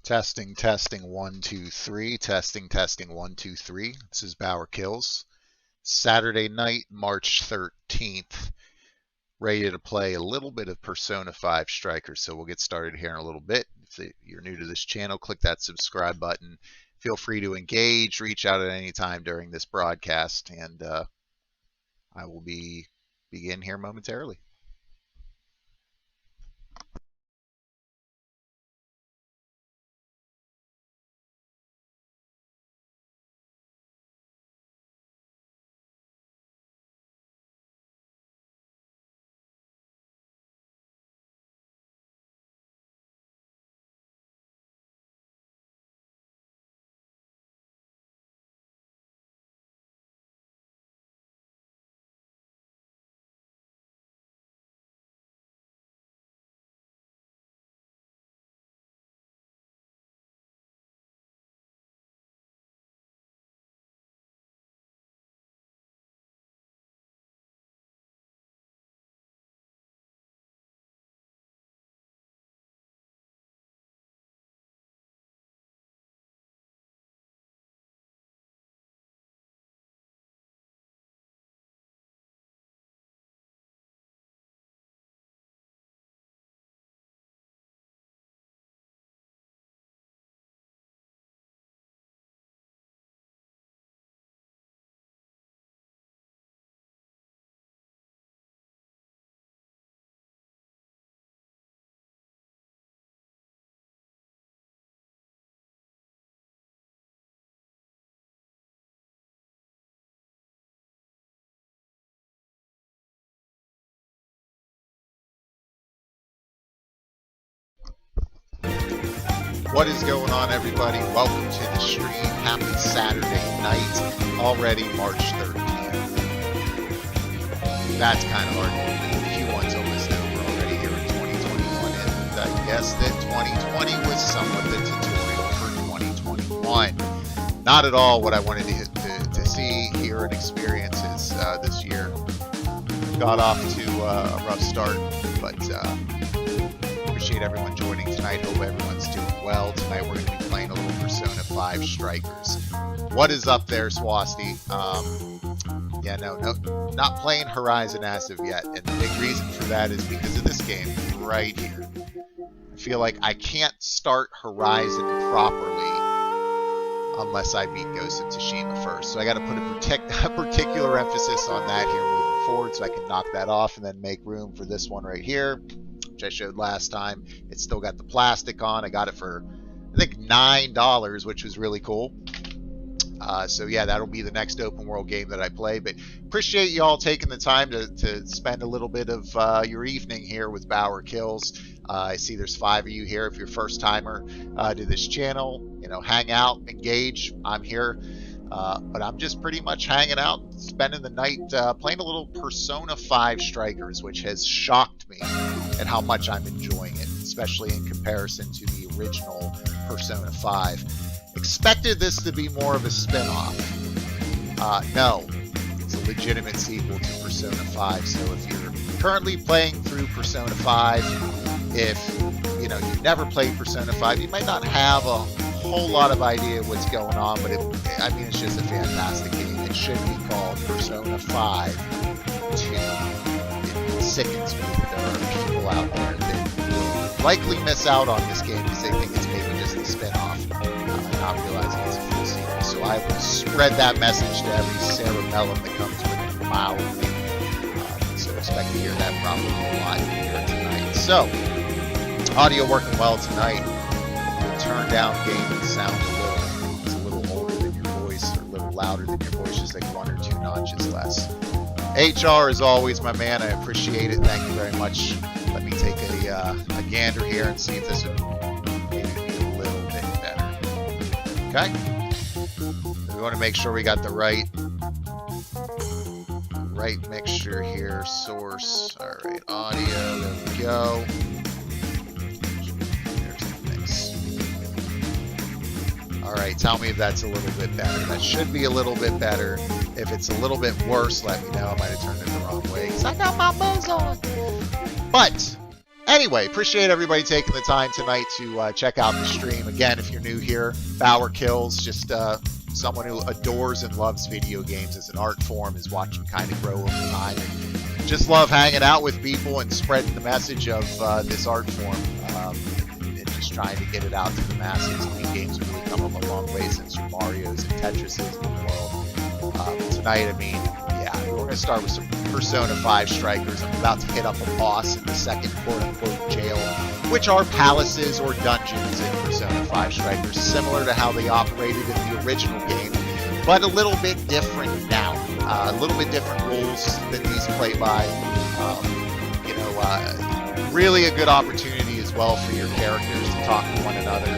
Testing, testing, 1, 2, 3. Testing, testing, 1, 2, 3. This is BauerKillz. Saturday night, March 13th. Ready to play a little bit of Persona 5 Strikers. So we'll get started here in a little bit. If you're new to this channel, click that subscribe button. Feel free to engage, reach out at any time during this broadcast, and I will begin here momentarily. What is going on, everybody? Welcome to the stream. Happy Saturday night. Already March 13th. That's kind of hard to believe. Q1's almost over already here in 2021. And I guess that 2020 was somewhat the tutorial for 2021. Not at all what I wanted to see, hear, and experiences this year. Got off to a rough start, but appreciate everyone joining tonight. Hope everyone's doing well. Tonight we're going to be playing a little Persona 5 Strikers. What is up there, Swasti? Yeah, no, not playing Horizon as of yet. And the big reason for that is because of this game right here. I feel like I can't start Horizon properly unless I beat Ghost of Tsushima first. So I got to put a particular emphasis on that here moving forward so I can knock that off and then make room for this one right here, which I showed last time. It's still got the plastic on. I got it for, I think, $9, which was really cool. So yeah, that'll be the next open world game that I play. But appreciate you all taking the time to spend a little bit of your evening here with BauerKillz. I see there's 5 of you here. If you're a first timer to this channel, you know, hang out, engage. I'm here. But I'm just pretty much hanging out, spending the night playing a little Persona 5 Strikers, which has shocked me at how much I'm enjoying it, especially in comparison to the original Persona 5. Expected this to be more of a spin-off. No, it's a legitimate sequel to Persona 5. So if you're currently playing through Persona 5, if you know you've never played Persona 5, you might not have a whole lot of idea what's going on, but I mean, it's just a fantastic game. It should be called Persona 5 2. It sickens me that there are people out there that will likely miss out on this game because they think it's maybe just a spin-off, not realizing it's a full sequel. So I will spread that message to every cerebellum that comes with a mouth. So expect to hear that probably live here tonight. So, audio working well tonight. Turn down game and sound it's a little older than your voice, or a little louder than your voice, just like 1 or 2 notches less. HR, as always, my man, I appreciate it. Thank you very much. Let me take a gander here and see if this would maybe be a little bit better. Okay? We want to make sure we got the right mixture here. Source. All right, audio. There we go. Alright, tell me if that's a little bit better. That should be a little bit better. If it's a little bit worse, let me know. I might have turned it the wrong way because I got my buzz on. But Anyway, appreciate everybody taking the time tonight to check out the stream. Again, if you're new here, BauerKillz, just someone who adores and loves video games as an art form, is watching kind of grow over time. And just love hanging out with people and spreading the message of this art form, and just trying to get it out to the masses. I mean, games have really come up a long way since your Marios and Tetrises of the world. Tonight, I mean, yeah, we're going to start with some Persona 5 strikers. I'm about to hit up a boss in the second quote-unquote jail, which are palaces or dungeons in Persona 5 strikers, similar to how they operated in the original game, but a little bit different now. A little bit different rules that these play by. Really a good opportunity as well for your characters to talk to one another.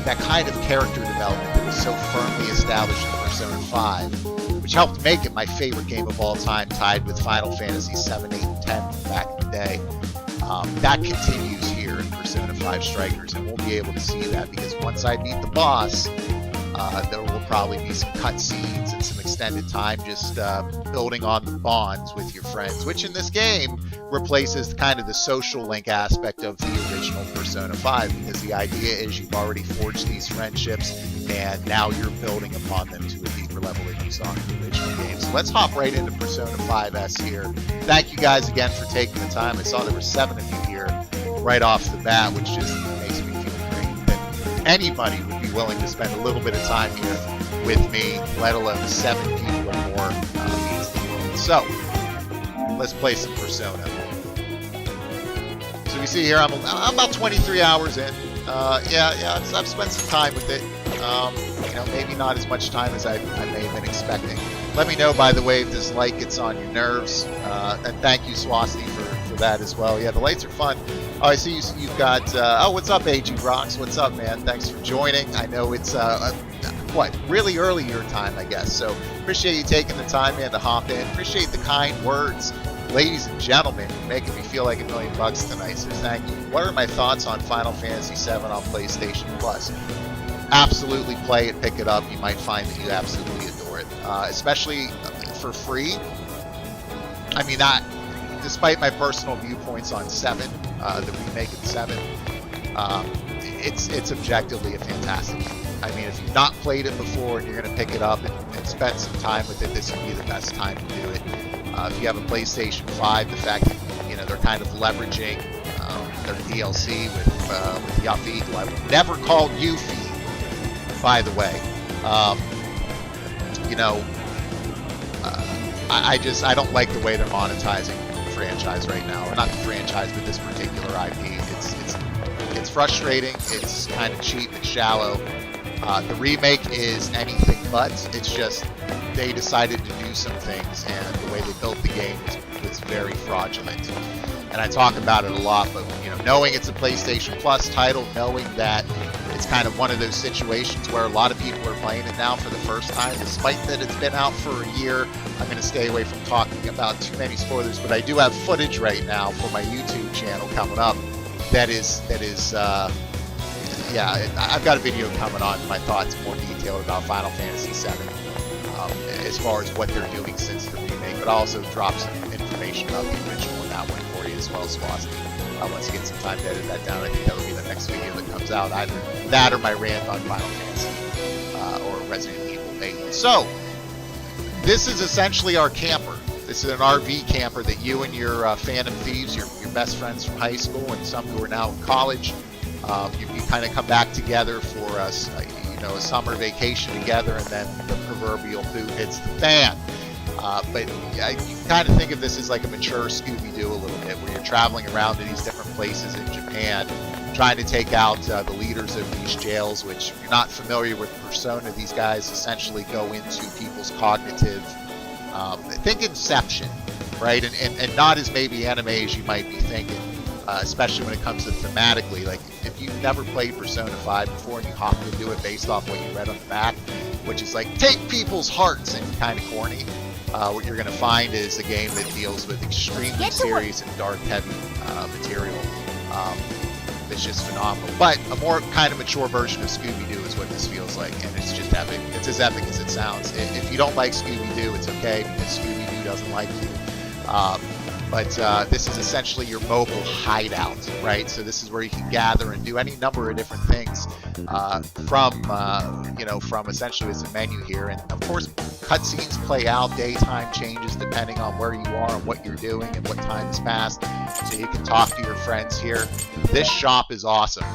That kind of character development that was so firmly established in Persona 5, which helped make it my favorite game of all time, tied with Final Fantasy 7, 8, and 10 from back in the day. That continues here in Persona 5 Strikers, and we'll be able to see that because once I beat the boss, there will probably be some cutscenes and some extended time just building on the bonds with your friends, which in this game replaces kind of the social link aspect of the original Persona 5, because the idea is you've already forged these friendships and now you're building upon them to a deeper level than you saw in the original game. So let's hop right into Persona 5S here. Thank you guys again for taking the time. I saw there were 7 of you here right off the bat, which just makes me feel great that anybody would be willing to spend a little bit of time here with me, let alone 7 people or more, means the world. So let's play some Persona. So we see here I'm about 23 hours in. I've spent some time with it. Maybe not as much time as I may have been expecting. Let me know, by the way, if this light gets on your nerves. And thank you, Swasti, for that as well. Yeah, the lights are fun. Oh, I see you've got... what's up, AG Rocks? What's up, man? Thanks for joining. I know it's, really early your time, I guess. So appreciate you taking the time, man, to hop in. Appreciate the kind words. Ladies and gentlemen, you're making me feel like $1 million tonight, so thank you. What are my thoughts on Final Fantasy 7 on PlayStation Plus? Absolutely play it, pick it up. You might find that you absolutely adore it, especially for free. I mean, despite my personal viewpoints on 7, the remake of 7, it's objectively a fantastic game. I mean, if you've not played it before and you're going to pick it up and spend some time with it, this would be the best time to do it. If you have a PlayStation 5, the fact that they're kind of leveraging their DLC with Yuffie, who I would never call Yuffie, by the way. I don't like the way they're monetizing the franchise right now, or not the franchise, but this particular IP. It's frustrating. It's kind of cheap and shallow. The remake is anything but. It's just they decided to do some things, and the way they built the game was very fraudulent. And I talk about it a lot, but knowing it's a PlayStation Plus title, knowing that it's kind of one of those situations where a lot of people are playing it now for the first time, despite that it's been out for a year. I'm going to stay away from talking about too many spoilers, but I do have footage right now for my YouTube channel coming up I've got a video coming on my thoughts more detailed about Final Fantasy 7 as far as what they're doing since the remake, but I'll also drop some information about the original in that one for you as well, Swasti. Once you get some time to edit that down, I think that'll be the next video that comes out, either that or my rant on Final Fantasy or Resident Evil 8. So, this is essentially our camper. This is an RV camper that you and your Phantom Thieves, your best friends from high school, and some who are now in college, you kind of come back together for a summer vacation together, and then the proverbial boot hits the fan. But you kind of think of this as like a mature Scooby-Doo a little bit, where you're traveling around to these different places in Japan, trying to take out the leaders of these jails, which, if you're not familiar with Persona, these guys essentially go into people's cognitive, think Inception, right? And not as maybe anime as you might be thinking, especially when it comes to thematically. Like, if you've never played Persona 5 before and you hop into it based off what you read on the back, which is like, take people's hearts, and kind of corny, what you're going to find is a game that deals with extremely serious and dark, heavy material. It's just phenomenal. But a more kind of mature version of Scooby-Doo is what this feels like, and it's just epic. It's as epic as it sounds. If you don't like Scooby-Doo, it's okay, because Scooby-Doo doesn't like you. But this is essentially your mobile hideout, right? So this is where you can gather and do any number of different things from essentially it's a menu here. And of course, cutscenes play out, daytime changes depending on where you are and what you're doing and what time has passed. So you can talk to your friends here. This shop is awesome.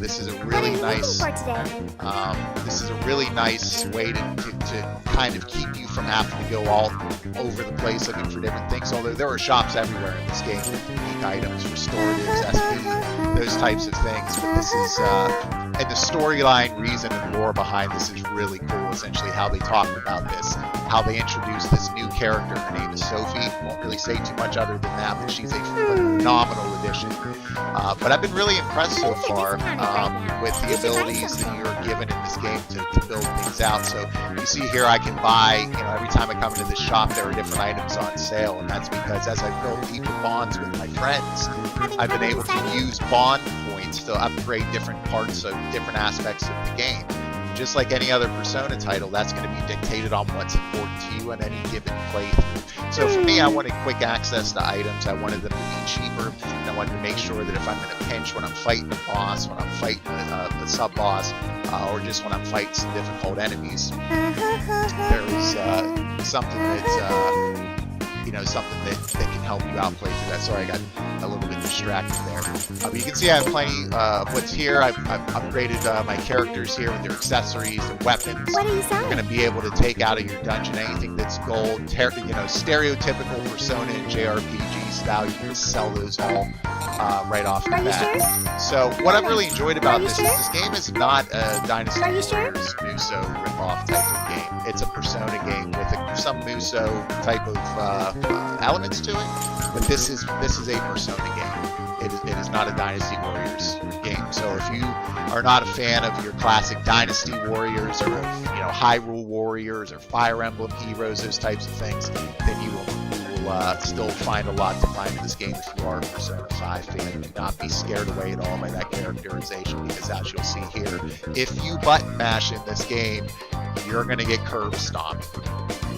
This is a really nice. This is a really nice way to kind of keep you from having to go all over the place looking for different things. Although there are shops everywhere in this game with unique items, restoratives, SP, those types of things. But this is and the storyline, reason, and lore behind this is really cool. Essentially, how they talked about this, how they introduced this new character. Her name is Sophie. Won't really say too much other than that, but she's a phenomenal addition. But I've been really impressed so far with the abilities that you're given in this game to build things out. So you see here, I can buy, every time I come into this shop, there are different items on sale, and that's because as I build deeper bonds with my friends, I've been able to use bond points to upgrade different parts of different aspects of the game. Just like any other Persona title, that's going to be dictated on what's important to you in any given playthrough. So for me, I wanted quick access to items. I wanted them to be cheaper. And I wanted to make sure that if I'm in a pinch when I'm fighting a boss, when I'm fighting a sub-boss, or just when I'm fighting some difficult enemies, there is something that something that can help you outplay through that. Sorry, I got a little bit distracted there. But you can see I have plenty of what's here. I've upgraded my characters here with their accessories, their weapons. What are you You're selling? going to be able to take out of your dungeon anything that's gold, stereotypical Persona and JRPG style. You can sell those all right off the Are you bat. sure? So what I've really enjoyed about Are you this sure? is this game is not a Dynasty Are you sure? Warriors Muso ripoff type of game. It's a Persona game with some Muso type of elements to it, but this is a Persona game. It is not a Dynasty Warriors game. So if you are not a fan of your classic Dynasty Warriors or Hyrule Warriors or Fire Emblem Heroes, those types of things, then you will still find a lot to find in this game if you are a Persona 5 fan. Do not be scared away at all by that characterization, because as you'll see here, if you button mash in this game, you're going to get curb stomped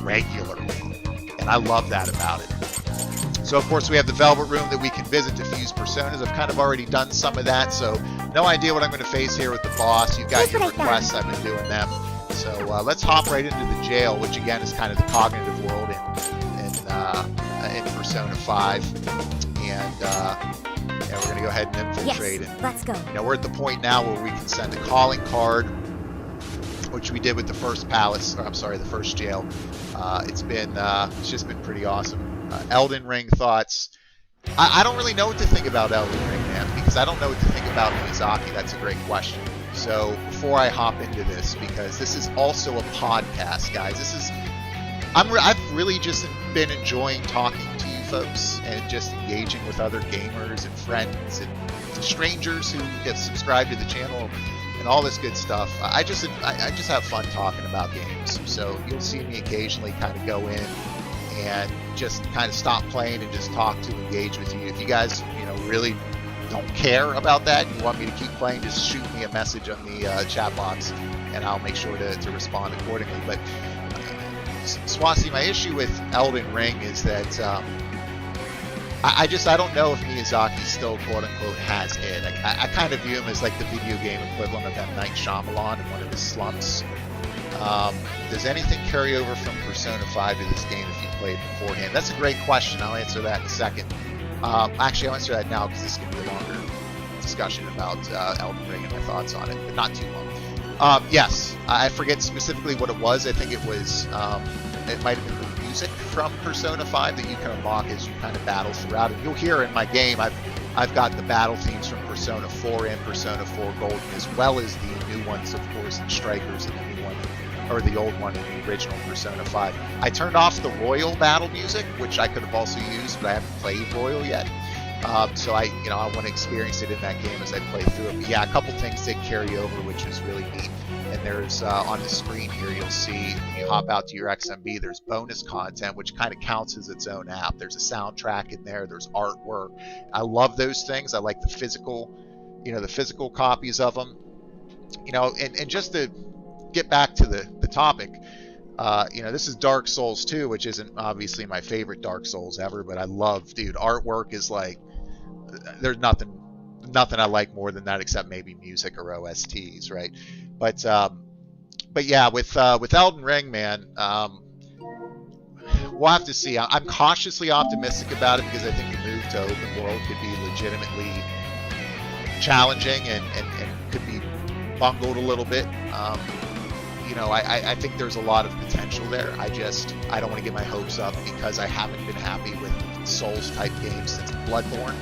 regularly. And I love that about it. So of course we have the Velvet Room that we can visit to fuse personas. I've kind of already done some of that, so no idea what I'm going to face here with the boss. You've got your requests, I've been doing them. So let's hop right into the jail, which again is kind of the cognitive world in Persona 5. And we're going to go ahead and infiltrate. Yes, and, let's go. we're at the point now where we can send a calling card, which we did with the first palace, or I'm sorry, the first jail. It's just been pretty awesome. Elden Ring thoughts. I don't really know what to think about Elden Ring, man, because I don't know what to think about Miyazaki. That's a great question. So before I hop into this, because this is also a podcast, guys, I've really just been enjoying talking to you folks and just engaging with other gamers and friends and strangers who have subscribed to the channel and all this good stuff. I just have fun talking about games. So you'll see me occasionally kind of go in and just kind of stop playing and just talk to engage with you. If you guys really don't care about that and you want me to keep playing, just shoot me a message on the chat box and I'll make sure to respond accordingly. But Swasi, my issue with Elden Ring is that I don't know if Miyazaki still quote unquote has it. I kind of view him as like the video game equivalent of M. Night Shyamalan in one of his slumps. Does anything carry over from Persona 5 to this game if you played beforehand? That's a great question. I'll answer that in a second. Actually, I'll answer that now because this is going to be a longer discussion about Elden Ring and my thoughts on it, but not too long. Yes, I forget specifically what it was. I think it was, it might have been the music from Persona 5 that you can unlock as you kind of battle throughout. And you'll hear in my game, I've got the battle themes from Persona 4 and Persona 4 Golden, as well as the new ones, of course, in Strikers and the new one, or the old one in the original Persona 5. I turned off the Royal battle music, which I could have also used, but I haven't played Royal yet. So I want to experience it in that game as I play through it. But yeah, a couple things did carry over, which was really neat. And there's on the screen here, you'll see when you hop out to your XMB, there's bonus content, which kind of counts as its own app. There's a soundtrack in there. There's artwork. I love those things. I like the physical copies of them. And just to get back to the topic, You know, this is Dark Souls 2, which isn't obviously my favorite Dark Souls ever, but I love, dude, artwork is like, there's nothing I like more than that, except maybe music or OSTs, right? But yeah, with Elden Ring, man, we'll have to see. I'm cautiously optimistic about it because I think the move to open world could be legitimately challenging and could be bungled a little bit. You know, I think there's a lot of potential there. I don't want to get my hopes up because I haven't been happy with Souls type games since Bloodborne.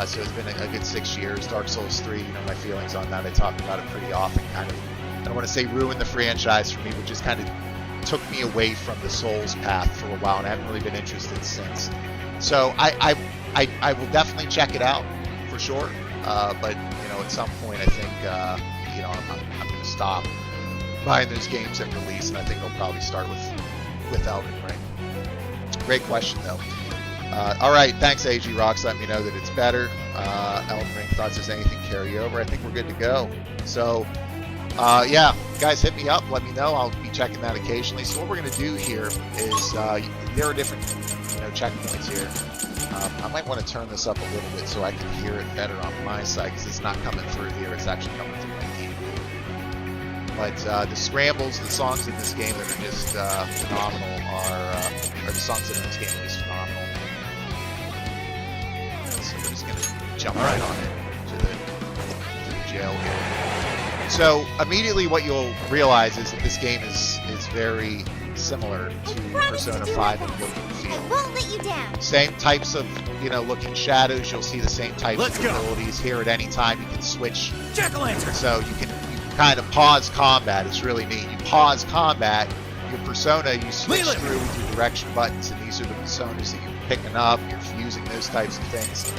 So it's been a good 6 years. Dark Souls 3, you know my feelings on that. I talk about it pretty often. Kind of, I don't want to say ruined the franchise for me, but just kind of took me away from the Souls path for a while, and I haven't really been interested since. So I will definitely check it out for sure. But you know, at some point, I think you know, I'm going to stop buying those games at release, and I think I'll probably start with Elden Ring. Great question though. All right, thanks AG Rocks. Let me know that it's better. Elden Ring thoughts, does anything carry over? I think we're good to go. So yeah, guys, hit me up. Let me know. I'll be checking that occasionally. So what we're going to do here is there are different checkpoints here. I might want to turn this up a little bit so I can hear it better on my side because it's not coming through here. It's actually coming through my TV. But the scrambles, the songs in this game that are just phenomenal are the songs that are in this game are just phenomenal. So we're just going to jump right on it to the jail here. So immediately what you'll realize is that this game is very similar to Persona 5 in look and feel. I won't let you down. Same types of, looking shadows. You'll see the same types of abilities here at any time. You can switch. Jack-o'-lantern. So you can kind of pause combat. It's really neat. You pause combat, your persona, you switch through with your direction buttons, and these are the personas that you're picking up. You're fusing those types of things.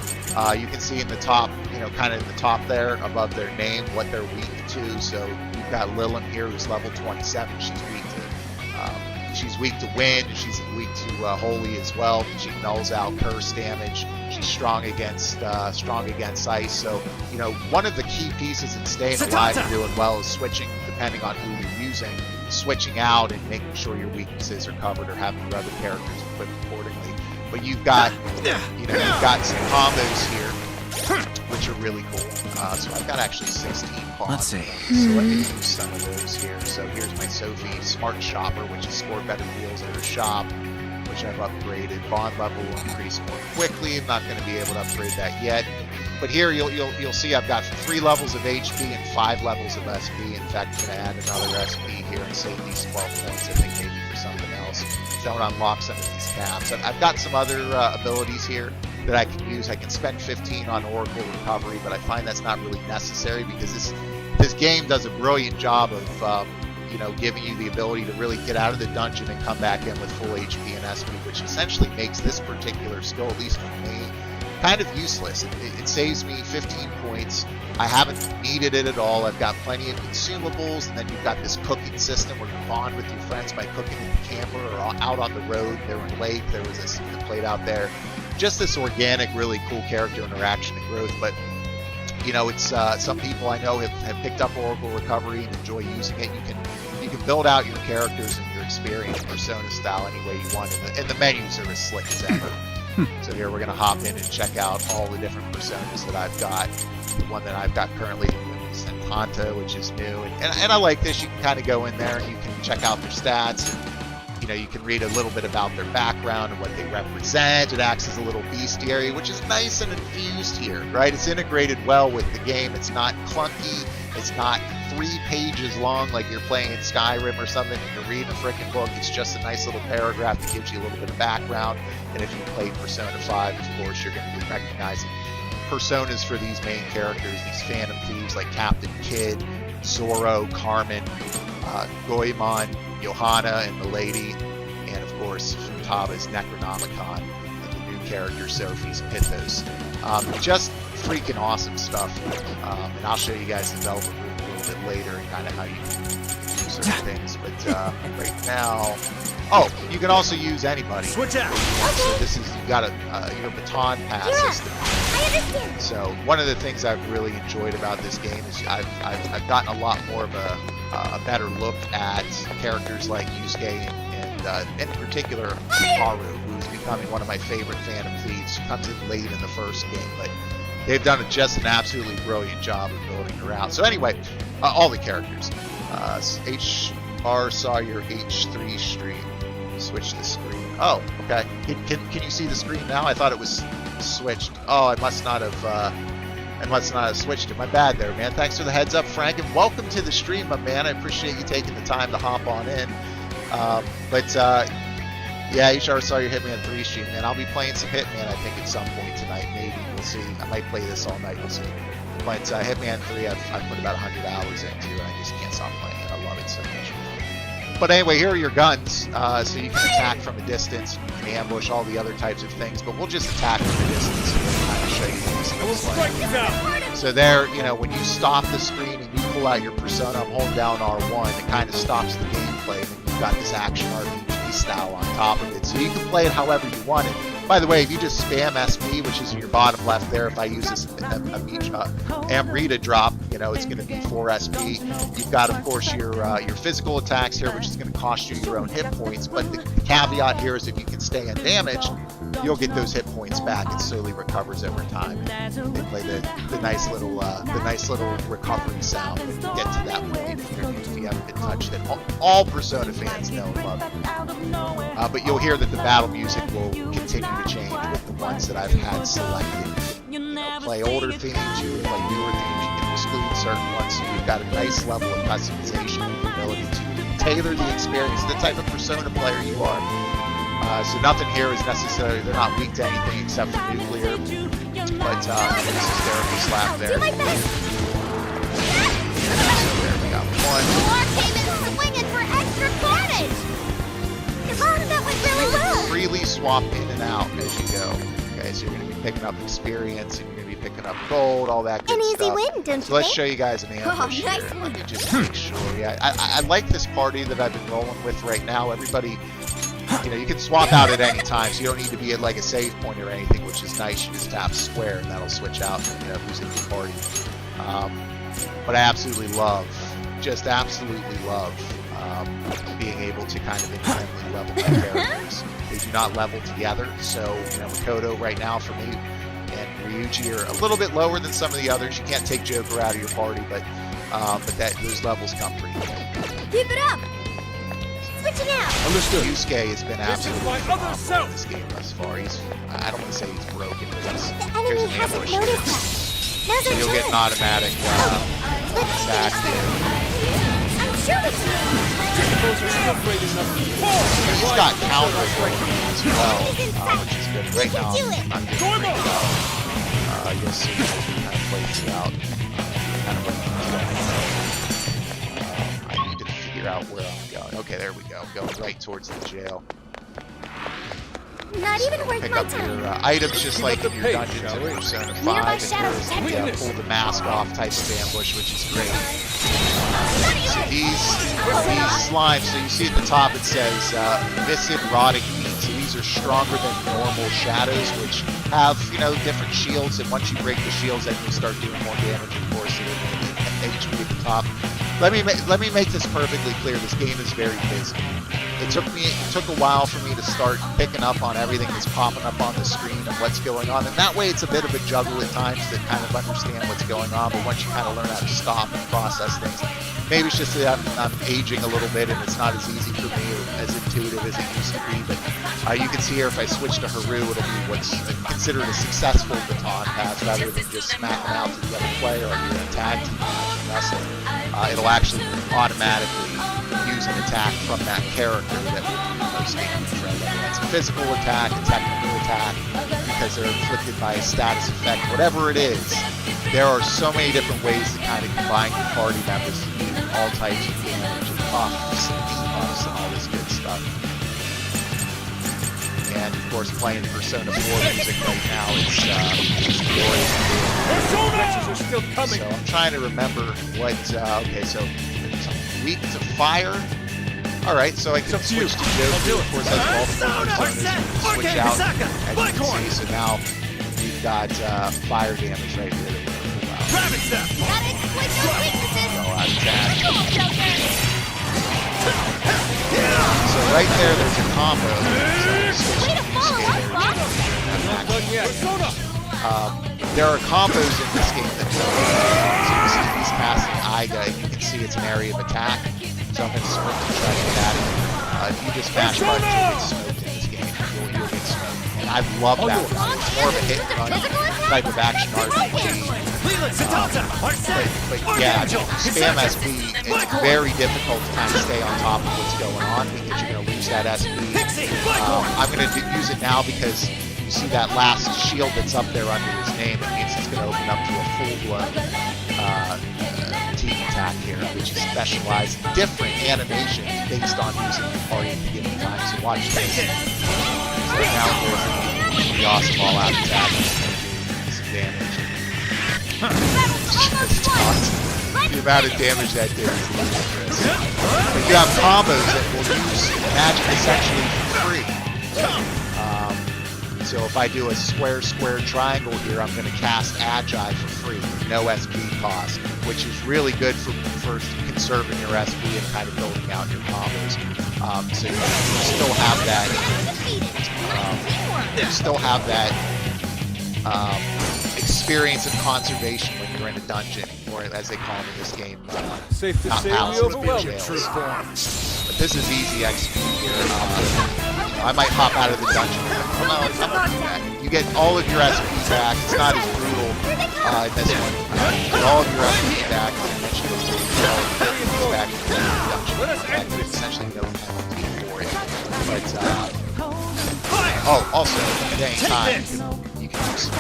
You can see in the top, kind of in the top there, above their name, what they're weak to. So you've got Lillian here, who's level 27. She's weak to wind, and she's weak to holy as well. She nulls out curse damage. She's strong against ice. So one of the key pieces in staying alive and doing well is switching, depending on who you're using, switching out and making sure your weaknesses are covered or having your other characters equipped accordingly. But you've got you've got some combos here which are really cool. So I've got actually 16 pawns. Let's see. So let me use some of those here. So here's my Sophie Smart Shopper, which has scored better deals at her shop, which I've upgraded. Bond level will increase more quickly. I'm not going to be able to upgrade that yet. But here you'll see I've got 3 levels of HP and 5 levels of SP. In fact, I'm going to add another SP here and save these 12 points, I think maybe for something else. Don't unlock some of these caps. I've got some other abilities here that I can use. I can spend 15 on Oracle Recovery, but I find that's not really necessary because this game does a brilliant job of giving you the ability to really get out of the dungeon and come back in with full HP and SP, which essentially makes this particular skill, at least for me, kind of useless. It saves me 15 points. I haven't needed it at all. I've got plenty of consumables, and then you've got this cooking system where you bond with your friends by cooking in the camper or out on the road. There in Lake, there was a scene that played out there. Just this organic, really cool character interaction and growth. But it's some people I know have picked up Oracle Recovery and enjoy using it. You can build out your characters and your experience Persona style any way you want, and the menus are as slick as ever. So here we're going to hop in and check out all the different personas that I've got. The one that I've got currently is Santanta, which is new, and I like this. You can kind of go in there and you can check out their stats. And, you can read a little bit about their background and what they represent. It acts as a little bestiary, which is nice and infused here, right? It's integrated well with the game. It's not clunky. It's not 3 pages long like you're playing in Skyrim or something and you're reading a freaking book. It's just a nice little paragraph that gives you a little bit of background. And if you played Persona 5, of course, you're going to be recognizing personas for these main characters, these Phantom Thieves like Captain Kidd, Zoro, Carmen, Goemon, Johanna and the Lady, and of course Futaba's Necronomicon, and the new character Sophie's Pythos. Just freaking awesome stuff. And I'll show you guys the Velvet Room a little bit later and kind of how you can use certain things. But right now, oh, you can also use anybody. Switch out. So this is, you got your baton pass system. I understand. So one of the things I've really enjoyed about this game is I've gotten a lot more of a better look at characters like Yusuke and in particular Haru, who's becoming one of my favorite Phantom Thieves. She comes in late in the first game, but they've done just an absolutely brilliant job of building her out. So anyway, all the characters. HR saw your H3 stream. Switch the screen. Oh, okay. Can you see the screen now? I thought it was switched. Oh, I must not have switched it. My bad there, man. Thanks for the heads up, Frank, and welcome to the stream, my man. I appreciate you taking the time to hop on in. Yeah, HR saw your Hitman 3 stream, man. I'll be playing some Hitman, I think, at some point tonight. Maybe. We'll see. I might play this all night. We'll see. But Hitman 3, I've put about 100 hours into, and I just can't stop playing it. I love it so much. But anyway, here are your guns. So you can attack from a distance, you can ambush, all the other types of things, but we'll just attack from a distance and kind of show you what this looks like. So there, you know, when you stop the screen and you pull out your persona, I'm holding down R1, it kind of stops the gameplay, and you've got this action RPG style on top of it. So you can play it however you want it. By the way, if you just spam SP, which is in your bottom left there, if I use this Amrita drop, you know, it's going to be 4 SP. You've got, of course, your physical attacks here, which is going to cost you your own hit points. But the caveat here is if you can stay undamaged, you'll get those hit points back. It slowly recovers over time. And they play the nice little recovery sound when you get to that point if you haven't been touched. And all Persona fans know and love it. But you'll hear that the battle music will continue to change with the ones that I've had selected. You know, play older themes, you can play newer themes, you can exclude certain ones, so you've got a nice level of customization and the ability to tailor the experience, the type of Persona player you are. So nothing here is necessarily, they're not weak to anything except for nuclear, but this is therapy slap there. So there we got one. War came in swinging for extra carnage. That went really well. Freely swap in and out as you go. Okay, so you're going to be picking up experience, and you're going to be picking up gold, all that good stuff. An easy win, don't you So let's show you guys an ambush nice here. one. Let me just make sure. Yeah, I like this party that I've been rolling with right now. Everybody, you know, you can swap out at any time, so you don't need to be at like a save point or anything, which is nice. You just tap square, and that'll switch out, you know, who's in the party. But I absolutely love, just absolutely love being able to kind of independently level my characters. They do not level together, so you know, Makoto right now for me and Ryuji are a little bit lower than some of the others. You can't take Joker out of your party, but those levels come pretty good. Keep it up. Switching out. Understood. Yusuke has been absolutely my other phenomenal self. in this game thus far. I don't want to say he's broken, but he's, The enemy there's an hasn't ambush noticed there. us. Now's So our you'll get an chance. automatic attack here. I'm sure we can. He's got counter as well, which is good. Right now, I'm getting freaked out. You'll see how he kind of plays it out. Kind of I need to figure out where I'm going. Okay, there we go. Going right towards the jail. Not even worth Pick my up time. your items just like in your dungeons in Persona 5. Nearby And shadow here's protection. the pull the mask off type of ambush, which is great. So these slimes, so you see at the top it says viscid rotting meat. So these are stronger than normal shadows, which have, you know, different shields, and once you break the shields, then you start doing more damage, of course, so the HP at the top. Let me make this perfectly clear. This game is very busy. It took a while for me to start picking up on everything that's popping up on the screen and what's going on, and that way it's a bit of a juggle at times to kind of understand what's going on. But once you kind of learn how to stop and process things, maybe it's just that I'm aging a little bit and it's not as easy for me or as intuitive as it used to be. But you can see here if I switch to Haru, it'll be what's considered a successful baton pass rather than just smacking out to the other player like you're in a tag team match and wrestling. It'll actually automatically use an attack from that character that will do most damage, right? Whether that's a physical attack, a technical attack, because they're inflicted by a status effect, whatever it is. There are so many different ways to kind of combine your party members to do all types of damage and buffs and debuffs and all this good stuff. And of course, playing Persona 4 music right now is glorious. Persona are still coming. So I'm trying to remember what. Okay, so weak to fire. All right, so I can switch to Joe. Of course, that's multiple personas. Switch out, as you can see. So now we've got fire damage right here. Gotta exploit those weaknesses. Go out attack. Come on, Joker. So right there's a combo. So Way to follow up, boss. there are combos in this game that so you see he's casting Iga, and you can see it's an area of attack. So I'm going to sprint and try to get at it. If you just mash buttons, you'll get smoked in this game. You'll get smoked. And I love that. It's more of a hit and run type of action RPG. But yeah, if you spam SP, it's very difficult to kind of stay on top of what's going on because you're going to lose that SP. I'm going to use it now because you see that last shield that's up there under his name. It means it's going to open up to a full-blown team attack here, which is specialized in different animations based on using the party at the given time. So watch this. So now there's the awesome all-out attack. Some damage. The amount of damage that did is ludicrous. But you have combos that will use magic essentially for free. So if I do a square triangle here, I'm going to cast Agi for free, no SP cost, which is really good for conserving your SP and kind of building out your combos. So you still have that. Experience of conservation when you're in a dungeon, or as they call it in this game, safe to say we overwhelmed true form. But this is easy XP here. I might hop out of the dungeon. Well, no, it's not like that. You get all of your SP back. It's not as brutal in this one. You get all of your SP back, and eventually you'll get all of your back in the dungeon. And essentially no penalty for it. But also at the same time, you can use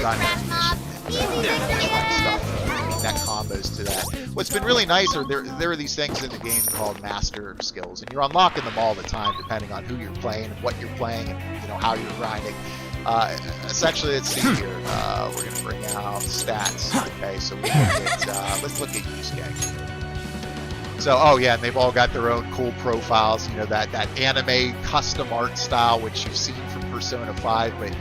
gun ammunition and stuff. Net combos to that. What's been really nice are there are these things in the game called master skills, and you're unlocking them all the time depending on who you're playing, what you're playing, and how you're grinding. Essentially, let's see here. We're gonna bring out stats. Okay, so we look at let's look at Yusuke. So, oh yeah, and they've all got their own cool profiles. That anime custom art style, which you've seen from Persona 5, but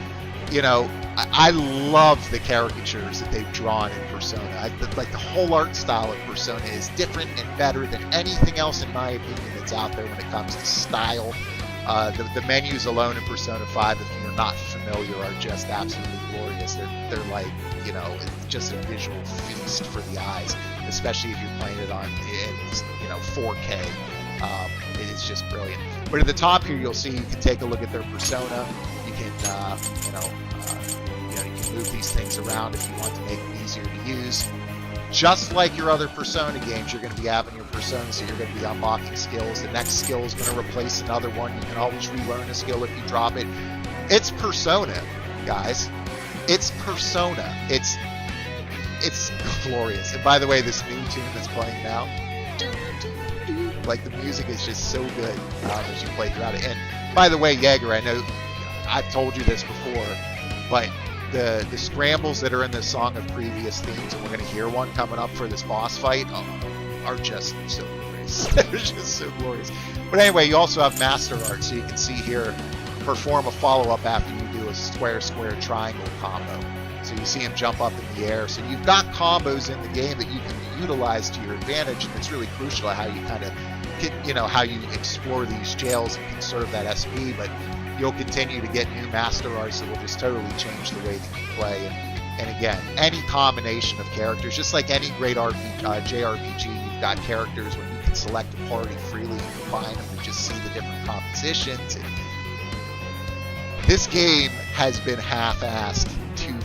I love the caricatures that they've drawn in Persona. Like the whole art style of Persona is different and better than anything else, in my opinion, that's out there when it comes to style. The menus alone in Persona 5, if you're not familiar, are just absolutely glorious. They're like, just a visual feast for the eyes, especially if you're playing it on 4K. It's just brilliant. But at the top here, you'll see you can take a look at their persona. You can, you can move these things around if you want to make it easier to use. Just like your other Persona games, you're going to be having your Persona, so you're going to be unlocking skills. The next skill is going to replace another one. You can always relearn a skill if you drop it. It's Persona, guys. It's Persona. It's glorious. And by the way, this new tune that's playing now, like the music is just so good as you play throughout it. And by the way, Jaeger, I know I've told you this before, but the scrambles that are in the Song of Previous Themes, and we're going to hear one coming up for this boss fight, are just so glorious. They're just so glorious. But anyway, you also have Master Art, so you can see here, perform a follow-up after you do a square triangle combo. So you see him jump up in the air. So you've got combos in the game that you can utilize to your advantage, and it's really crucial how you kind of get, how you explore these jails and conserve that SP, but you'll continue to get new master arts that will just totally change the way that you play. And again, any combination of characters, just like any great JRPG, you've got characters where you can select a party freely and combine them and just see the different compositions. And this game has been half-assed to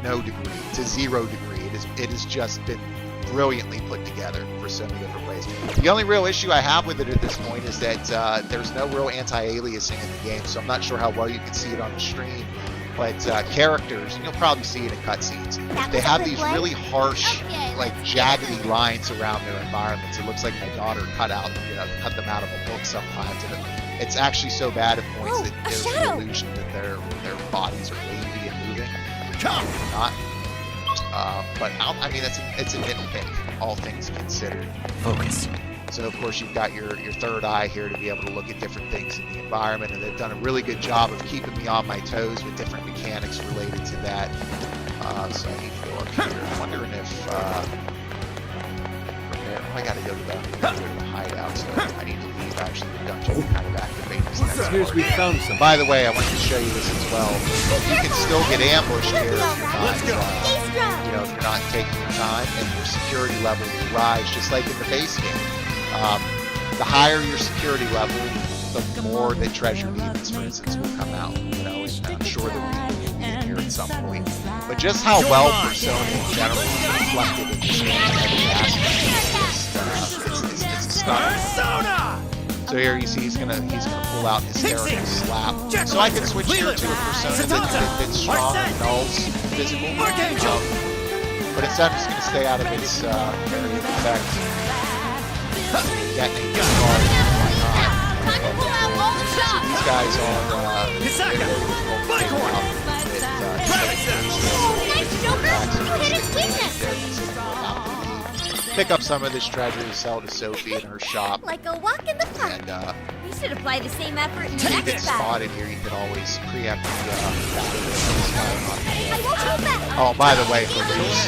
no degree, to 0 degree. It has just been brilliantly put together for so many different ways. The only real issue I have with it at this point is that there's no real anti-aliasing in the game, so I'm not sure how well you can see it on the stream. But characters, and you'll probably see it in cutscenes, they have these really harsh, like jaggedy lines around their environments. It looks like my daughter cut them out of a book sometimes. And it's actually so bad at points that there's the illusion that their bodies are wavy and moving. Not. But I mean, it's a nitpick, all things considered. Focus. So of course you've got your third eye here to be able to look at different things in the environment, and they've done a really good job of keeping me on my toes with different mechanics related to that. So I need to go up here. I'm wondering if from there, I got to go to the hideout, so I need to leave actually the dungeon and kind of activate this next It appears part we here. found some. By the way, I wanted to show you this as well. You can still get ambushed here if you're not, Stay strong. you know, if you're not taking your time, and your security level will rise just like in the base game. The higher your security level, the more that treasure demons, for instance, will come out. You know, and I'm sure that we will be in here at some point. But just how well Persona in general is reflected in this game, every aspect, it's stunning. So here you see he's gonna pull out his hysterical slap. So I can switch here to a Persona that's strong and nulls physical. But instead I'm just gonna stay out of its area of effect. Detonate this card and whatnot. Time to pull out all the So shots. these guys are Nice, Joker. You hit his weakness. pick up some of this treasure to sell to Sophie in her shop. Like a walk in the park. And We should apply the same effort in the if you get next battle. spotted here, you can always preempt the battle. I won't hold back. Oh, by the way, for these,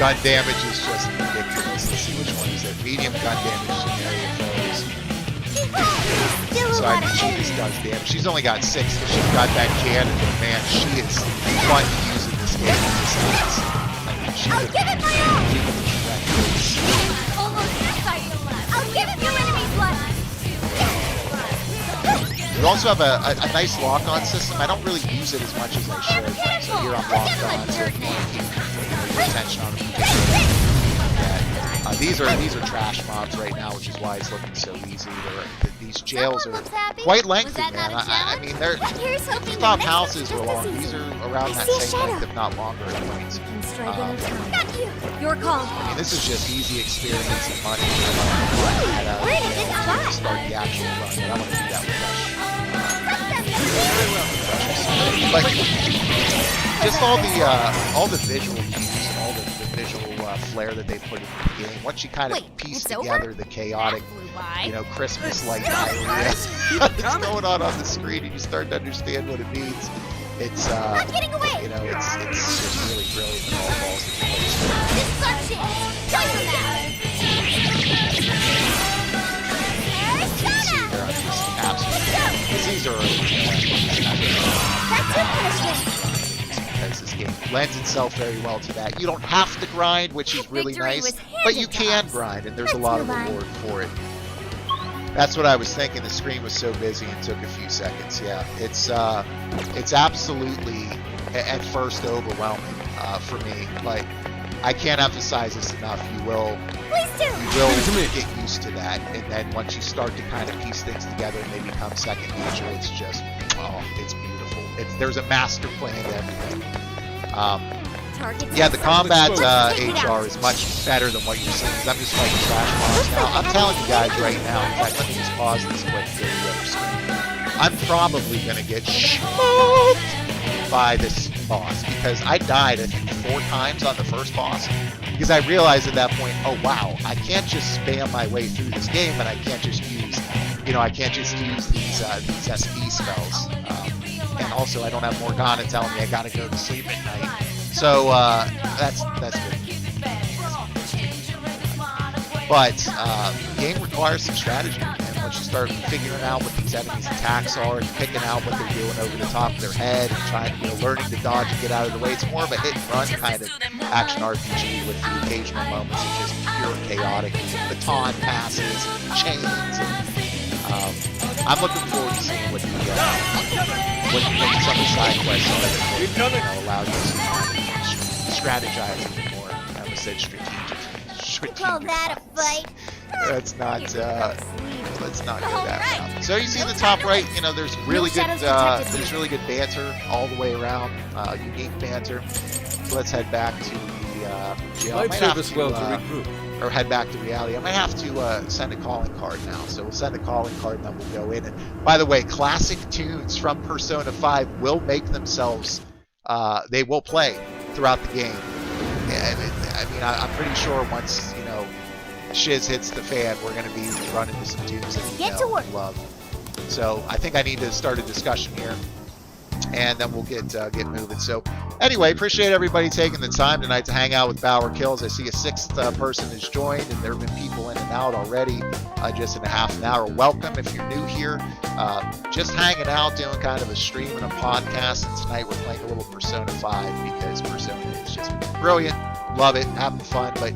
gun damage is just ridiculous. Let's see which one is it. Medium gun damage to area foes. Still a So I lot mean, of she energy. just does damage. She's only got 6, but she's got that cannon, and man, she is fun to use in this game. I mean, she I'll could give it my all. reckless. Almost inside the left. I'll give it your enemy's blood. We also have a nice lock-on system. I don't really use it as much as I should. So here I'm locked on, so if you want to keep your attention on them. These are trash mobs right now, which is why it's looking so easy. These jails Someone are looks happy. quite Was lengthy, that man. not a I challenge? mean, they're Here's hoping you the thought next houses one's were just long. as These easy. are around I that see a same shadow. length, if not longer, at points. Got you. Your call. I mean, this is just easy experience and money. Where did this spot? Start the actual run, but I want to do that with Rush. Suck them. But just all the visual cues and all the visual flair that they put into the game. Once you kind of Wait, piece it's together over? the chaotic, Flew by. you know, Christmas light diarrhea that's going on the screen, and you start to understand what it means. It's Not getting away. you know, it's just really brilliant and all falls into place. This is our chance. Show you that. See, they're just absolutely, because these are early That's your punishment. because this game lends itself very well to that. You don't have to grind, which is really Victory nice, was but you handed to can us. grind, and there's a Let's lot of move on. reward for it. That's what I was thinking. The screen was so busy and took a few seconds. Yeah, it's absolutely at first overwhelming for me. Like, I can't emphasize this enough. You will Please do. get used to that, and then once you start to kind of piece things together and they become second nature, it's just, oh, it's beautiful. There's a master plan to everything. Target Yeah, the combat Let's check it out. HR is much better than what you're seeing. 'Cause I'm just fighting trash mobs now. I'm telling you guys right now. In fact, let me just pause this quick for the other screen. I'm probably gonna get smoked by this boss because I died, I think, 4 times on the first boss. Because I realized at that point, oh wow, I can't just spam my way through this game, and I can't just use, you know, I can't just use these SP spells. And also, I don't have Morgana telling me I gotta go to sleep at night. So that's good. But the game requires some strategy, and once you start figuring out what these enemies' attacks are and picking out what they're doing over the top of their head and trying, you know, learning to dodge and get out of the way, it's more of a hit and run kind of action RPG with the occasional moments of just pure chaotic baton passes and chains. And, I'm looking forward to seeing what some of the side quests are that will, you know, allow you to strategize a bit more. I almost said strategic. Call that a fight. Let's not go that route. So you see in the top right, you know, there's really good banter all the way around, unique banter. So let's head back to the jail. I Might might serve have us to, well to regroup. or head back to reality. I might have to send a calling card now. So we'll send a calling card and then we'll go in. And by the way, classic tunes from Persona 5 will make themselves, they will play throughout the game. I'm pretty sure once, shiz hits the fan, we're going to be running into some dudes that we Get to work. love. So I think I need to start a discussion here, and then we'll get moving. So anyway, appreciate everybody taking the time tonight to hang out with BauerKillz. I see a sixth person has joined, and there have been people in and out already just in a half an hour. Welcome if you're new here. Just hanging out, doing kind of a stream and a podcast, and tonight we're playing a little Persona 5 because Persona is just brilliant. Love it, having fun, but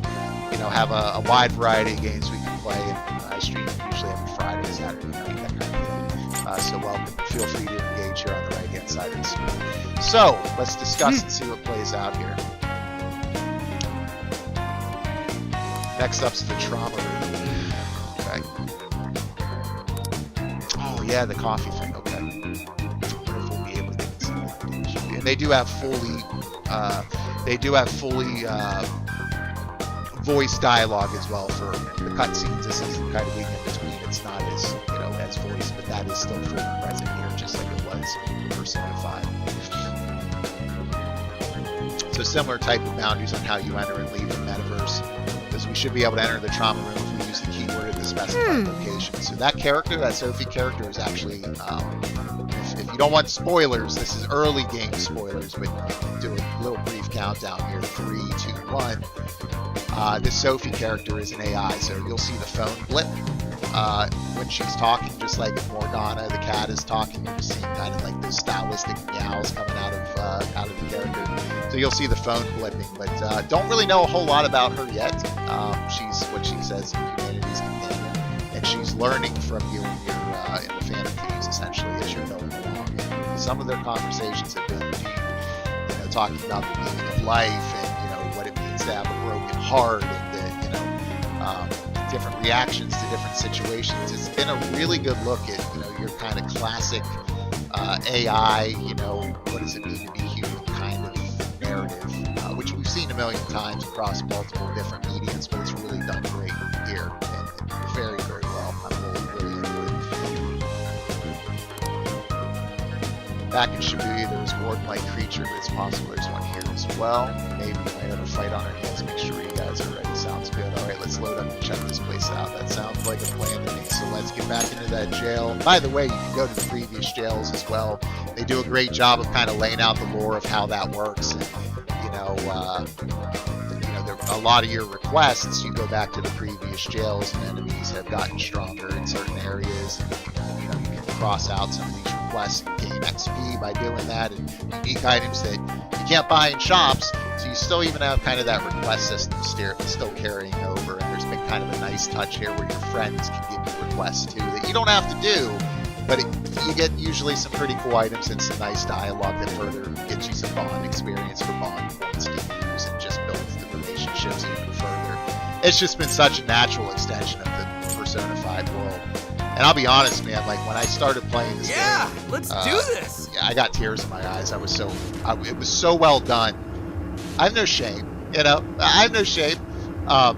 have a wide variety of games we can play. And I stream usually every Friday, Saturday night, that kind of thing. So welcome. Feel free to engage here on the right-hand side of the screen. So let's discuss and see what plays out here. Next up's the trauma room. Okay. Oh yeah, the coffee thing. Okay. I wonder if we'll be able to get some. And they do have fully voice dialogue as well for the cutscenes. This is kind of weak in between. It's not as as voice, but that is still fully present here, just like it was in Persona 5. So similar type of boundaries on how you enter and leave the metaverse, because we should be able to enter the trauma room if we use the keyword at the specified location. So that character, that Sophie character, is actually, if you don't want spoilers, this is early game spoilers, but you can do a little brief countdown here. 3, 2, 1. This Sophie character is an AI, so you'll see the phone blip when she's talking, just like if Morgana, the cat, is talking. You're just seeing kind of like those stylistic meows coming out of the character. So you'll see the phone blipping, but don't really know a whole lot about her yet. She's what she says, humanity's companion, and she's learning from you in the Phantom Thieves, essentially, as you're going along. And some of their conversations have been deep, talking about the meaning of life and what it means to have a broken heart, and different reactions to different situations. It's been a really good look at your kind of classic AI, what does it mean to be human kind of narrative, which we've seen a million times across multiple different mediums, but it's really done great here, and very, very well. I'm really into it. Back in Shibuya, there was a warden-like creature, but it's possible there's one here as well. Maybe we might have a fight on our hands. Make sure you guys are ready. Sounds good. All right, let's load up and check this place out. That sounds like a plan to me. So let's get back into that jail. By the way, you can go to the previous jails as well. They do a great job of kind of laying out the lore of how that works. And, there are a lot of your requests. You go back to the previous jails, and enemies have gotten stronger in certain areas. And, you can cross out some of these requests and gain XP by doing that, and unique items that you can't buy in shops. So you still even have kind of that request system still carrying over, and there's been kind of a nice touch here where your friends can give you requests too that you don't have to do, but you get usually some pretty cool items and some nice dialogue that further gets you some bond experience for bond points to use and just builds the relationships even further. It's just been such a natural extension of the Persona 5 world. And I'll be honest, man, like when I started playing this game, let's do this. I got tears in my eyes. It was so well done. I have no shame, I have no shame. I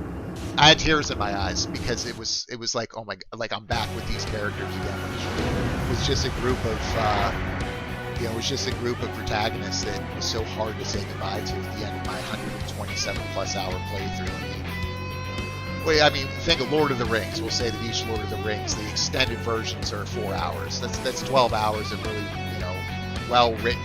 had tears in my eyes because it was like, oh my god, like I'm back with these characters again. It was just a group of protagonists that was so hard to say goodbye to at the end of my 127 plus hour playthrough. Think of Lord of the Rings. We'll say that each Lord of the Rings, the extended versions are 4 hours. That's 12 hours of really, well written,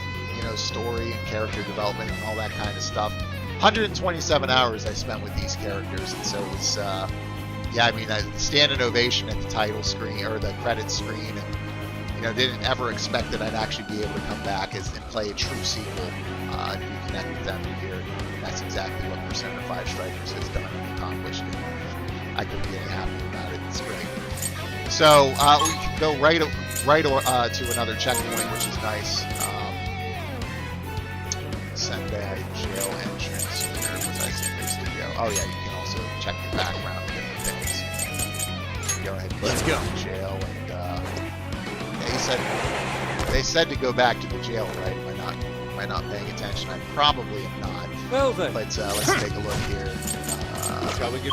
story and character development and all that kind of stuff. 127 hours I spent with these characters, and so it's I standing ovation at the title screen or the credits screen, and didn't ever expect that I'd actually be able to come back and play a true sequel and reconnect with them here. And that's exactly what Persona 5 Strikers has done and accomplished. And I couldn't be any happier about it. It's great. So we can go right to another checkpoint, which is nice. Sendai jail entrance. Where was I supposed to go? Oh yeah, you can also check your background and different things. Go ahead and let's go. To jail, and they said to go back to the jail, right? Am I not paying attention? I probably am not. Well then. But let's take a look here. Shall we get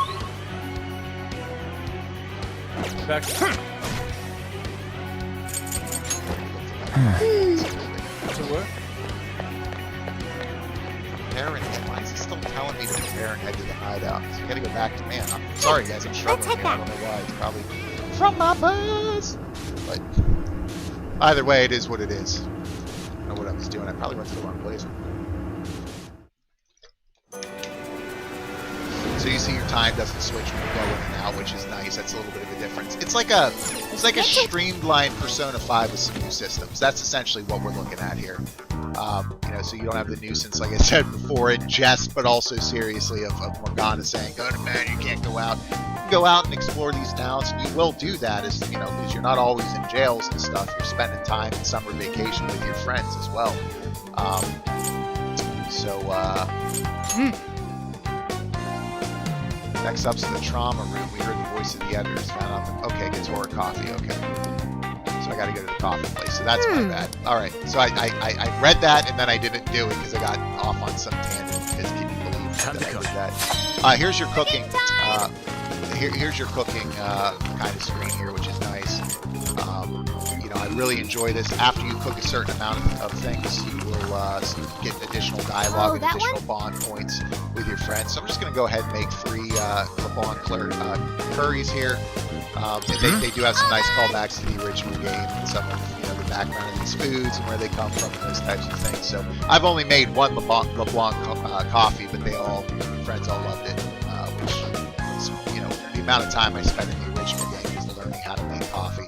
back? To work? prepare and head. Why is he still telling me to prepare and head to the hideout? So I gotta go back to, man, I'm sorry guys, I'm struggling here. I don't know why. It's probably from my buzz. But either way, it is what it is. I don't know what I was doing. I probably went to the wrong place. So you see your time doesn't switch when you go in and out, which is nice. That's a little bit of a difference. It's like a streamlined Persona 5 with some new systems. That's essentially what we're looking at here. You know, so you don't have the nuisance, like I said before, in jest, but also seriously, of Morgana saying, "Go to bed, you can't go out." You can go out and explore these towns, and you will do that, as you know, because you're not always in jails and stuff. You're spending time in summer vacation with your friends as well. Next up's the trauma room. We heard the voice of the editors. Found out. Okay, gets horror coffee. Okay. So I got to go to the coffee place. So that's my bad. All right. So I read that and then I didn't do it because I got off on some tangent. Because can you believe that I did that? Here's your cooking. Here's your cooking kind of screen here, which is nice. You know, I really enjoy this. After you cook a certain amount of things, you will get additional dialogue and additional bond points with your friends. So I'm just going to go ahead and make 3 LeBlanc curries here. And they do have some nice callbacks to the original game and some of the background of these foods and where they come from and those types of things. So I've only made 1 LeBlanc coffee, but friends all loved it, which is, the amount of time I spent in the original game is learning how to make coffee.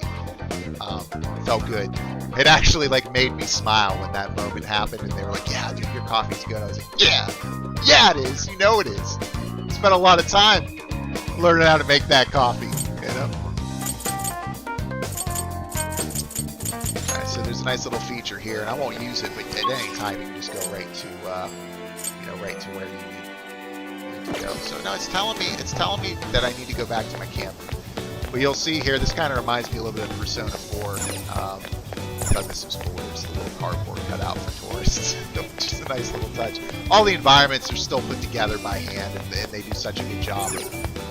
Felt good. It actually made me smile when that moment happened, and they were like, "Yeah, dude, your coffee's good." I was like, "Yeah, it is. You know it is." Spent a lot of time learning how to make that coffee. Alright, so there's a nice little feature here, and I won't use it, but at any time you can just go right to, right to where you need to go. So no, it's telling me that I need to go back to my camp. But you'll see here, this kind of reminds me a little bit of Persona 4. I thought this was cool. There's a little cardboard cut out for tourists. Just a nice little touch. All the environments are still put together by hand, and they do such a good job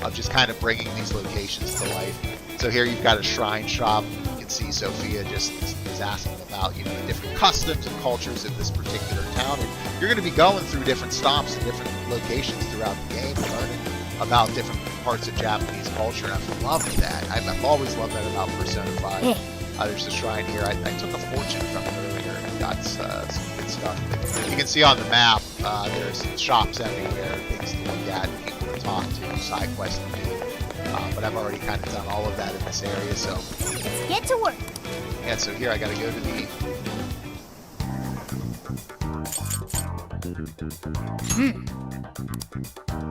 of just kind of bringing these locations to life. So here you've got a shrine shop. You can see Sophia just is asking about the different customs and cultures of this particular town. And you're going to be going through different stops and different locations throughout the game, learning about different parts of Japanese culture, and I've loved that. I've always loved that about Persona 5. There's a shrine here. I took a fortune from it earlier and got some good stuff. You can see on the map, there's shops everywhere, things to look at, people to talk to, side quests to do. But I've already kind of done all of that in this area, so... Let's get to work. Yeah, so here I gotta go to the...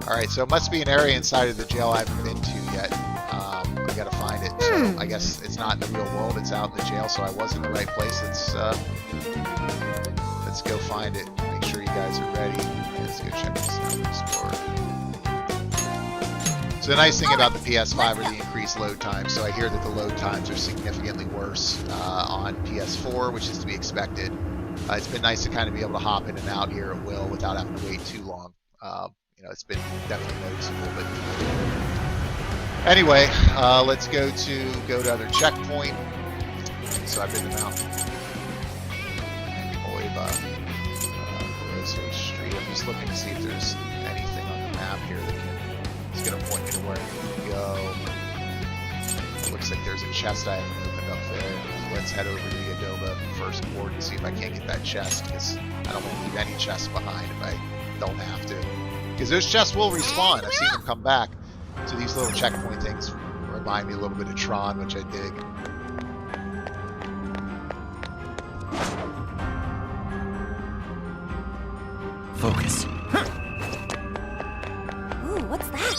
Alright, so it must be an area inside of the jail I haven't been to yet. I gotta find it. So I guess it's not in the real world, it's out in the jail, so I was in the right place. Let's go find it. Make sure you guys are ready. Let's go check this out. Explore. So the nice thing about the PS5 are the increased load times. So I hear that the load times are significantly worse on PS4, which is to be expected. It's been nice to kind of be able to hop in and out here at will without having to wait too long. It's been definitely noticeable. But anyway, let's go to other checkpoint. So I've been to Mountain Rosary Street. I'm just looking to see if there's anything on the map here that is going to point me to where I need to go. It looks like there's a chest I haven't opened up there. So let's head over to the Adoba first port and see if I can't get that chest, because I don't want to leave any chests behind if I don't have to. Because those chests will respawn. I've seen them come back. So these little checkpoint things remind me a little bit of Tron, which I dig. Focus. Ooh, what's that?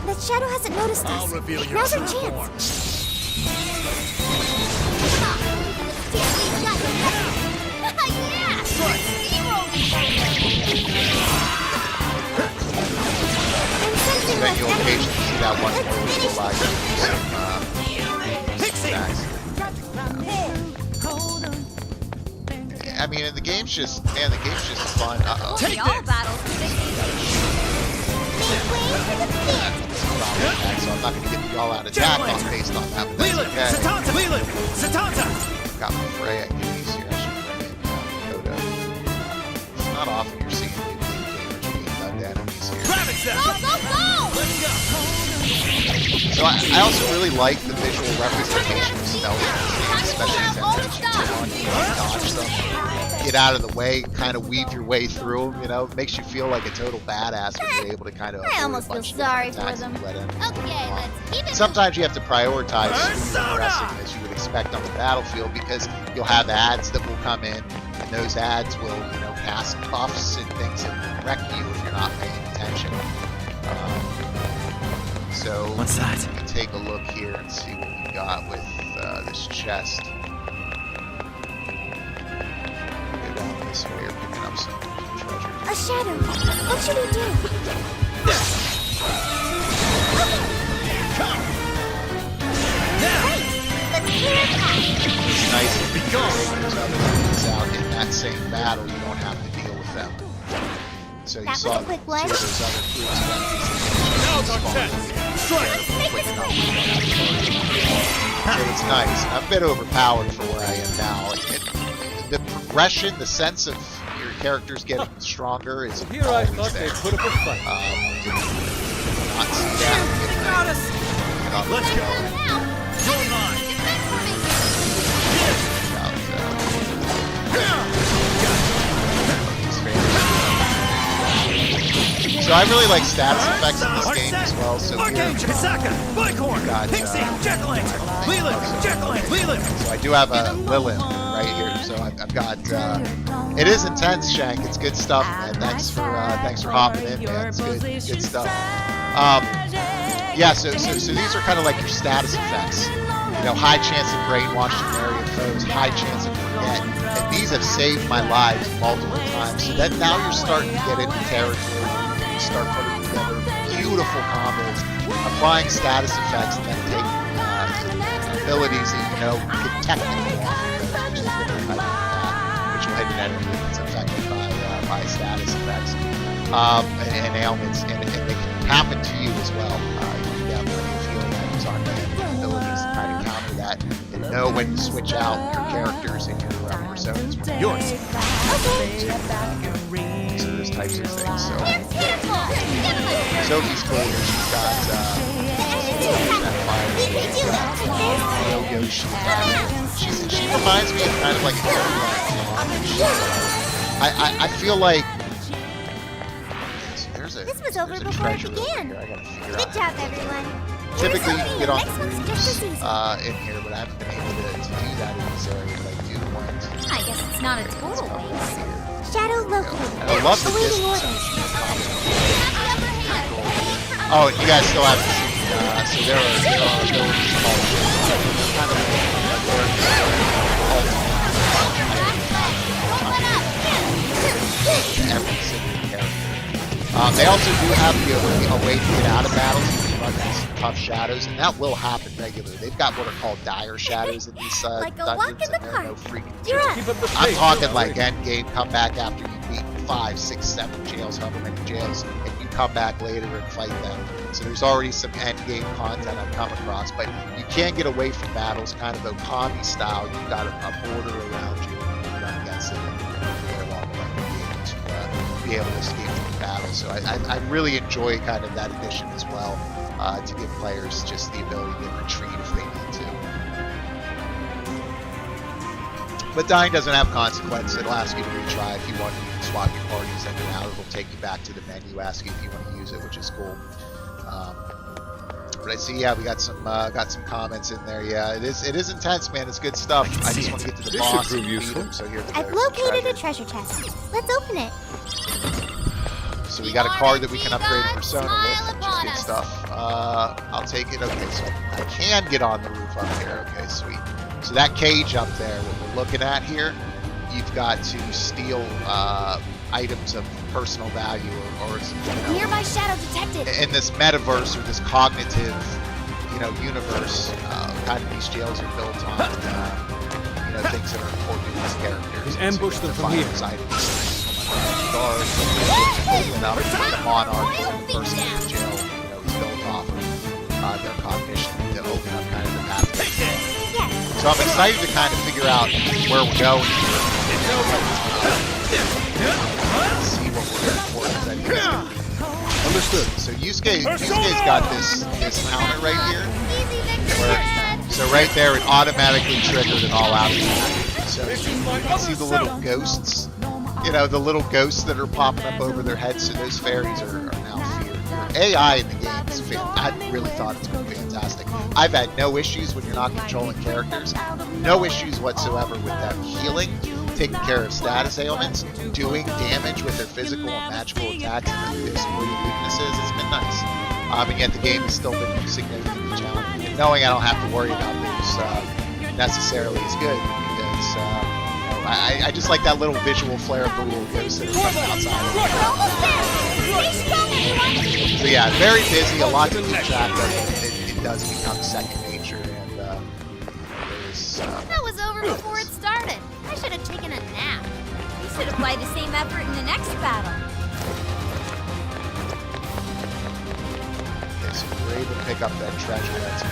The shadow hasn't noticed us. I'll reveal your Now's our true chance. form. Then you'll occasionally see that one where we will allow you to use some attacks. I mean, and the game's just fun. Uh-oh. Take All this. battles So I'm not going to get the all-out attack on based on that, but that's okay. Satanta! Leland! Satanta! Got my Freya activities here. I should bring in Coda. It's not often you're seeing So I also really like the visual representation of stealth, especially since you can dodge them, get out of the way, kind of weave your way through them. You know, it makes you feel like a total badass when you're able to kind of. I almost feel sorry for them. Okay, let's keep it. Sometimes you have to prioritize progressing as you would expect on the battlefield because you'll have ads that will come in, and those ads will, you know, cast buffs and things that will wreck you if you're not paying attention. So What's that? we can take a look here and see what we got with this chest. Go down this way, you're picking up some treasure. A shadow. What should we do? Great. Let's clear a path. It's nice if you take those other enemies out in that same battle, you don't have to deal with them. So you That was saw a quick see one. those other groups of enemies Now that on set. Strike. Let's make this quick. So it's nice. I'm a bit overpowered for where I am now. The progression, the sense of your characters getting stronger is Here I always thought there. they put up a fight. Not see that. Let's go. You're mine. So I really like status effects in this game as well. So here, Kasaka, Bicorn, got, Pixie, Jack-o'-lantern, Leland, Jack-o'-lantern, Leland. so I do have a Lilith right here. So I've got. It is intense, Shank. It's good stuff, man. Thanks for hopping in, man. It's good stuff. Yeah. So these are kind of like your status effects. You know, high chance of brainwashing area foes, high chance of forget, and these have saved my lives multiple times. So then now you're starting to get into territory where you can start putting together beautiful combos, applying status effects, and then taking abilities that you know can technically which is different type of which will hit an enemy that's affected by status effects and ailments, and they can happen to you as well. You definitely feel items on abilities to kind of counter that and know when to switch out your characters and your personas. Yours. So those types of things. So Beautiful. Sophie's cool. She's got that fire. Yo-yo. She reminds me of kind of like a I feel like This was over before it began. I gotta figure Good out. job, everyone. Typically, you can get on Next the one's just roofs as easy. in here, but I haven't been able to do that in this area. But I do want to. I guess it's not a total Right waste. here. Shadow located. And I love the Awaiting distance. orders. Oh, and you guys still haven't seen. So there are abilities called kind of every single character. They also do have a way to get out of battles if you run into some tough shadows, and that will happen regularly. They've got what are called dire shadows in these Like a walk dungeons, in the and they're park. no freaking You're joke. up. Keep up the pace. I'm talking You're like right. end game, come back after you beat 5, 6, 7 jails, however many jails, and you come back later and fight them. So there's already some end game content I've come across, but you can't get away from battles kind of Okami style. You've got a border around you, and you run against it, and you're long run to be able to escape from the battle. So I really enjoy kind of that addition as well, to give players just the ability to retreat if they need to. But dying doesn't have consequence. It'll ask you to retry if you want. You can swap your parties in and out. It'll take you back to the menu, ask you if you want to use it, which is cool. But I see, yeah, we got some comments in there. Yeah, it is intense, man. It's good stuff. I just want to get to the This boss should and prove beat useful. him. So here, I've located a treasure chest. Let's open it. So we got a card that we can upgrade a persona with, which is good stuff. I'll take it. Okay, so I can get on the roof up here. Okay, sweet. So that cage up there that we're looking at here, you've got to steal items of personal value or Nearby shadow detected. in this metaverse or this cognitive, universe. Kind of these jails are built on, things that are important to these characters. Just ambush So you them have to from find here. those items guards, open up the monarch or the person in the jail, is built off of their cognition to open up kind of the pathway. Yes. So I'm excited to kind of figure out where we're going here. See what we're going for. I think it's gonna be Understood. So Yusuke's got this counter right here. So right there, it automatically triggered an all-out attack. So you can see the little ghosts, you know, the little ghosts that are popping up over their heads. So those fairies are now feared. Your AI in the game is I really thought it's been fantastic. I've had no issues when you're not controlling characters. No issues whatsoever with them healing, taking care of status ailments, doing damage with their physical and magical attacks and exploiting weaknesses. It's been nice. And yet the game has still been significantly challenging. And knowing I don't have to worry about those necessarily is good because I just like that little visual flair of the little ghosts that are coming outside. So yeah, very busy, a lot to keep track of. It does become second nature, and That was over before it started. I should have taken a nap. You should apply the same effort in the next battle. Okay, so we're able to pick up that treasure. That's good.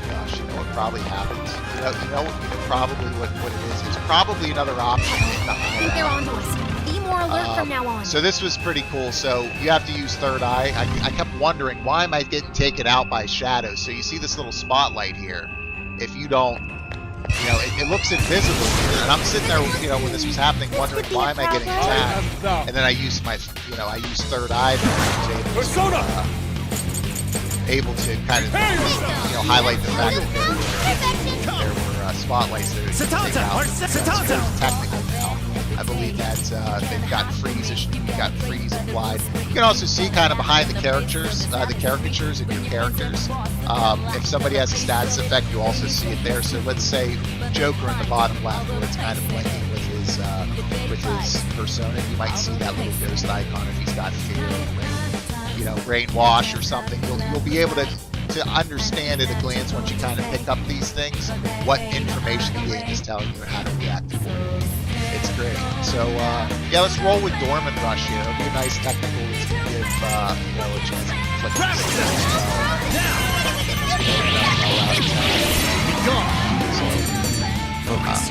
Gosh, you know what probably happens? You know probably what it is. It's probably another option in the I think they're onto us. Be more alert from now on. So this was pretty cool. So you have to use third eye. I kept wondering, why am I getting taken out by shadows? So you see this little spotlight here. If you don't, you know, it looks invisible here. And I'm sitting there, you know, when this was happening, wondering, why am I getting attacked? And then I used my, you know, I used third eye. Able to kind of, you know, highlight the fact that there were spotlights that are technical now. I believe that they've got freeze applied. You can also see kind of behind the caricatures of your characters. If somebody has a status effect, you also see it there. So let's say Joker in the bottom left, where it's kind of blinking with his persona. You might see that little ghost icon if he's got fear, you know, rain wash or something. You'll be able to understand at a glance once you kind of pick up these things what information the game is telling you and how to react to it. It's great. So yeah, let's roll with Dorman Rush here. It'll be a nice technical to give you know, a chance to flick Focus.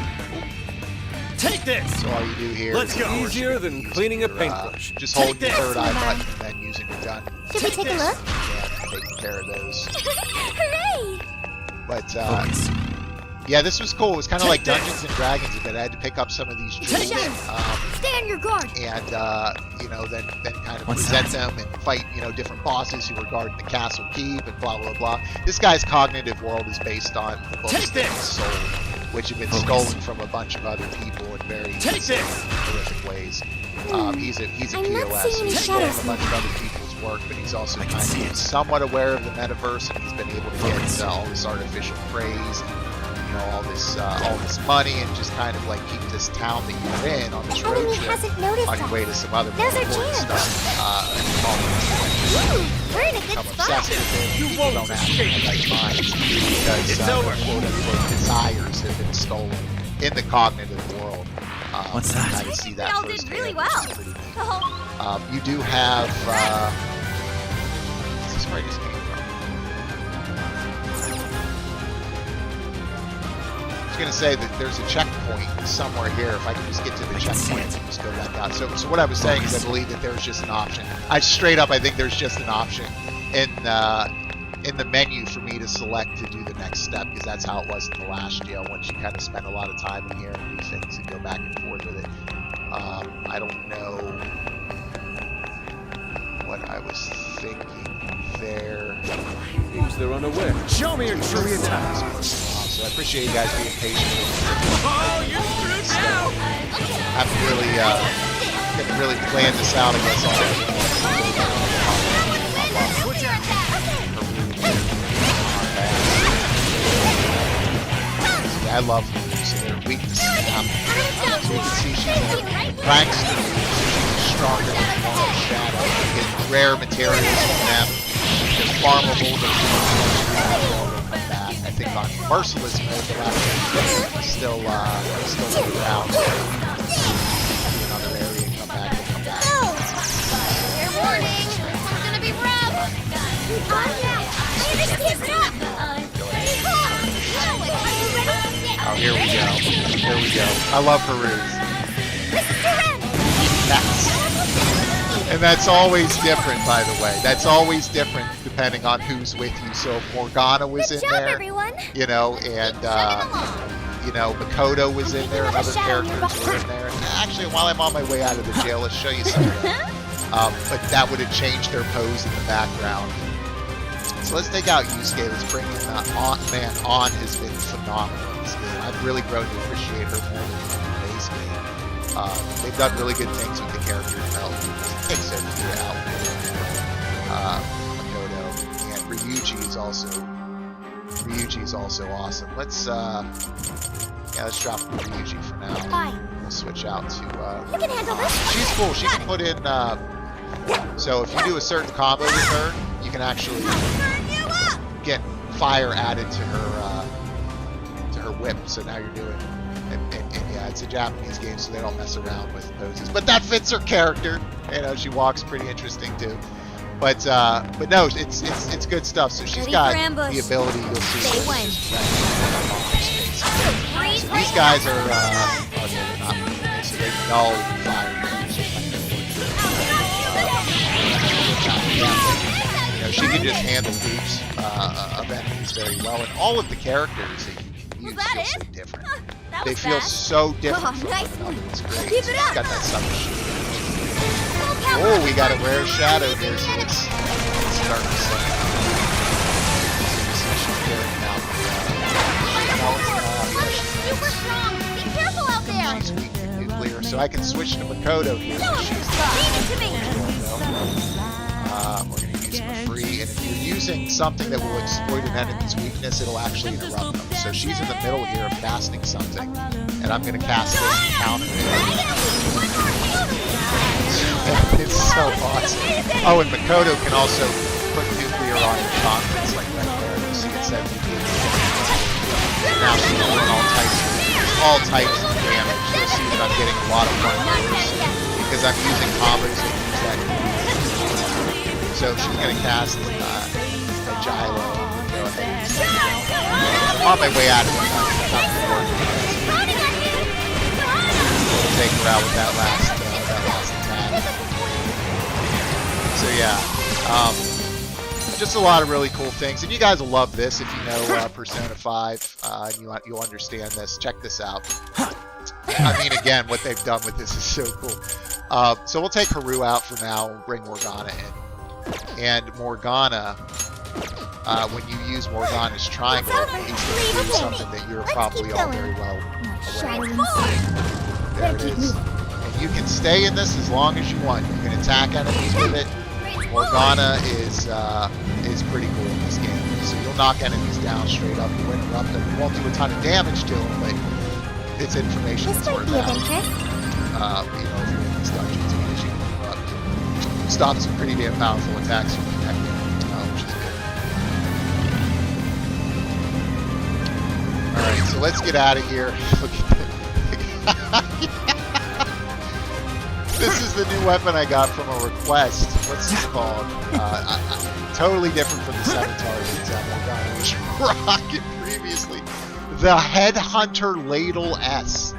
Take this. So all you do here Let's is go. Easier than cleaning a paintbrush. Just hold your third eye button and then using your gun. Should we take a look? Yeah, taking care of those. Hooray! But yeah, this was cool. It was kind of like Dungeons and Dragons a bit. I had to pick up some of these jewels, Stay on your guard. and you know, then kind of present them and fight, you know, different bosses who were guarding the castle keep and blah blah blah. This guy's cognitive world is based on the books that he sold, which have been stolen from a bunch of other people in very horrific ways. He's a POS. He's stolen a bunch of other people's work, but he's also kind of somewhat aware of the metaverse, and he's been able to get all this artificial praise, and, you know, all this money, and just kind of like keep this town that you're in on this road trip on your way to some other important stuff. We're in a good Become spot. obsessed with it. People don't act like minds because their quote-unquote desires have been stolen in the cognitive world. What's that? I can see that We all firsthand, did really which is well. pretty neat. Oh, You do have. Is this where I just came from? I was going to say that there's a checkpoint somewhere here. If I can just get to the checkpoint and just go back out. So what I was saying is I believe that there's just an option. I think there's just an option in the menu for me to select to do the next step, because that's how it was in the last jail. Once you kind of spend a lot of time in here and do things and go back and forth with it. I don't know what I was thinking there. Seems they're unaware. Show me your true attacks. So I appreciate you guys being patient with me. Oh, you're screwed now. I haven't really planned this out, I guess. I love her. So their weakness is now. So you can see she's prankster. She's stronger than normal shadow. You get rare materials from them. They're farmable. I think on Merciless mode, the last one still around. Another area and come back. fair warning. This one's gonna be rough. Oh, here we go. I love Peruse. cats. And that's always different, by the way. That's always different depending on who's with you. So if Morgana was Good in job, there, everyone. you know, and you know, Makoto was in there, and other characters were in there. And actually, while I'm on my way out of the jail, let's show you something. But that would have changed their pose in the background. So let's take out Yusuke. Let's bring in Man On has been phenomenal in this game. I've really grown to appreciate her more than in the base game. They've done really good things with the character development. Take Sophia out. Makoto. And Ryuji is also awesome. Let's let's drop Ryuji for now. Bye. We'll switch out to You can handle this. she's cool. She can put in so if you do a certain combo with her, you can actually get fire added to her whip. So now you're doing and yeah, it's a Japanese game, so they don't mess around with poses. But that fits her character. You know, she walks pretty interesting too. But no, it's good stuff. So she's Ready got for ambush. the ability. You'll see. They win. So these guys are they're not moving, so they null fire. You know, she can just handle groups of enemies very well, and all of the characters that you can use feel so different. That They was feel fast. so different Oh, from nice. one another. It's great. Keep So it she's up. got that submachine. Full power. Oh, we got a rare shadow here, so let's start this thing. So she's carrying out Super strong. Be careful out there. she's weak to nuclear, so I can switch to Makoto here. Leave it to me. We're going to use for free, and if you're using something that will exploit an enemy's weakness, it'll actually interrupt them. So she's in the middle here of casting something, and I'm going to cast this and counter it. It's so awesome. Oh, and Makoto can also put nuclear on her chakras, like right there. You see it said nuclear. Now she's doing all types of damage. You'll see that I'm getting a lot of points because I'm using combos that use that nuclear. So she's going to cast a gyro. Go ahead. I'm on my way out of it. We'll take her out with that last attack. So yeah, just a lot of really cool things, and you guys will love this if you know Persona 5. And you'll understand this. Check this out. I mean, again, what they've done with this is so cool. So we'll take Haru out for now. We'll bring Morgana in. And Morgana, when you use Morgana's triangle, he's going to do something that you're probably all very well aware of. There it is. And you can stay in this as long as you want. You can attack enemies with it. Morgana is pretty cool in this game. So you'll knock enemies down straight up. You'll interrupt them. You won't do a ton of damage to them, but it's information that's worth having. You know, if you're in these dungeons, you can interrupt. Stop some pretty damn powerful attacks from connecting, which is good. Alright, so let's get out of here. Look at that. This is the new weapon I got from a request. What's this called? Totally different from the Cemeteries Morgana was rocking previously. The Headhunter Ladle S.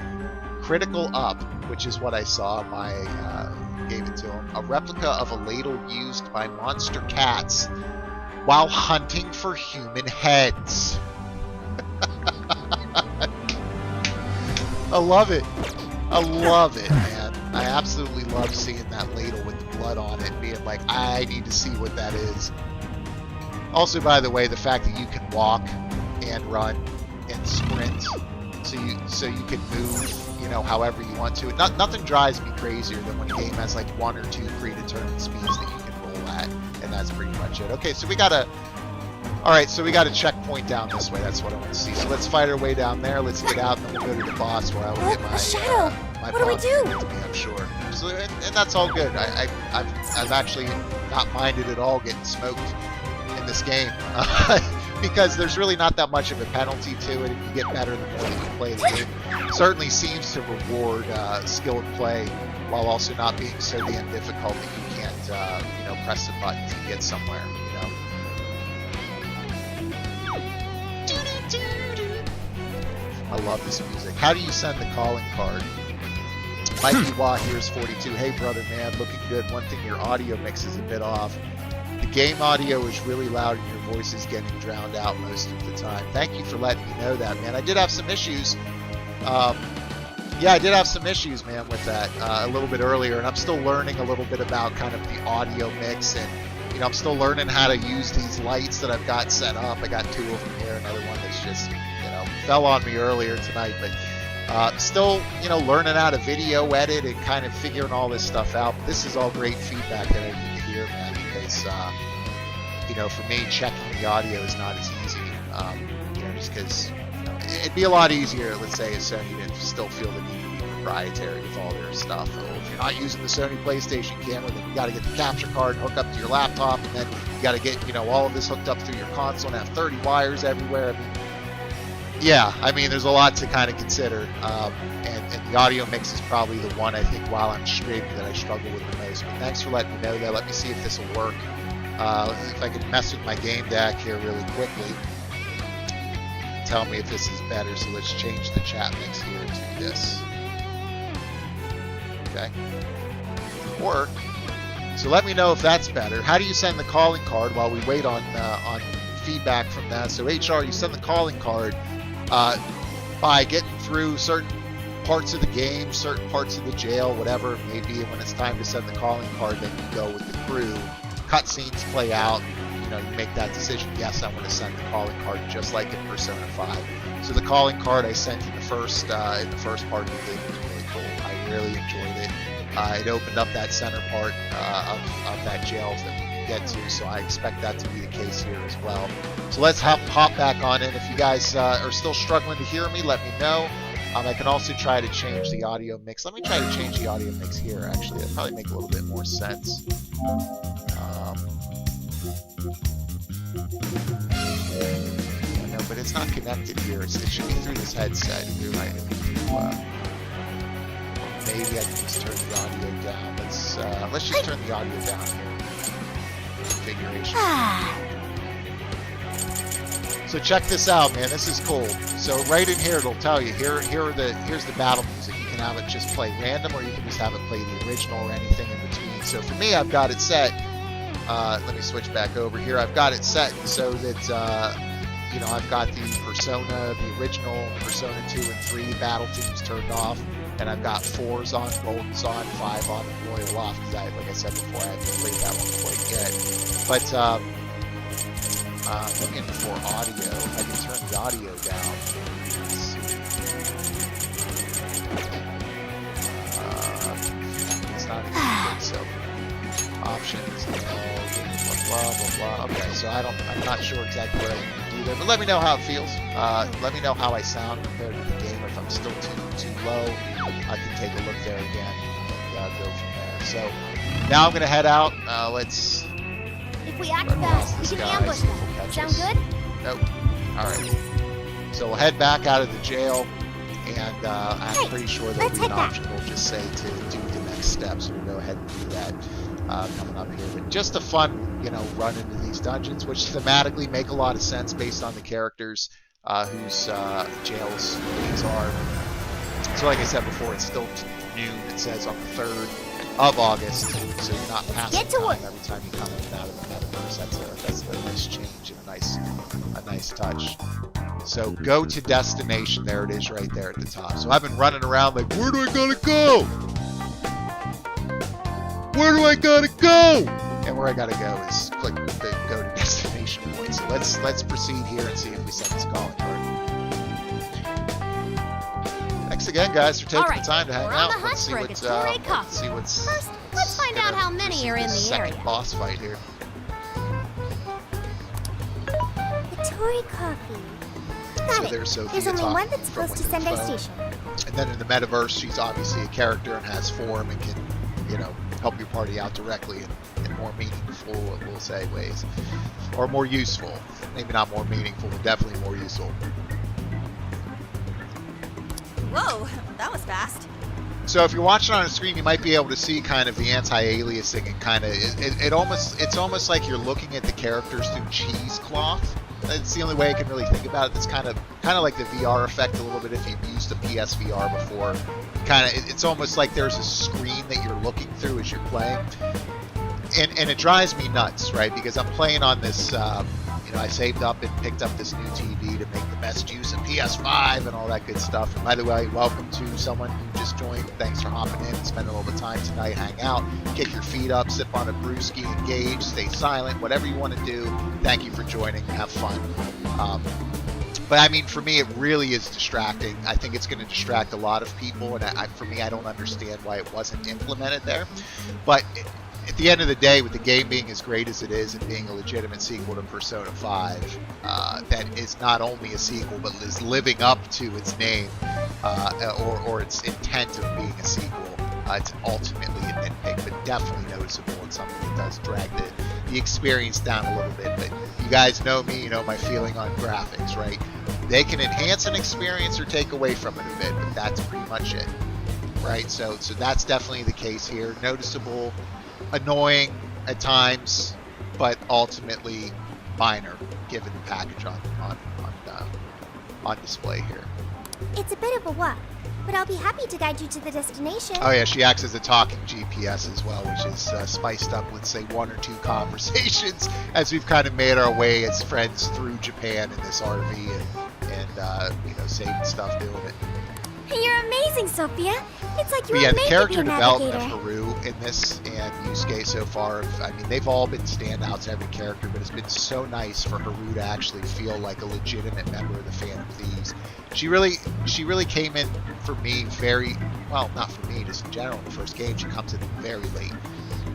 Critical up, which is what I saw. Gave it to him. A replica of a ladle used by monster cats while hunting for human heads. I love it. I love it, man. I absolutely love seeing that ladle with the blood on it, being like, I need to see what that is. Also, by the way, the fact that you can walk and run and sprint, so you can move, you know, however you want to. Nothing drives me crazier than when a game has like 1 or 2 predetermined speeds that you can roll at, and that's pretty much it. Okay, so we got a checkpoint down this way. That's what I want to see. So let's fight our way down there. Let's get out, and then we'll go to the boss where I will get my Shadow. my What do we boss do? to me, I'm sure. So, and that's all good. I've actually not minded at all getting smoked in this game. Because there's really not that much of a penalty to it, and you get better the more that you play the game. It certainly seems to reward skilled play while also not being so damn difficult that you can't, you know, press the buttons and get somewhere, you know. I love this music. How do you send the calling card? Mikey Watt here's 42. Hey brother, man, looking good. One thing, your audio mix is a bit off. The game audio is really loud and your voice is getting drowned out most of the time. Thank you for letting me know that, man. I did have some issues. Yeah, I did have some issues, man, with that a little bit earlier, and I'm still learning a little bit about kind of the audio mix, and you know, I'm still learning how to use these lights that I've got set up. I got 2 of them here, another one that's just, you know, fell on me earlier tonight, but still, you know, learning how to video edit and kind of figuring all this stuff out. But this is all great feedback that I need to hear, man, because, you know, for me, checking the audio is not as easy, you know, just because it'd be a lot easier, let's say, as Sony to still feel the need to be proprietary with all their stuff. So if you're not using the Sony PlayStation camera, then you got to get the capture card and hook up to your laptop, and then you got to get, you know, all of this hooked up through your console and have 30 wires everywhere. I mean, yeah, I mean, there's a lot to kind of consider, and the audio mix is probably the one, I think, while I'm streaming that I struggle with the most. But thanks for letting me know that. Let me see if this will work. If I can mess with my game deck here really quickly. Tell me if this is better. So let's change the chat mix here to this. Okay. Work. So let me know if that's better. How do you send the calling card while we wait on feedback from that? So HR, you send the calling card by getting through certain parts of the game, certain parts of the jail, whatever it may be. And when it's time to send the calling card, then you go with the crew. Cutscenes play out. You know, you make that decision. Yes, I want to send the calling card just like in Persona 5. So the calling card I sent in the first part of the game was really cool. I really enjoyed it. It opened up that center part of that jail that we can get to. So I expect that to be the case here as well. So let's hop back on in. If you guys are still struggling to hear me, let me know. I can also try to change the audio mix. Let me try to change the audio mix here, actually. That'll probably make a little bit more sense. No, but it's not connected here. It should be through this headset. You're right. Maybe I can just turn the audio down. Let's just turn the audio down here. Configuration. So check this out, man. This is cool. So right in here, it'll tell you here's the battle music. You can have it just play random, or you can just have it play the original or anything in between. So for me, I've got it set. Let me switch back over here. I've got it set so that you know, I've got the Persona, the original Persona 2 and 3 battle themes turned off, and I've got 4s on, Golden's on, 5 on, and Royal off, because like I said before, I haven't played that one quite yet. But looking for audio, I can turn the audio down. It's not even good, so options, blah blah blah. Okay, so I'm not sure exactly what I need to do there, but let me know how it feels. Let me know how I sound compared to the game. If I'm still too low, I can take a look there again and go from there. So now I'm gonna head out. Let's. If we act fast, we can ambush them. Sound good? Nope. All right. So we'll head back out of the jail, and I'm pretty sure there'll be an option. We'll just say to do the next steps. So we'll go ahead and do that. Coming up here, but just a fun, you know, run into these dungeons, which thematically make a lot of sense based on the characters whose jails these are. So, like I said before, it's still noon. It says on the 3rd of August, so you're not passing time every time you come in and out of the metaverse. That's a nice change and a nice touch. So go to destination. There it is, right there at the top. So I've been running around like, where do I gotta go? Where do I gotta go? And where I gotta go is click the go to destination point. So let's proceed here and see if we send this calling card. Thanks again, guys, for taking the time to hang out. Let's see what's First, let's find out how many are in the area. Second boss fight here. The Tory coffee. So there's Sophia. There's only one that's close to Sendai Station. And then in the metaverse, she's obviously a character and has form and can, you know, help your party out directly in more meaningful, we'll say, ways. Or more useful. Maybe not more meaningful, but definitely more useful. Whoa, that was fast. So if you're watching on a screen, you might be able to see kind of the anti-aliasing and kind of it's almost like you're looking at the characters through cheesecloth. It's the only way I can really think about it. It's kind of like the VR effect a little bit if you've used a PSVR before. You it's almost like there's a screen that you're looking through as you're playing. And it drives me nuts, right? Because I'm playing on this, I saved up and picked up this new TV to make the best use of PS5 and all that good stuff. And by the way, welcome to someone who just joined. Thanks for hopping in and spending a little bit of time tonight. Hang out, kick your feet up, sip on a brewski, engage, stay silent, whatever you want to do. Thank you for joining. Have fun. But I mean, for me, it really is distracting. I think it's going to distract a lot of people. And for me, I don't understand why it wasn't implemented there. But at the end of the day, with the game being as great as it is and being a legitimate sequel to Persona 5, that is not only a sequel, but is living up to its name or its intent of being a sequel. It's ultimately a nitpick, but definitely noticeable and something that does drag the experience down a little bit. But you guys know me, you know my feeling on graphics, right? They can enhance an experience or take away from it a bit, but that's pretty much it, right? So that's definitely the case here. Noticeable, annoying at times, but ultimately minor given the package on display here. It's a bit of a walk, but I'll be happy to guide you to the destination. Oh yeah, she acts as a talking GPS as well, which is spiced up with, say, 1 or 2 conversations as we've kind of made our way as friends through Japan in this RV and saving stuff, doing it. You're amazing, Sophia. It's like you were Yeah, the made to character be a development navigator. of Haru in this and Yusuke so far, I mean, they've all been standouts, every character, but it's been so nice for Haru to actually feel like a legitimate member of the Phantom Thieves. She really came in for me not for me, just in general in the first game. She comes in very late.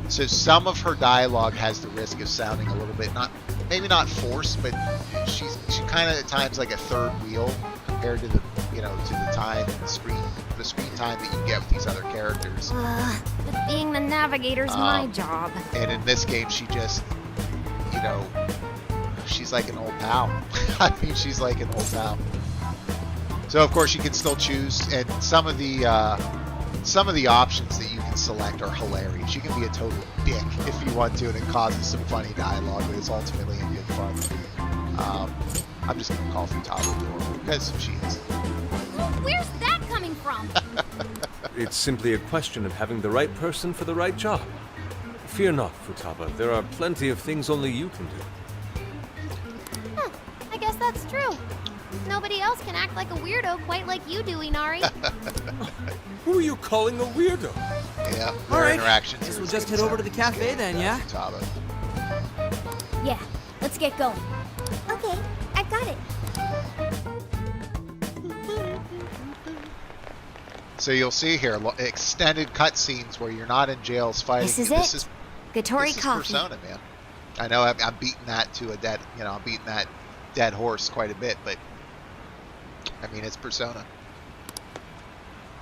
So some of her dialogue has the risk of sounding a little bit, maybe not forced, but she kind of at times like a third wheel compared to the time and the screen time that you get with these other characters. But being the navigator's my job. And in this game, she just, she's like an old pal. I mean, she's like an old pal. So of course you can still choose, and some of the options that you can select are hilarious. You can be a total dick if you want to, and it causes some funny dialogue, but it's ultimately in good fun. I'm just gonna call Futaba adorable because she is. Where's that coming from? It's simply a question of having the right person for the right job. Fear not, Futaba. There are plenty of things only you can do. I guess that's true. Nobody else can act like a weirdo quite like you do, Inari. Who are you calling a weirdo? Yeah, All their right. interactions. Guess are we'll as just good head as over to the ever. cafe then, yeah? Futaba. Yeah, let's get going. Okay, I've got it. So you'll see here extended cutscenes where you're not in jails fighting. This is This it. is Gattori This is coffee. Persona, man. I know I'm beating that to a dead, I'm beating that dead horse quite a bit, but I mean, it's Persona.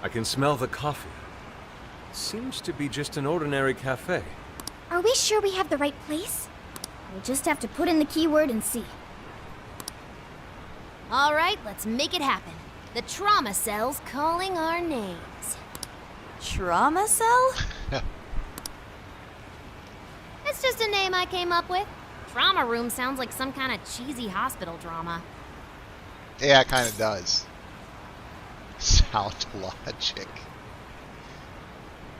I can smell the coffee. Seems to be just an ordinary cafe. Are we sure we have the right place? We'll just have to put in the keyword and see. All right, let's make it happen. The trauma cell's calling our names. Trauma cell? It's just a name I came up with. Trauma room sounds like some kind of cheesy hospital drama. Yeah, it kind of does. Sound logic.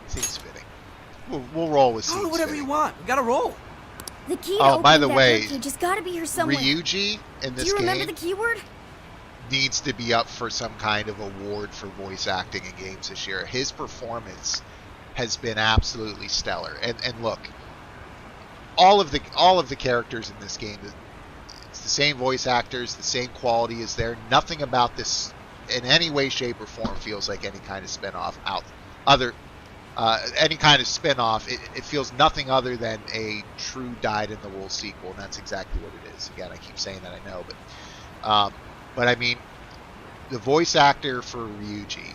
Seems fitting. We'll roll with Oh, seems whatever fitting. you want. We gotta roll. The key Oh, to by opening the that way, birdcage has got to be here somewhere. Ryuji in Do this you remember game the keyword? needs to be up for some kind of award for voice acting in games this year. His performance has been absolutely stellar. And look, all of the characters in this game, it's the same voice actors, the same quality is there. Nothing about this in any way, shape, or form feels like any kind of spin-off any kind of spin-off. It feels nothing other than a true dyed-in-the-wool sequel, and that's exactly what it is. Again, I keep saying that, I know, but I mean, the voice actor for Ryuji,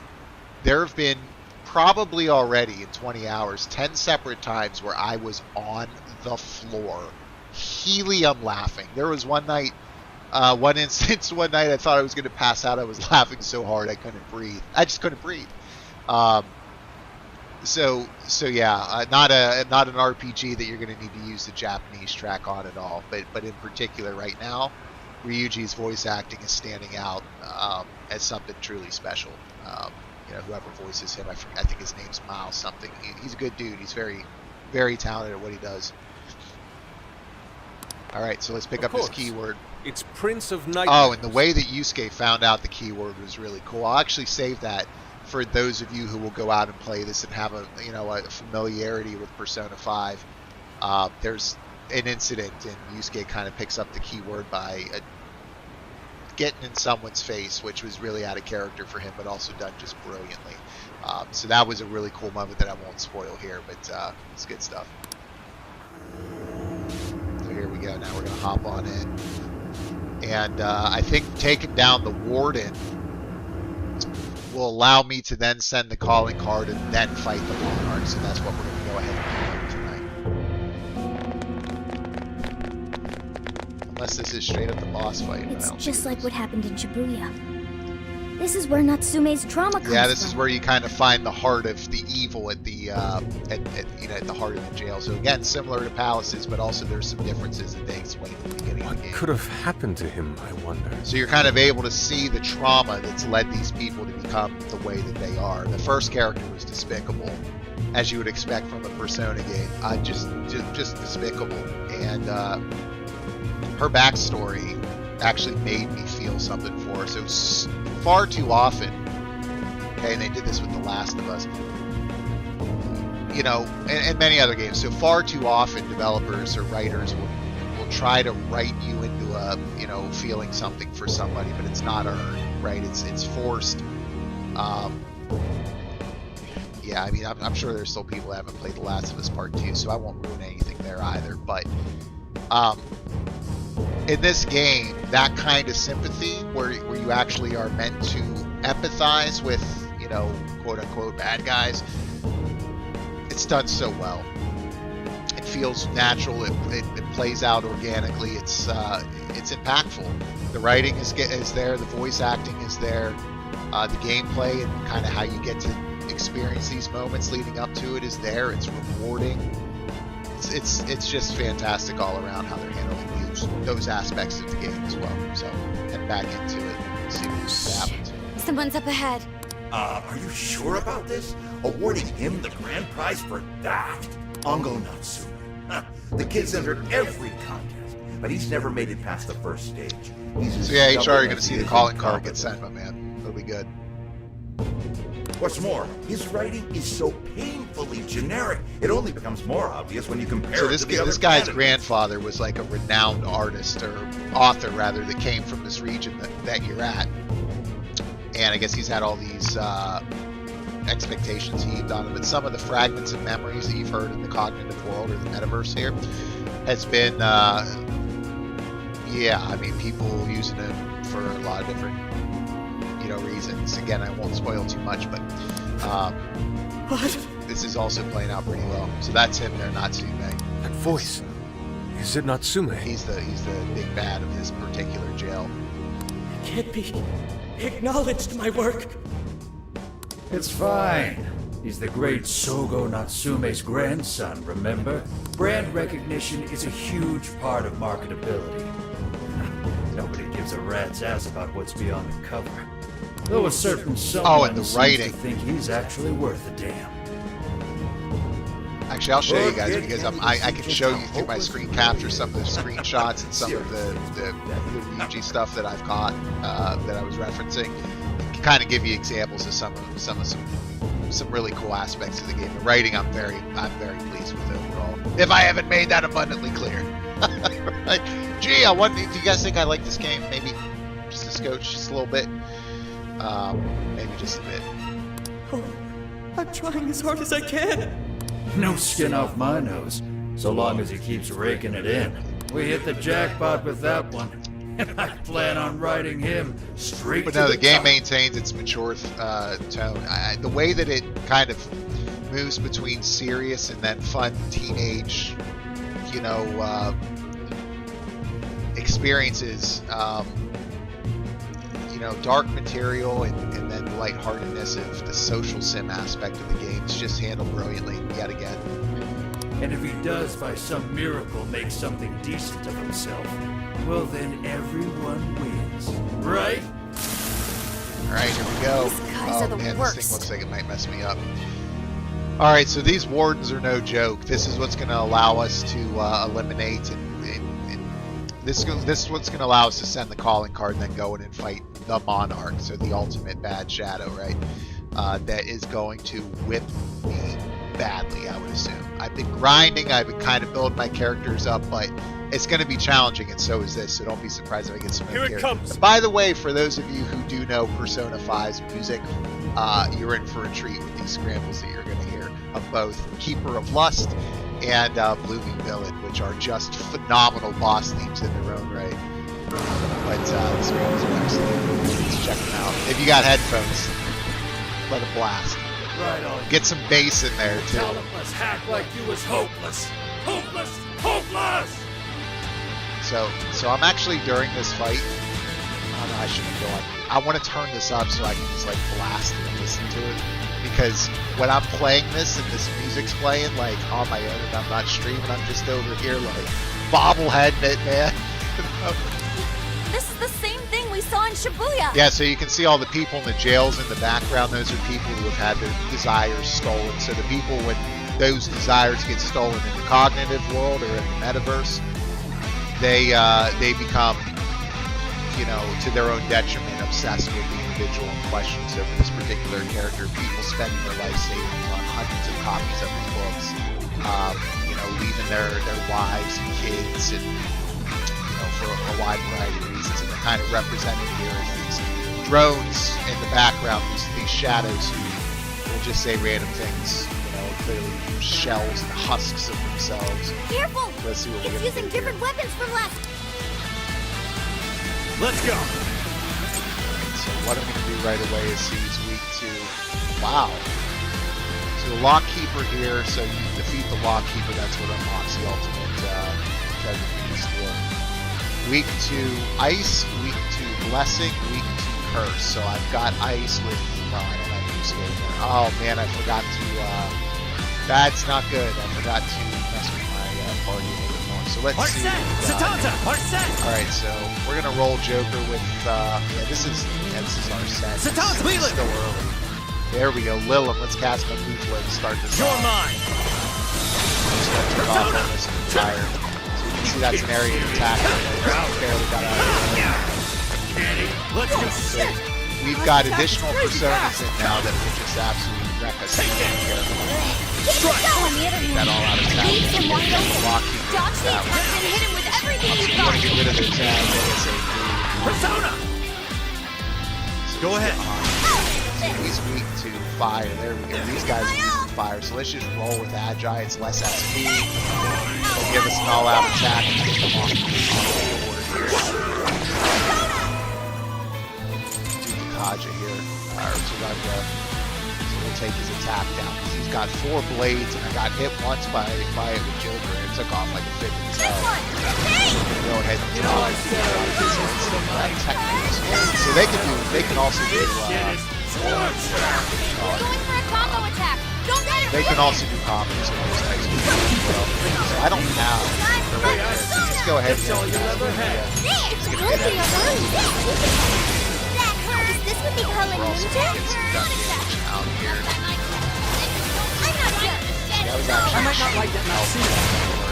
there have been probably already in 20 hours 10 separate times where I was on the floor, helium laughing. There was one night, one instance, one night I thought I was going to pass out. I was laughing so hard I couldn't breathe. I just couldn't breathe. So yeah, not an RPG that you're going to need to use the Japanese track on at all. But in particular, right now, Ryuji's voice acting is standing out as something truly special. whoever voices him. I think his name's Miles something. He's a good dude. He's very, very talented at what he does. All right, so let's pick up this keyword. It's Prince of Night. Oh, and the way that Yusuke found out the keyword was really cool. I'll actually save that for those of you who will go out and play this and have a familiarity with Persona 5. There's an incident, and Yusuke kind of picks up the keyword by getting in someone's face, which was really out of character for him, but also done just brilliantly. So that was a really cool moment that I won't spoil here, but it's good stuff. So here we go. Now we're going to hop on in. And I think taking down the warden will allow me to then send the calling card and then fight the monarch. So that's what we're going to go ahead and do tonight. Unless this is straight up the boss fight. It's just like what happened in Shibuya. This is where Natsume's trauma comes Yeah, this from. is where you kind of find the heart of the evil at the at the heart of the jail. So again, similar to Palaces, but also there's some differences that they explain at the beginning of the game. What could have happened to him, I wonder? So you're kind of able to see the trauma that's led these people to become the way that they are. The first character was despicable, as you would expect from a Persona game. Just despicable. And her backstory actually made me feel something for her. So far too often, okay, and they did this with The Last of Us, and many other games. So far too often, developers or writers will try to write you into a, feeling something for somebody, but it's not earned, right? It's forced. Yeah, I mean, I'm sure there's still people that haven't played The Last of Us Part 2, so I won't ruin anything there either. But in this game, that kind of sympathy, where you actually are meant to empathize with, quote unquote bad guys, it's done so well. It feels natural. It plays out organically. It's impactful. The writing is there. The voice acting is there. The gameplay and kind of how you get to experience these moments leading up to it is there. It's rewarding. It's just fantastic all around how they're handling those aspects of the game as well. So head back into it and see what happens. Someone's up ahead. Are you sure about this? Awarding him the grand prize for that? Ongo Natsume. The kid's entered every contest, but he's never made it past the first stage. So yeah, HR, you're going to see the calling card get sent, my man. It'll be good. What's more, his writing is so painfully generic, it only becomes more obvious when you compare it to the other this guy's candidates. grandfather was like a renowned artist, or author rather, that came from this region that you're at. And I guess he's had all these expectations heaped on him. But some of the fragments and memories that you've heard in the cognitive world or the metaverse here has been, people using him for a lot of different reasons. Again, I won't spoil too much, but this is also playing out pretty well. So that's him there, Natsume. That voice. Is it Natsume? He's the big bad of this particular jail. Can't be acknowledged, my work. It's fine. He's the great Sogo Natsume's grandson, remember? Brand recognition is a huge part of marketability. Nobody gives a rat's ass about what's beyond the cover. Though a certain someone and the seems writing. to think he's actually worth a damn. Actually, I'll show you guys, because I can show you through my screen capture some of the screenshots and some of the Ryuji stuff that I've caught that I was referencing. To kind of give you examples of some really cool aspects of the game. The writing, I'm very pleased with overall. If I haven't made that abundantly clear. Right? Gee, do you guys think I like this game? Maybe just a scotch, just a little bit. Maybe just a bit. Oh, I'm trying as hard as I can. No skin off my nose, so long as he keeps raking it in. We hit the jackpot with that one, and I plan on riding him straight But to no, the the game top. maintains its mature tone. The way that it kind of moves between serious and then fun teenage, experiences, dark material and then the lightheartedness of the social sim aspect of the game is just handled brilliantly yet again. And if he does by some miracle make something decent of himself, well then everyone wins, right? Alright, here we go. These guys are the man, worst. this thing looks like it might mess me up. Alright, so these wardens are no joke. This is what's going to allow us to eliminate and this is what's going to allow us to send the calling card and then go in and fight the Monarch, so the ultimate bad shadow, right? That is going to whip me badly, I would assume. I've been grinding, I've been kind of building my characters up, but it's going to be challenging, and so is this, so don't be surprised if I get some Here it comes. And by the way, for those of you who do know Persona 5's music, you're in for a treat with these scrambles that you're going to hear of both Keeper of Lust and Blooming Villain, which are just phenomenal boss themes in their own right. But the scrambles are excellent. Let's check them out. If you got headphones, let them blast. Right on. Get some bass in there too. Talentless hack like you was hopeless. Hopeless! Hopeless! So I'm actually during this fight. Oh no, I shouldn't go on. I want to turn this up so I can just like blast and listen to it. Because when I'm playing this and this music's playing like on my own and I'm not streaming, I'm just over here like bobbleheading it, man. This is the same thing we saw in Shibuya. Yeah, so you can see all the people in the jails in the background. Those are people who have had their desires stolen. So the people, when those desires get stolen in the cognitive world or in the metaverse, they become, you know, to their own detriment, obsessed with the individual in question. So for this particular character, people spending their life savings on hundreds of copies of his books, you know, leaving their wives and kids, and for a wide variety of reasons, and they're kind of represented here as these drones in the background, these shadows who will just say random things, you know, clearly shells and husks of themselves. Careful! Let's see what we're It's gonna using do different here. weapons from last. Let's go. So what I'm going to do right away is he's weak to, wow. So the Lockkeeper here, so you defeat the Lockkeeper, that's what unlocks the ultimate treasure beast here. Weak to ice, weak to blessing, weak to curse. So I've got ice with, well, I don't have use here. Oh man, I forgot to, that's not good. I forgot to mess with my party a little bit more. So let's see. Alright, so we're gonna roll Joker with, yeah, this is our set. Satan's It's still early. There we go, Lilith. Let's cast my Bootlet and start this off. mine. Just gonna turn off on this fire. So you can see that's an area of attack. Barely got out of it. Let's go. So we've got additional personas in now that will just absolutely wreck us here. On the other That hand, all out of attack. leave him wide open. Blocking Dodge the that attack and hit him with everything So you've you want got. to get rid of their attack ASAP. Persona. So Go ahead. He's weak to fire. There we go. These guys are weak to fire. So let's just roll with Agi. It's less SP. It'll give us an all-out attack and just come off the board here. Do Kaja here. Or Tsuruga. So we'll take his attack down because he's got 4 blades, and I got hit once by it with Joker, and it took off like a fifth of his health. Go ahead and drop so they can also do Going for a combo attack. Don't let it they can also do combos and those types of things as well. So I don't have the right there. So just go ahead and Is this what they call a we're also ninja? gonna get some gun damage out here. I'm not sure. That was actually might not like that some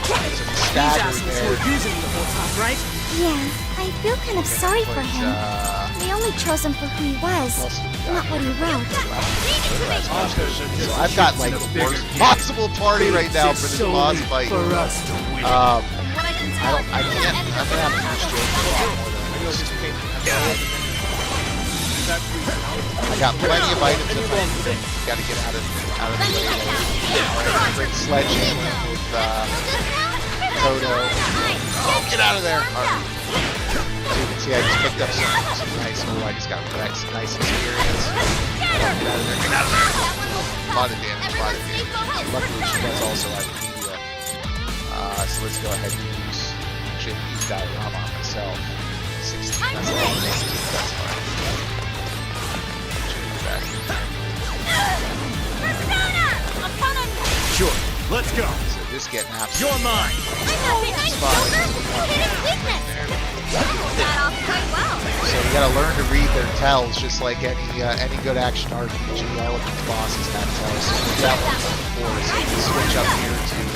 These stagger assholes there. were abusing you the whole time, right? Yeah, I feel kind of sorry for But, him. They only chose him for who he was, not what he wrote. So I've got like the worst possible party right now for this boss fight. For us to win. I can't. I'm gonna have to use Joker a lot more than I used to. I got plenty of items in my inventory. Got to get out of the way. Alright, bring Sledgehammer with Kodo. Oh, get out of there! Alright. So you can see I just picked up some nice. Oh, I just got some nice experience. Get out of there! Get out of there! A lot of damage. Luckily, she does also have media. So let's go ahead and use. Actually, use Diorama on myself. 16. That's all. 16. That's fine. Sure. Let's go. So just getting absolutely. You're mine. I'm not behind Joker. You hit his weakness. Got off quite well. So you gotta learn to read their tells, just like any good action RPG. All of these bosses have tells. So that one's before, so you can switch up here too.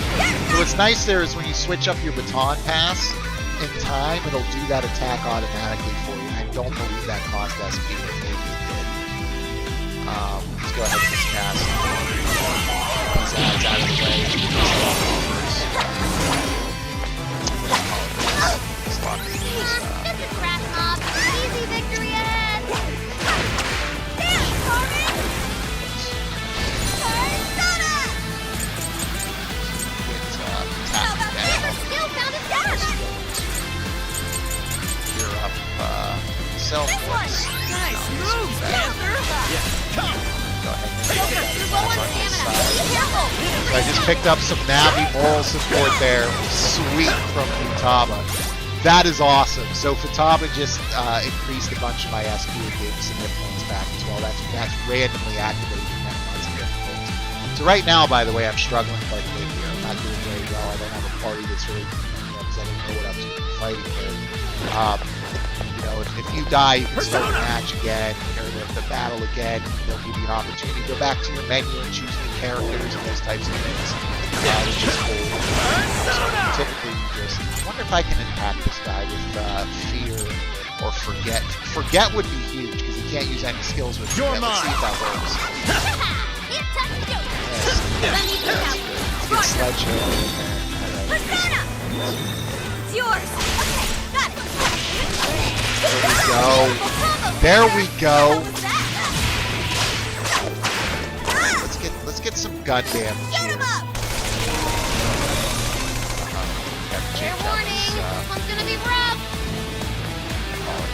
So what's nice there is when you switch up your baton pass in time, it'll do that attack automatically for you. I don't believe that cost SP, but maybe it did. Let's go ahead and just cast these ads out of the way. Just a crack mob. Easy victory ahead. Damn, Corbin! Persona! How about Saber still found his dash? You're up, self This one! Nice moves, Panther! Go ahead and You're low on stamina. Be careful! So I just picked up some Navi moral support there. Sweet from Futaba. That is awesome. So Futaba just increased a bunch of my SP and gave me some hit points back as well. That's randomly activating that lots of hit points. So right now, by the way, I'm struggling quite a bit here. I'm not doing very well. I don't have a party that's really, because I didn't know what I was fighting there. If you die, you can start the match again, or the battle again. They'll give you an opportunity to go back to your menu and choose new characters and those types of things. It's just cool. So typically, you just I wonder if I can attack this guy with fear or forget. Forget would be huge because he can't use any skills with forget. Let's see if that works. It's time to go. Yes. Let me pick out. Good sledgehammer in there. Persona! It's yours. Okay, got it. There we go. There we go. Let's get some gun damage Get here. him up! Fair warning, this one's gonna be rough.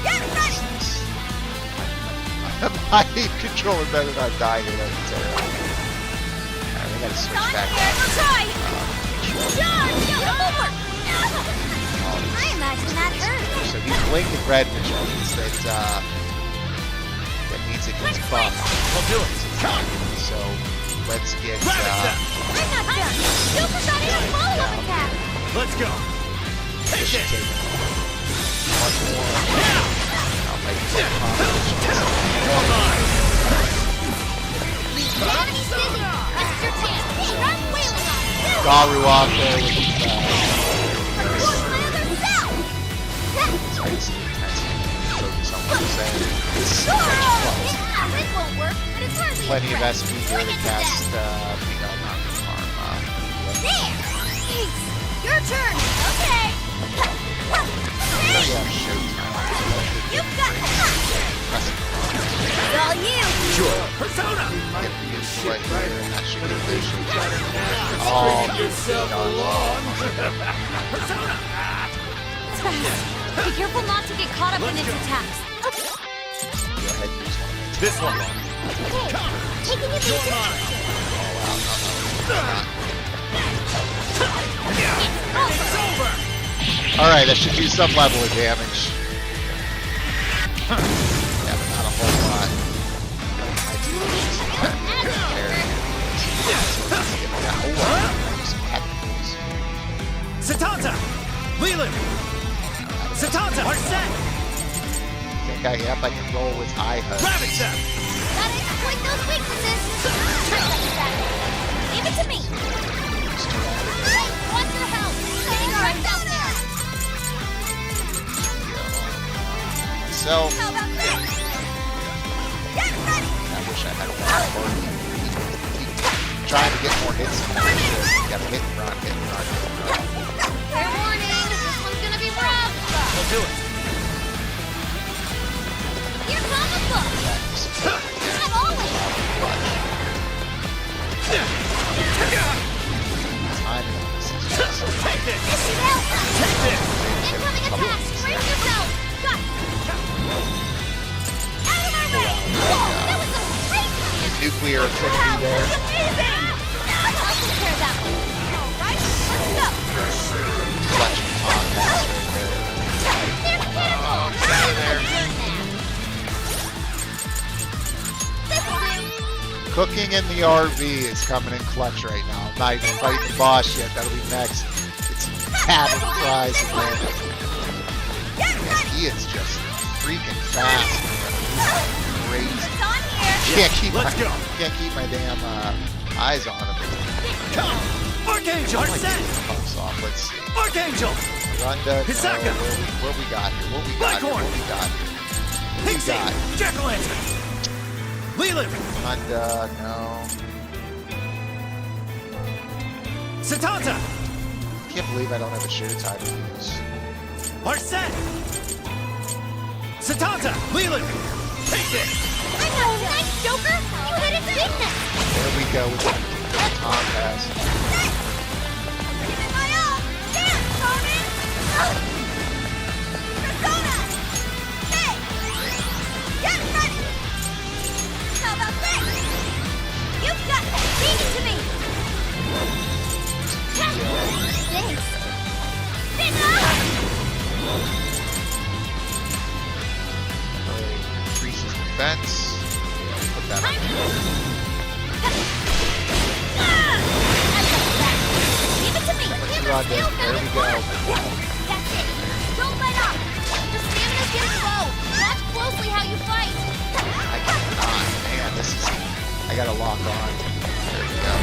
Get ready! My controller better not die here. That's terrible. Alright, we gotta switch On back. here, we'll try. Charge! Over! I imagine that hurt. So he's blinking red, which means that means it gets buffed. I'll do it. So let's get I'm not done. Super shot is a follow-up attack. Let's go. this should take one more. I'll make it Gravity dizzy. Rest your chance. Run wheeling on it. Garu off there with his focus on what he's saying. This won't work, but it's hardly Plenty of SP here to cast There! Thanks! Your turn! Okay! You've got this! It's all you! Sure. Persona. Oh, Persona. It's fast. Be careful not to get caught up in its attacks. This one. Taking it easy! It's over. Alright, that should do some level of damage. Yeah, but not a whole lot. Satanta. Leland. Satanta. Arset. I can roll with high HUD. Rabbit Step. Gotta exploit those weaknesses! Give it to me! Want your help! Getting right down there! So, How about this? Get ready! I wish I had a more trying to get more hits. You gotta hit and run, hit and run, hit and run. Fair warning, this one's gonna be rough! We'll do it. Your comic book! I'm always... Timing on this is just Take this. This should help! Take this. Incoming attack! Brace yourself! Got it! Out of my way! Whoa, that was some great timing! nuclear affinity there. I'll take care of that one. Alright, let's go! Clutch on pass They're pitiful! Cooking in the RV is coming in clutch right now. I'm not even fighting the boss yet. That'll be next. It's cabin fries again. And he is just freaking fast. Crazy. It's on here. Let's go. Can't keep my damn eyes on him. Archangel! Arset! Pops off. Let's see. Archangel! Runda. Hisaka. What we got here? What we got here? Blackhorn. What we got here? Pixie! got? Jack-o'-lantern! Leland! Runda. No. Satanta! Can't believe I don't have a showtime to use. Arset! Satanta! Leland! Take this! I know, nice, Joker. You hit its weakness. There we go with the Tom pass. I'm giving my all. Dance, Conan. Persona. Hey. Get ready. How about this? You've got to beat it to me. Thanks. Increases defense. Put that on. Give it to me. Let's run there. There we go. That's it. Don't let up. Your stamina's getting low. Watch closely how you fight. I cannot. Man, this is. I gotta lock on. There we go.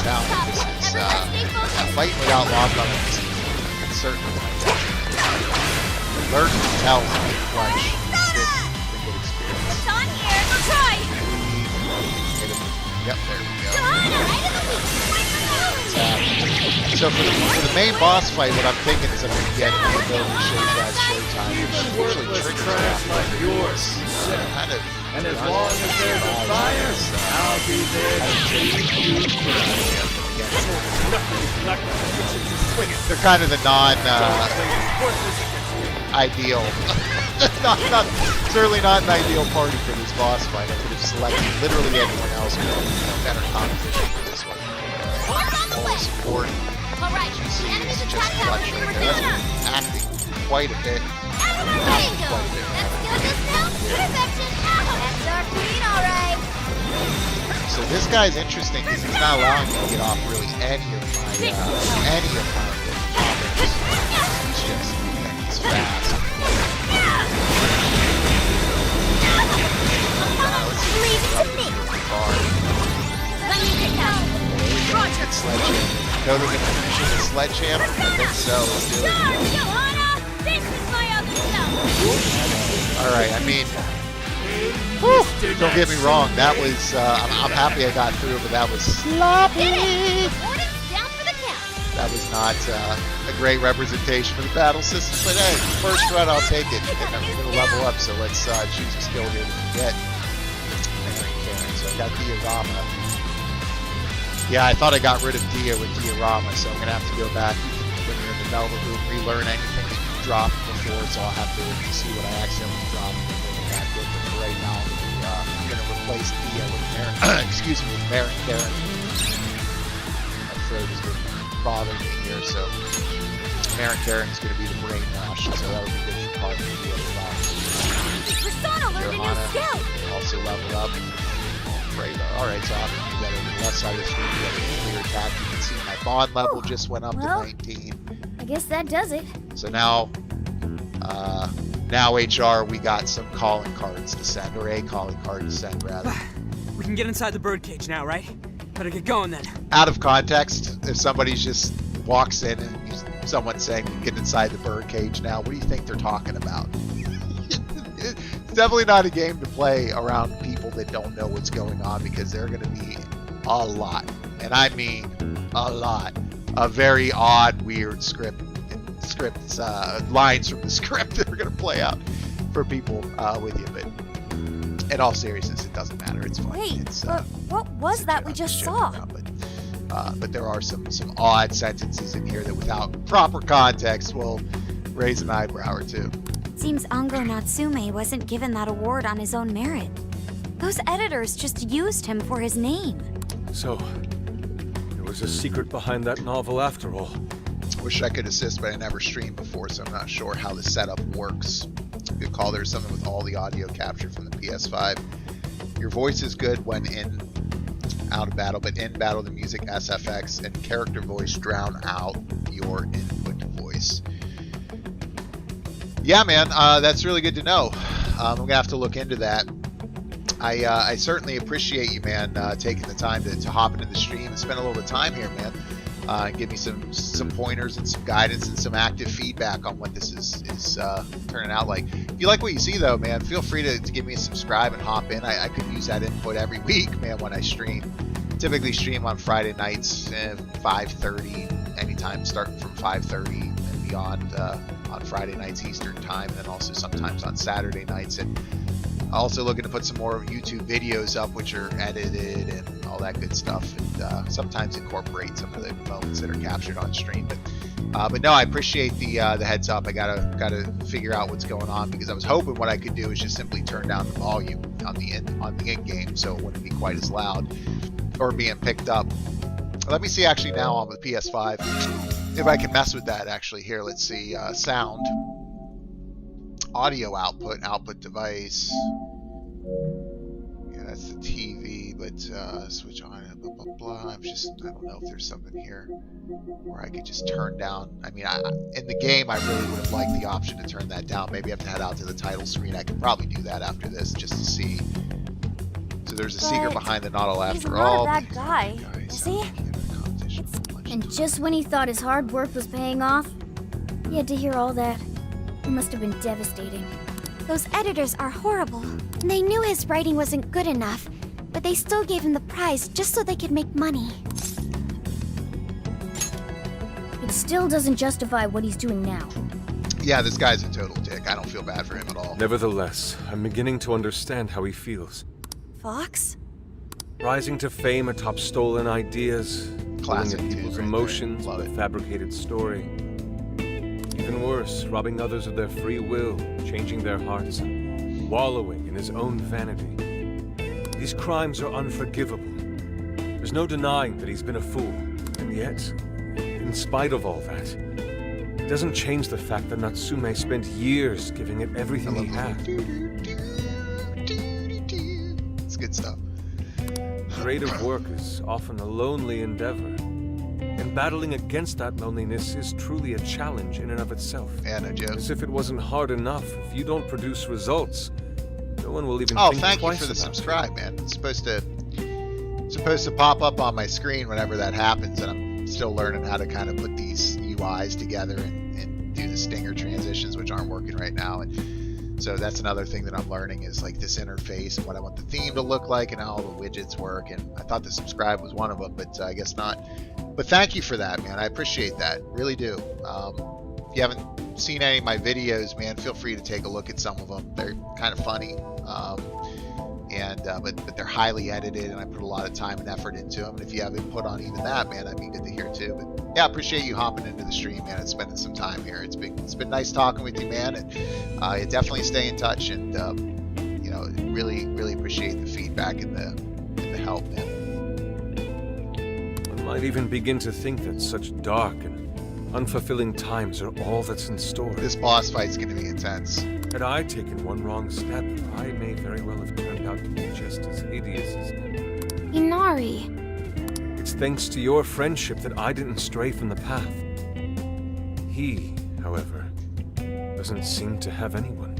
Now, this is. Fighting without lock on is certainly. Learn to tell is a good clutch. Good experience. It's on here. Try. Hit him. Yep, there we go. Johanna, right in the week. So for the main boss fight, what I'm thinking is I'm going to get the ability to show you guys showtime, which usually triggers trash like yours. Kind of. And as long as there's a fire, I'll be there to chase you down. They're kind of the non-ideal. Certainly not an ideal party for this boss fight. I could have selected literally anyone else with better competition for this one. All support. All right. You see, Enemies it's attack just clutch power. right there. That's acting quite a bit. Bingo. Let's do this now. Perfection. That's our queen, all right. So this guy's interesting because he's not allowing me to get off really any of my combos. He's fast. Leave it to me. Let me get down. Roger. Sledgehammer. No, they're going to finish with a sledgehammer? I think so. Let's do it. Johanna, this is my other self. Alright, I mean, don't get me wrong, that was, I'm happy I got through, but that was sloppy. Down for the count. That was not a great representation of the battle system, but hey, first run, I'll take it. And I'm going to level up, so let's choose a skill here to get. So I got Diorama. Yeah, I thought I got rid of Dia with Diorama, so I'm going to have to go back when you're in the Melba room, relearn anything that you dropped before, so I'll have to see what I accidentally dropped and bring it back with. But for right now, I'm going to replace Dia with Marin, excuse me, with Marin Karen. My throat has been bothering me here, so Marin Karen is going to be the brain wash, so that would be good for part of the other box. Persona learned a new skill. Also level up. Alright, so I'm going to do that over the left side of the screen. We have a clear attack. You can see my bond level just went up to 19. I guess that does it. So now, HR, we got some calling cards to send, or a calling card to send, rather. We can get inside the birdcage now, right? Better get going then. Out of context, if somebody just walks in and someone's saying, we can get inside the birdcage now, what do you think they're talking about? It's definitely not a game to play around people that don't know what's going on, because there are going to be a lot, and I mean a lot, of very odd, weird lines from the script that are going to play out for people with you. But in all seriousness, it doesn't matter. It's fine. Wait, it's, what was that we just saw? But there are some odd sentences in here that, without proper context, will raise an eyebrow or two. Seems Ango Natsume wasn't given that award on his own merit. Those editors just used him for his name. So, there was a secret behind that novel after all. Wish I could assist, but I never streamed before, so I'm not sure how the setup works. Good call. There's something with all the audio captured from the PS5. Your voice is good when out of battle, but in battle, the music, SFX, and character voice drown out your input voice. Yeah, man, that's really good to know. I'm gonna have to look into that. I certainly appreciate you, man, taking the time to hop into the stream and spend a little bit of time here, man. Give me some pointers and some guidance and some active feedback on what this is turning out like. If you like what you see, though, man, feel free to give me a subscribe and hop in. I could use that input every week, man, when I stream. Typically stream on Friday nights, 5:30, anytime starting from 5:30 and beyond on Friday nights Eastern time, and then also sometimes on Saturday nights. And also looking to put some more YouTube videos up, which are edited and all that good stuff, and sometimes incorporate some of the moments that are captured on stream. But no, I appreciate the heads up. I gotta figure out what's going on, because I was hoping what I could do is just simply turn down the volume on the end game, so it wouldn't be quite as loud or being picked up. Let me see actually now on the PS5 if I can mess with that. Actually, here, let's see, sound, audio output device. Yeah, that's the TV, but switch on it, blah blah blah. I don't know if there's something here where I could just turn down. I mean, in the game, I really would have liked the option to turn that down. Maybe I have to head out to the title screen. I could probably do that after this just to see. So there's a secret behind the Nautil after all. He's not a bad guy, is he? And just when he thought his hard work was paying off, he had to hear all that. It must have been devastating. Those editors are horrible. They knew his writing wasn't good enough, but they still gave him the prize just so they could make money. It still doesn't justify what he's doing now. Yeah, this guy's a total dick. I don't feel bad for him at all. Nevertheless, I'm beginning to understand how he feels. Fox? Rising to fame atop stolen ideas, Classic pulling at dude people's right there. emotions Love with a it. fabricated story. Even worse, robbing others of their free will, changing their hearts, and wallowing in his own vanity. These crimes are unforgivable. There's no denying that he's been a fool, and yet, in spite of all that, it doesn't change the fact that Natsume spent years giving it everything he had. It's good stuff. Creative work is often a lonely endeavor, and battling against that loneliness is truly a challenge in and of itself. Yeah, no joke. As if it wasn't hard enough, if you don't produce results, no one will even Oh, think thank you twice for the about subscribe, man. It's supposed to pop up on my screen whenever that happens, and I'm still learning how to kind of put these UIs together and do the stinger transitions, which aren't working right now. And so that's another thing that I'm learning, is like this interface and what I want the theme to look like and how all the widgets work. And I thought the subscribe was one of them, but I guess not. But thank you for that, man. I appreciate that, really do. If you haven't seen any of my videos, man, feel free to take a look at some of them. They're kind of funny, but they're highly edited, and I put a lot of time and effort into them. And if you have input on even that, man, that'd be good to hear too. But yeah, I appreciate you hopping into the stream, man, and spending some time here. It's been nice talking with you, man, and definitely stay in touch. And you know, really appreciate the feedback and the help, man. One might even begin to think that such dark and unfulfilling times are all that's in store. This boss fight's going to be intense. Had I taken one wrong step, I may very well have turned out to be just as hideous as Inari. It's thanks to your friendship that I didn't stray from the path. He, however, doesn't seem to have anyone.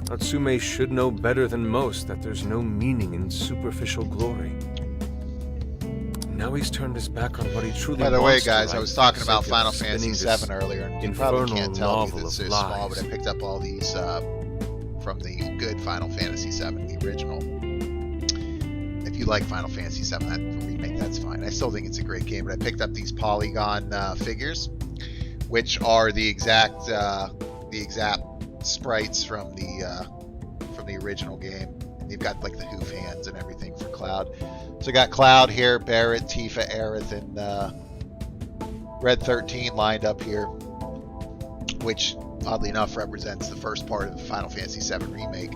Natsume should know better than most that there's no meaning in superficial glory. Now he's turned his back on what he truly By the way, wants to guys, I write was talking for the about sake of Final Fantasy spinning VII this earlier, and you probably infernal can't tell novel because it's of so small, lies. but I picked up all these from the good Final Fantasy VII, the original. If you like Final Fantasy VII, that remake, that's fine. I still think it's a great game, but I picked up these polygon figures, which are the exact sprites from the original game. You've got like the hoof hands and everything for Cloud. So I got Cloud here, Barret, Tifa, Aerith, and Red 13 lined up here, which oddly enough represents the first part of the Final Fantasy VII remake.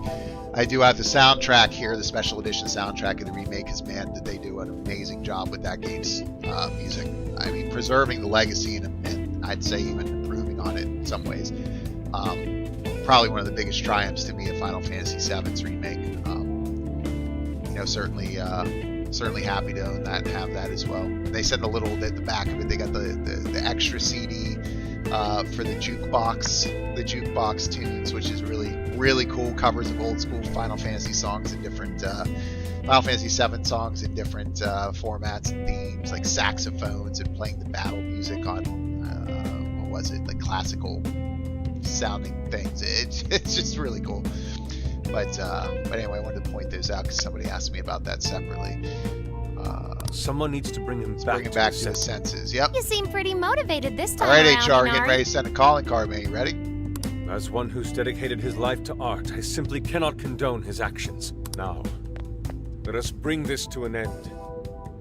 I do have the soundtrack here, the special edition soundtrack of the remake, because man, did they do an amazing job with that game's music. I mean, preserving the legacy and I'd say even improving on it in some ways. Probably one of the biggest triumphs to me of Final Fantasy VII's remake. You know, certainly happy to own that and have that as well. They sent a little at the back of it. They got the extra CD for the jukebox tunes, which is really cool. Covers of old school Final Fantasy songs in different Final Fantasy 7 songs in different formats and themes, like saxophones, and playing the battle music on what was it, like classical sounding things. It's just really cool. But anyway, I wanted to point those out because somebody asked me about that separately. Someone needs to bring him back, to his senses. Yep. You seem pretty motivated this time All right, around, HR, getting Inari. ready to send a calling card, man. You ready? As one who's dedicated his life to art, I simply cannot condone his actions. Now, let us bring this to an end.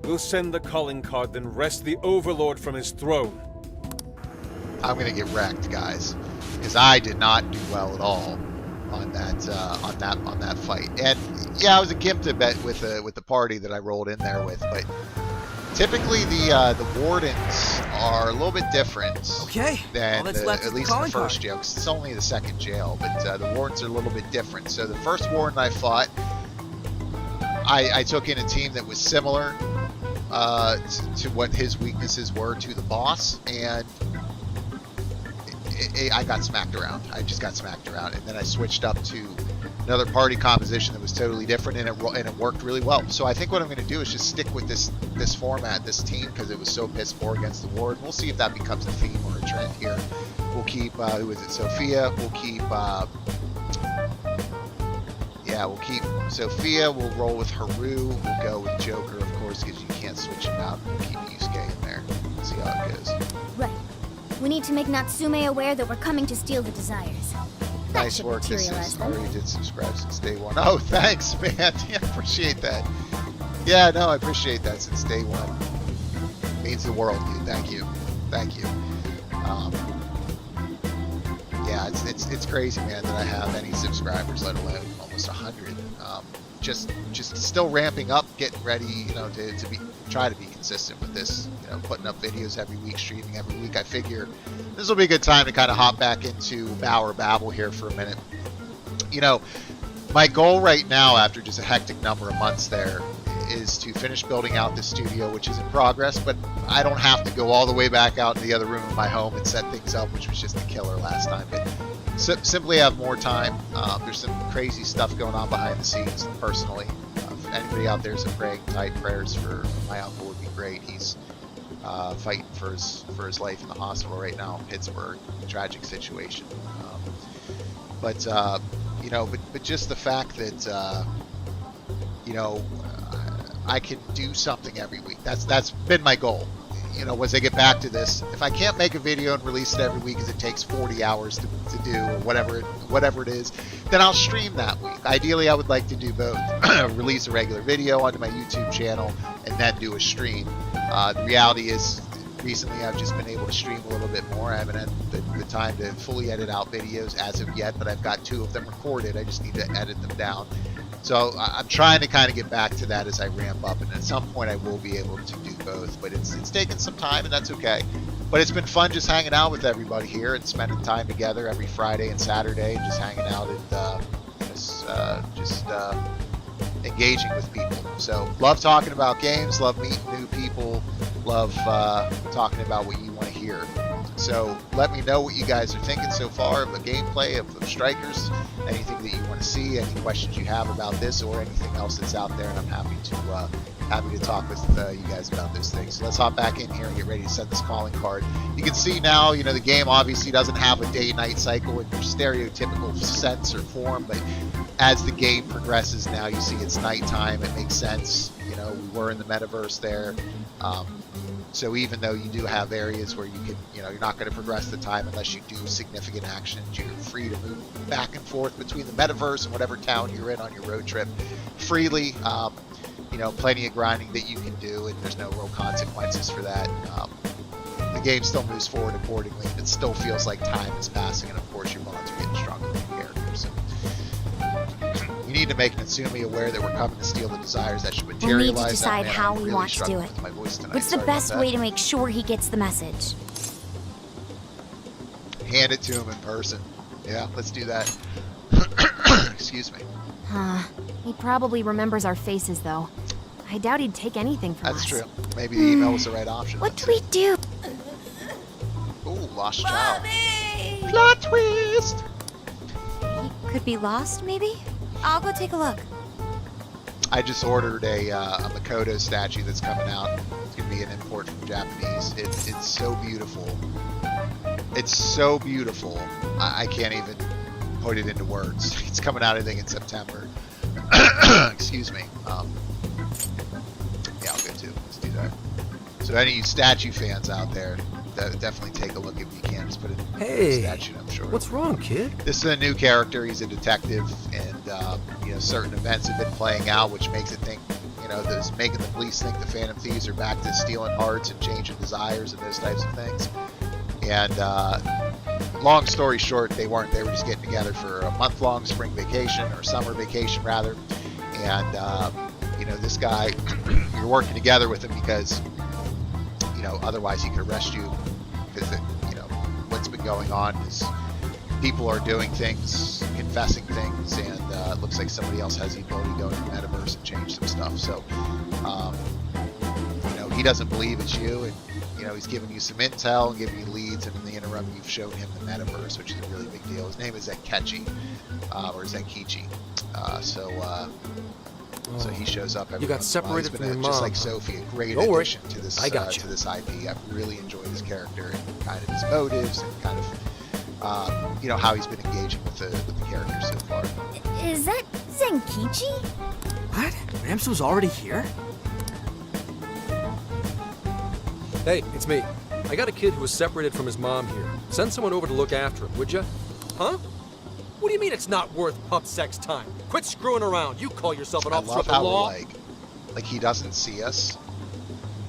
We'll send the calling card, then wrest the Overlord from his throne. I'm gonna get wrecked, guys, because I did not do well at all on that fight. And yeah, I was a gimped a bit with the party that I rolled in there with, but typically the wardens are a little bit different Okay, than all that's left at is the least in the calling first card. jail, 'cause it's only the second jail, but the wardens are a little bit different. So the first warden I fought, I took in a team that was similar to what his weaknesses were to the boss, and I got smacked around. I just got smacked around, and then I switched up to another party composition that was totally different, and it worked really well. So I think what I'm going to do is just stick with this format, this team, because it was so piss poor against the ward. We'll see if that becomes a theme or a trend here. We'll keep who is it? Sophia. We'll keep we'll keep Sophia. We'll roll with Haru. We'll go with Joker, of course, because you can't switch him out. We'll keep Yusuke in there. See how it goes. Right. We need to make Natsume aware that we're coming to steal the desires. That Nice should work. This materialize is them. already did subscribe since day one. Oh, thanks, man. Yeah, I appreciate that. Yeah, no, I appreciate that since day one. Means the world, dude. Thank you. Thank you. Yeah, it's crazy, man, that I have any subscribers, let alone almost 100. Just still ramping up, getting ready, to try to be consistent with this, putting up videos every week, streaming every week. I figure this will be a good time to kind of hop back into Bauer Babble here for a minute. My goal right now, after just a hectic number of months there, is to finish building out this studio, which is in progress, but I don't have to go all the way back out in the other room of my home and set things up, which was just a killer last time. But simply have more time. There's some crazy stuff going on behind the scenes personally. If anybody out there is praying tight prayers for my uncle, would be great. He's fighting for his life in the hospital right now in Pittsburgh. Tragic situation. But just the fact that I can do something every week. That's been my goal. Once I get back to this, if I can't make a video and release it every week because it takes 40 hours to do, or whatever it is, then I'll stream that week. Ideally, I would like to do both. Release a regular video onto my YouTube channel and then do a stream. The reality is, recently I've just been able to stream a little bit more. I haven't had the time to fully edit out videos as of yet, but I've got 2 of them recorded. I just need to edit them down. So I'm trying to kind of get back to that as I ramp up, and at some point I will be able to do both, but it's taken some time, and that's okay. But it's been fun just hanging out with everybody here and spending time together every Friday and Saturday, and just hanging out and engaging with people. So love talking about games, love meeting new people, love talking about what you want to hear. So let me know what you guys are thinking so far of the gameplay of Strikers, anything that you want to see, any questions you have about this or anything else that's out there, and I'm happy to talk with you guys about those things. So let's hop back in here and get ready to set this calling card. You can see now, the game obviously doesn't have a day-night cycle in your stereotypical sense or form, but as the game progresses now, you see it's nighttime. It makes sense. We were in the metaverse there. So even though you do have areas where you can, you're not going to progress the time unless you do significant actions, you're free to move back and forth between the metaverse and whatever town you're in on your road trip freely. Plenty of grinding that you can do, and there's no real consequences for that. The game still moves forward accordingly, and it still feels like time is passing, and of course your bonds are getting stronger with your characters. So we need to make Natsume aware that we're coming to steal the desires that should materialize. We'll need to decide how we want to do it. What's the best way to make sure he gets the message? Hand it to him in person. Yeah, let's do that. Excuse me. He probably remembers our faces, though. I doubt he'd take anything from us. That's true. Maybe the email was the right option. What do we do? Ooh, lost child. Bobby! Plot twist! He could be lost, maybe? I'll go take a look. I just ordered a Makoto statue that's coming out. It's gonna be an import from Japanese. It's so beautiful. It's so beautiful. I can't even put it into words. It's coming out, I think, in September. Excuse me. Yeah, I'll go too. Let's do that. So any statue fans out there, definitely take a look if you can. Just put it in Hey, statue, I'm sure. What's wrong, kid? This is a new character. He's a detective, and you know, certain events have been playing out, which makes it think, you know, this making the police think the Phantom Thieves are back to stealing hearts and changing desires and those types of things. And long story short, they weren't. They were just getting together for a month-long spring vacation, or summer vacation rather. And you know, this guy, you're working together with him because, you know, otherwise he could arrest you, because you know what's been going on is people are doing things, confessing things, and it looks like somebody else has the ability to go into the metaverse and change some stuff. So you know, he doesn't believe it's you, and you know, he's giving you some intel and giving you leads, and in the interim you've shown him the metaverse, which is a really big deal. His name is Zenkichi, or Zenkichi. So he shows up every You got once in a while. He's separated been from your just mom, like Sophie, a great Don't worry. addition to this I got you. to this IP. I've really enjoyed his character and kind of his motives and kind of you know, how he's been engaging with the character so far. Is that Zenkichi? What? Ramsu's already here? Hey, it's me. I got a kid who was separated from his mom here. Send someone over to look after him, would ya? Huh? What do you mean it's not worth pump sex time? Quit screwing around. You call yourself an I officer love of the how law? like he doesn't see us,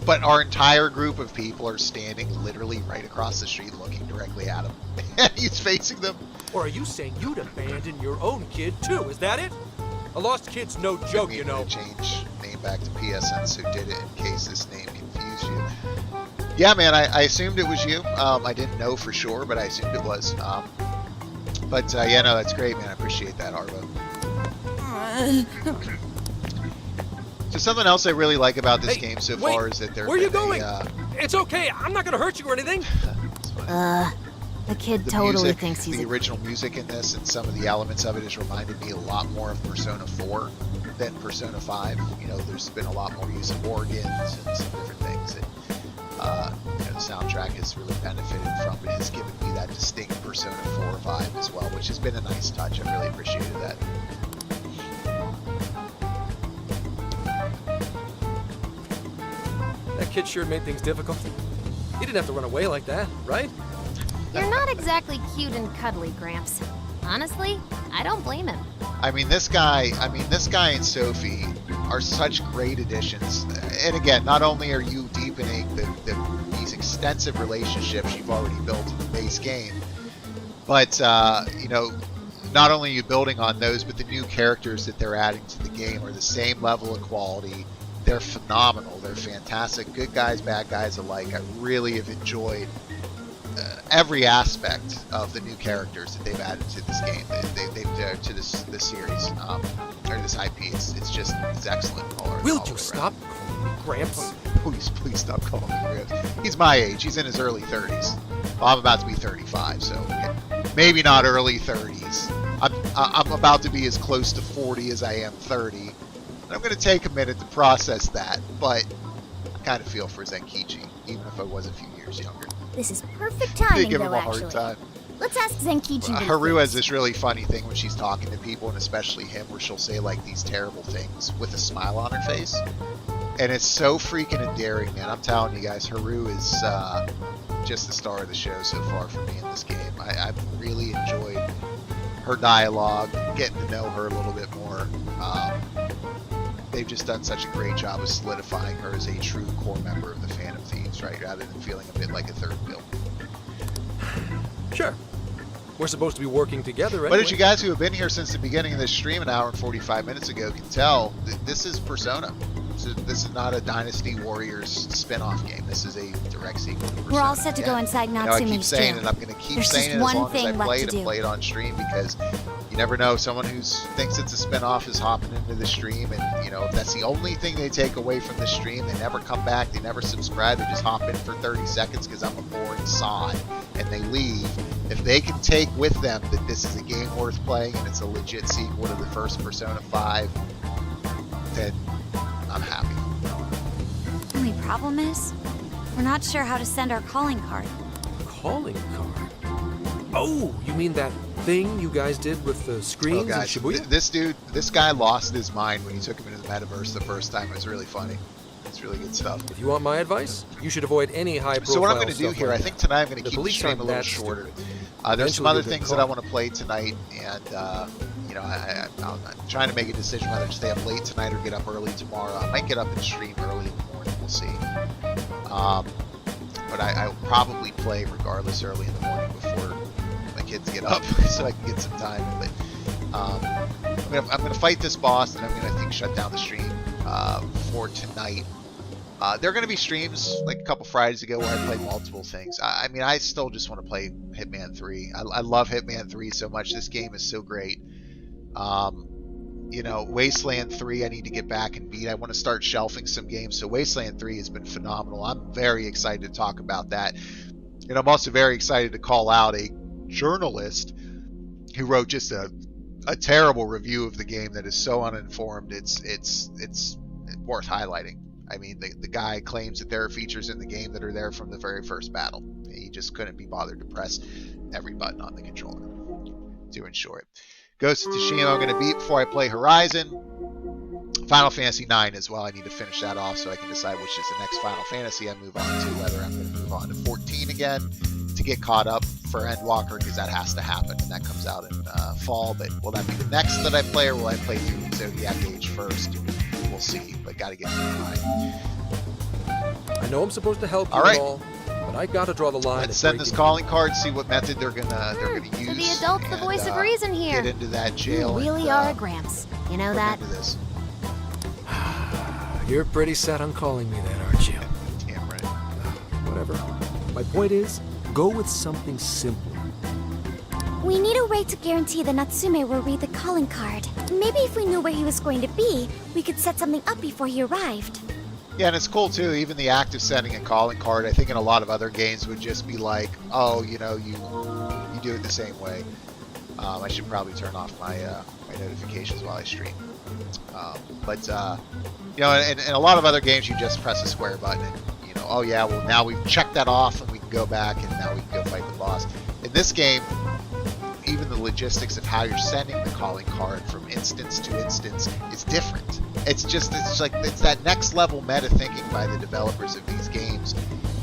but our entire group of people are standing literally right across the street, looking directly at him, and he's facing them. Or are you saying you'd abandon your own kid too? Is that it? A lost kid's no joke, you know. Change name back to PSN, so did it in case this name confused you. Yeah, man, I assumed it was you. I didn't know for sure, but I assumed it was. But yeah, no, that's great, man. I appreciate that, Arvo. So something else I really like about this game so wait, far is that they're where are you going? It's okay. I'm not gonna hurt you or anything. The kid The totally music, thinks he's the original music in this, and some of the elements of it has reminded me a lot more of Persona 4 than Persona 5. You know, there's been a lot more use of organs and some different things that you know, the soundtrack has really benefited from. It has given me that distinct Persona 4 vibe as well, which has been a nice touch. I really appreciated that. That kid sure made things difficult. He didn't have to run away like that, right? You're not exactly cute and cuddly, Gramps. Honestly, I don't blame him. I mean, this guy and Sophie are such great additions. And again, not only are you deepening these extensive relationships you've already built in the base game, but you know, not only are you building on those, but the new characters that they're adding to the game are the same level of quality. They're phenomenal. They're fantastic. Good guys, bad guys alike. I really have enjoyed every aspect of the new characters that they've added to this game. They've to this series or this IP. It's excellent. Will you stop calling me Gramps? Please stop calling me Gramps. He's my age. He's in his early 30s. Well, I'm about to be 35, so maybe not early 30s. I'm about to be as close to 40 as I am 30. And I'm going to take a minute to process that, but I kind of feel for Zenkichi, even if I was a few years younger. This is perfect They timing, give him though, a hard actually. time. Let's ask Zenkichi. what he Haru thinks. has this really funny thing when she's talking to people, and especially him, where she'll say like these terrible things with a smile on her face. And it's so freaking endearing, man. I'm telling you guys, Haru is just the star of the show so far for me in this game. I've really enjoyed her dialogue, getting to know her a little bit more. They've just done such a great job of solidifying her as a true core member of the Phantom Thieves, right? Rather than feeling a bit like a third wheel. Sure. We're supposed to be working together anyway. But as you guys who have been here since the beginning of this stream an hour and 45 minutes ago can tell, this is Persona. This is not a Dynasty Warriors spin-off game. This is a direct sequel to Persona. We're all set to go inside You know, I keep Natsume's saying jail. it, I'm going to keep There's saying just it as one long as I thing left play to it and do. play it on stream, because you never know, someone who thinks it's a spin-off is hopping into the stream, and you know, if that's the only thing they take away from the stream, they never come back, they never subscribe, they just hop in for 30 seconds because I'm a boring sod and they leave, if they can take with them that this is a game worth playing and it's a legit sequel to the first Persona 5, then I'm happy. Only problem is, we're not sure how to send our calling card. Calling card? Oh, you mean that thing you guys did with the screens in guys, Shibuya? this guy lost his mind when you took him into the metaverse the first time. It was really funny. It's really good stuff. If you want my advice, you should avoid any high-profile So what I'm going to do stuff here, like I think tonight I'm going to The keep the police stream aren't a little that shorter. stupid. There's some Eventually other you'll get things that I caught. want to play tonight, and I'm trying to make a decision whether to stay up late tonight or get up early tomorrow. I might get up and stream early in the morning. We'll see. But I will probably play regardless early in the morning before my kids get up, so I can get some time. But I'm gonna fight this boss, and I'm gonna, I think, shut down the stream for tonight. There are going to be streams like a couple Fridays ago where I played multiple things. I mean, I still just want to play Hitman 3. I love Hitman 3 so much. This game is so great. Wasteland 3 I need to get back and beat. I want to start shelving some games. So Wasteland 3 has been phenomenal. I'm very excited to talk about that. And I'm also very excited to call out a journalist who wrote just a terrible review of the game that is so uninformed. It's worth highlighting. I mean, the guy claims that there are features in the game that are there from the very first battle. He just couldn't be bothered to press every button on the controller. To ensure it. Ghost of Tsushima I'm going to beat before I play Horizon. Final Fantasy 9 as well. I need to finish that off so I can decide which is the next Final Fantasy I move on to, whether I'm going to move on to 14 again to get caught up for Endwalker, because that has to happen, and that comes out in fall. But will that be the next that I play, or will I play through Zodiac Age first? We'll see, but got to get through mine. I know I'm supposed to help you All right. and all, but I gotta draw the line. Let's send this calling card, see what method they're gonna use. To the adult, the voice of reason here. Get into that jail. You really are a Gramps. You know that? Into this. You're pretty set on calling me that, aren't you? Damn right. Whatever. My point is, go with something simple. We need a way to guarantee that Natsume will read the calling card. Maybe if we knew where he was going to be, we could set something up before he arrived. Yeah, and it's cool too. Even the act of sending a calling card, I think in a lot of other games would just be like, oh, you do it the same way. I should probably turn off my my notifications while I stream. In a lot of other games, you just press a square button and oh yeah, well now we've checked that off and we can go back and now we can go fight the boss. In this game, even the logistics of how you're sending the calling card from instance to instance is different. It's that next level meta thinking by the developers of these games,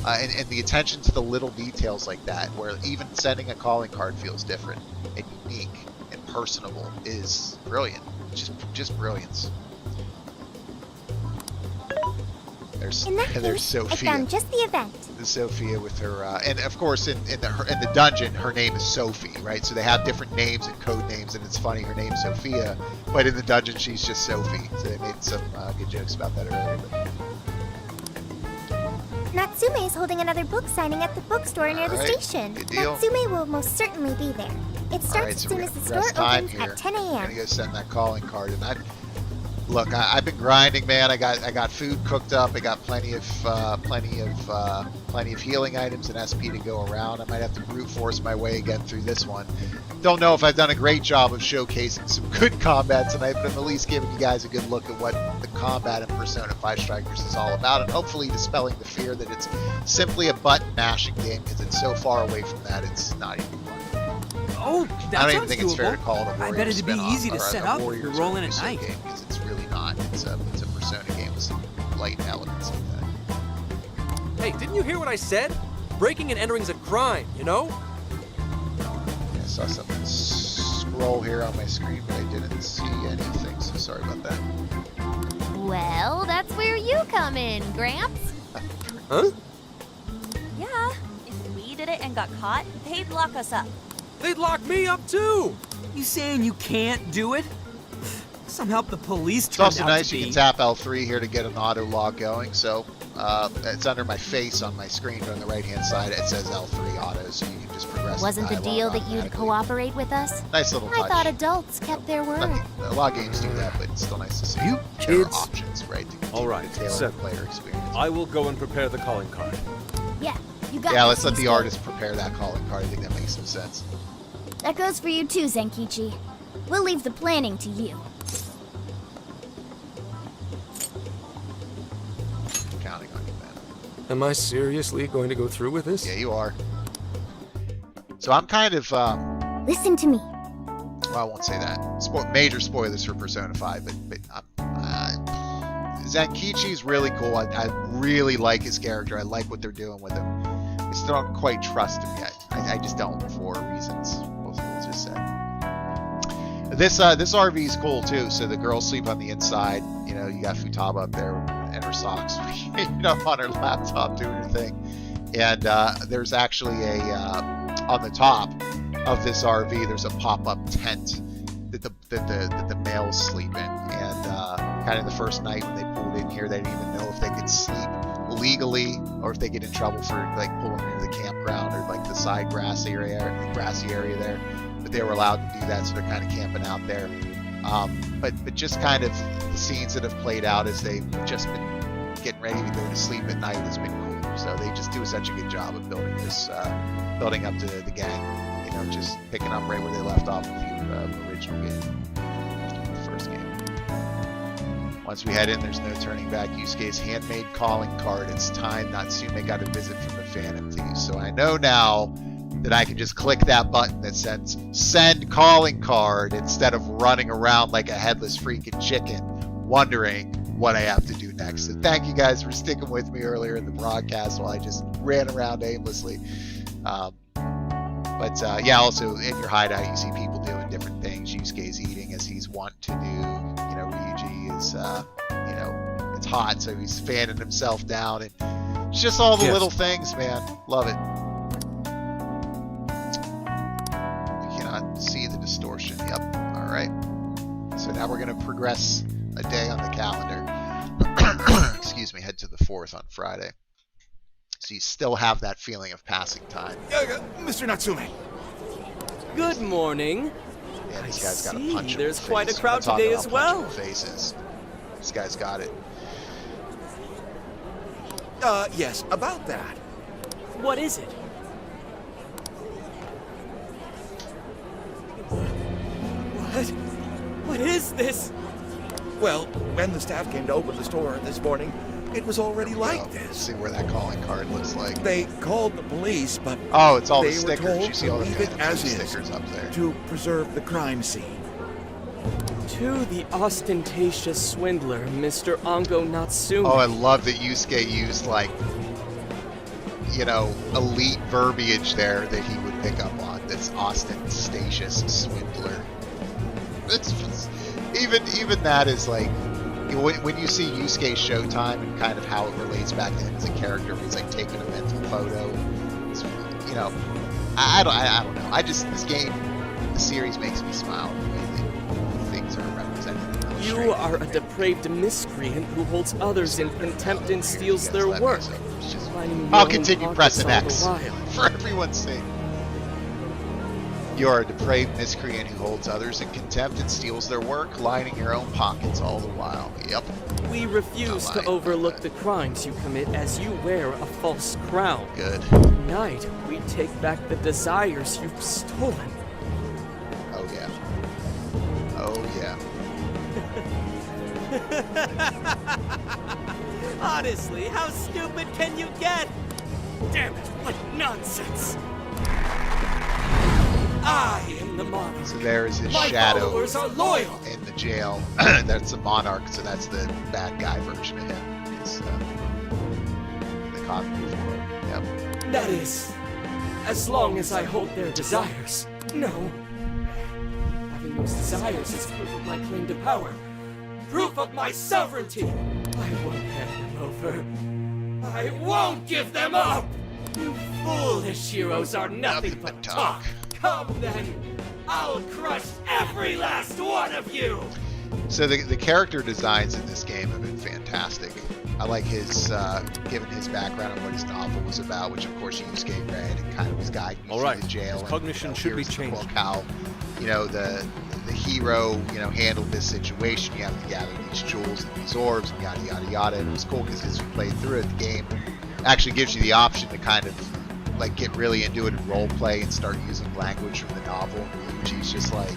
and the attention to the little details like that, where even sending a calling card feels different and unique and personable, is brilliant. Just brilliance. In that There's case, Sophia. I found just the event. The Sophia with her, and of course in the dungeon, her name is Sophie, right? So they have different names and code names, and it's funny, her name's Sophia, but in the dungeon she's just Sophie. So they made some good jokes about that earlier. Natsume is holding another book signing at the bookstore near the Alright, station. good deal. Natsume will most certainly be there. It starts Alright, as so soon we're as the gonna store press time opens here. at 10 I'm a.m. gonna go send that calling card, and I've been grinding, man. I got food cooked up. I got plenty of healing items and SP to go around. I might have to brute force my way again through this one. Don't know if I've done a great job of showcasing some good combat tonight, but I'm at least giving you guys a good look at what the combat in Persona 5 Strikers is all about, and hopefully dispelling the fear that it's simply a button mashing game, because it's so far away from that. It's not even fun. Oh, that I don't even sounds think doable. it's fair to call it a Warriors I bet it'd be spin-off, easy to or set a up if Warriors you're or rolling at Russo night. game, because it's really not. It's a Persona game with some light elements like that. Hey, didn't you hear what I said? Breaking and entering's a crime, you know? I saw something scroll here on my screen, but I didn't see anything, so sorry about that. Well, that's where you come in, Gramps. Huh? Yeah, if we did it and got caught, they'd lock us up. They'd lock me up too! You saying you can't do it? Somehow the police It's turned also out nice to you be. can tap L3 here to get an auto log going, so it's under my face on my screen on the right hand side. It says L3 auto, so you can just progress. Wasn't the deal that you'd cooperate with us? Nice little touch. I thought adults kept their word. A lot of games do that, but it's still nice to see. You there are kids. options, right? To All right, tailor the settled. player experience. I will go and prepare the calling card. Yeah, You got Yeah, this, let's let the Yusuke. artist prepare that calling card. I think that makes some sense. That goes for you too, Zenkichi. We'll leave the planning to you. I'm counting on you, man. Am I seriously going to go through with this? Yeah, you are. So I'm kind of, Listen to me. well, I won't say that. Major spoilers for Persona 5, but Zenkichi's really cool. I really like his character. I like what they're doing with him. I still don't quite trust him yet. I just don't, for reasons we'll just say. This RV is cool too. So the girls sleep on the inside. You know, you got Futaba up there in her socks, you know, on her laptop doing her thing. And there's actually a on the top of this RV, there's a pop-up tent that the males sleep in. And kind of the first night when they pulled in here, they didn't even know if they could sleep legally or if they get in trouble for like pulling into the campground or like the side grassy area there. But they were allowed to do that, so they're kind of camping out there. But just kind of the scenes that have played out as they've just been getting ready to go to sleep at night has been cool. So they just do such a good job of building this, building up to the gang. You know, just picking up right where they left off in the original game, the first game. Once we head in, there's no turning back. Yusuke's handmade calling card. It's time Natsume got a visit from the Phantom Thieves. So I know now that I can just click that button that says send calling card instead of running around like a headless freaking chicken wondering what I have to do next. So thank you guys for sticking with me earlier in the broadcast while I just ran around aimlessly. Yeah, also in your hideout you see people doing different things. Yusuke's eating as he's wont to do. You know, Ryuji is, you know, it's hot, so he's fanning himself down. And it's just all the little things, man. Love it. You cannot see the distortion. Yep. All right. So now we're going to progress a day on the calendar. Excuse me. Head to the 4th on Friday. So you still have that feeling of passing time. Mr. Natsume. Good morning. Yeah, this guy's got a see, punch. there's quite a crowd today as well. Faces. This guy's got it. Yes, about that. What is it? What is this? Well, when the staff came to open the store this morning, it was already like this. Let's see where that calling card looks like. They called the police, but oh, it's all the they were stickers. told You see to all the leave it as stickers is up there. to preserve the crime scene. To the ostentatious swindler, Mr. Ongo Natsume. Oh, I love that Yusuke used, like, you know, elite verbiage there that he would pick up on. This ostentatious swindler. It's just, even that is like, when you see Yusuke's Showtime and kind of how it relates back to him as a character, he's like taking a mental photo. It's, you know, I don't know. This game, the series makes me smile the way that things are represented. You are a depraved miscreant who holds others in contempt and steals their work. I'll continue pressing X for everyone's sake. You are a depraved miscreant who holds others in contempt and steals their work, lining your own pockets all the while. Yep. We refuse to overlook the crimes you commit as you wear a false crown. Good. Tonight, we take back the desires you've stolen. Oh, yeah. Oh, yeah. Honestly, how stupid can you get? Damn it, what nonsense! I am the monarch. So there is his My shadow followers are loyal. in the jail. That's the monarch, so that's the bad guy version of him. Is the copy before. Yep. That is, as long as I hold their desires. No. Having those desires is proof of my claim to power. Proof of my sovereignty. I won't hand them over. I won't give them up. You foolish heroes are nothing but talk. Come then, I'll crush every last one of you! So the character designs in this game have been fantastic. I like his, given his background and what his novel was about, which of course Yusuke read and kind of was guiding me through the jail. His cognition and, should be here's the changed. book, how, you know, the hero, you know, handled this situation. You have to gather these jewels and these orbs and yada yada yada. And it was cool because as you play through it, the game actually gives you the option to kind of like get really into it and role play and start using language from the novel. And Ryuji's just like,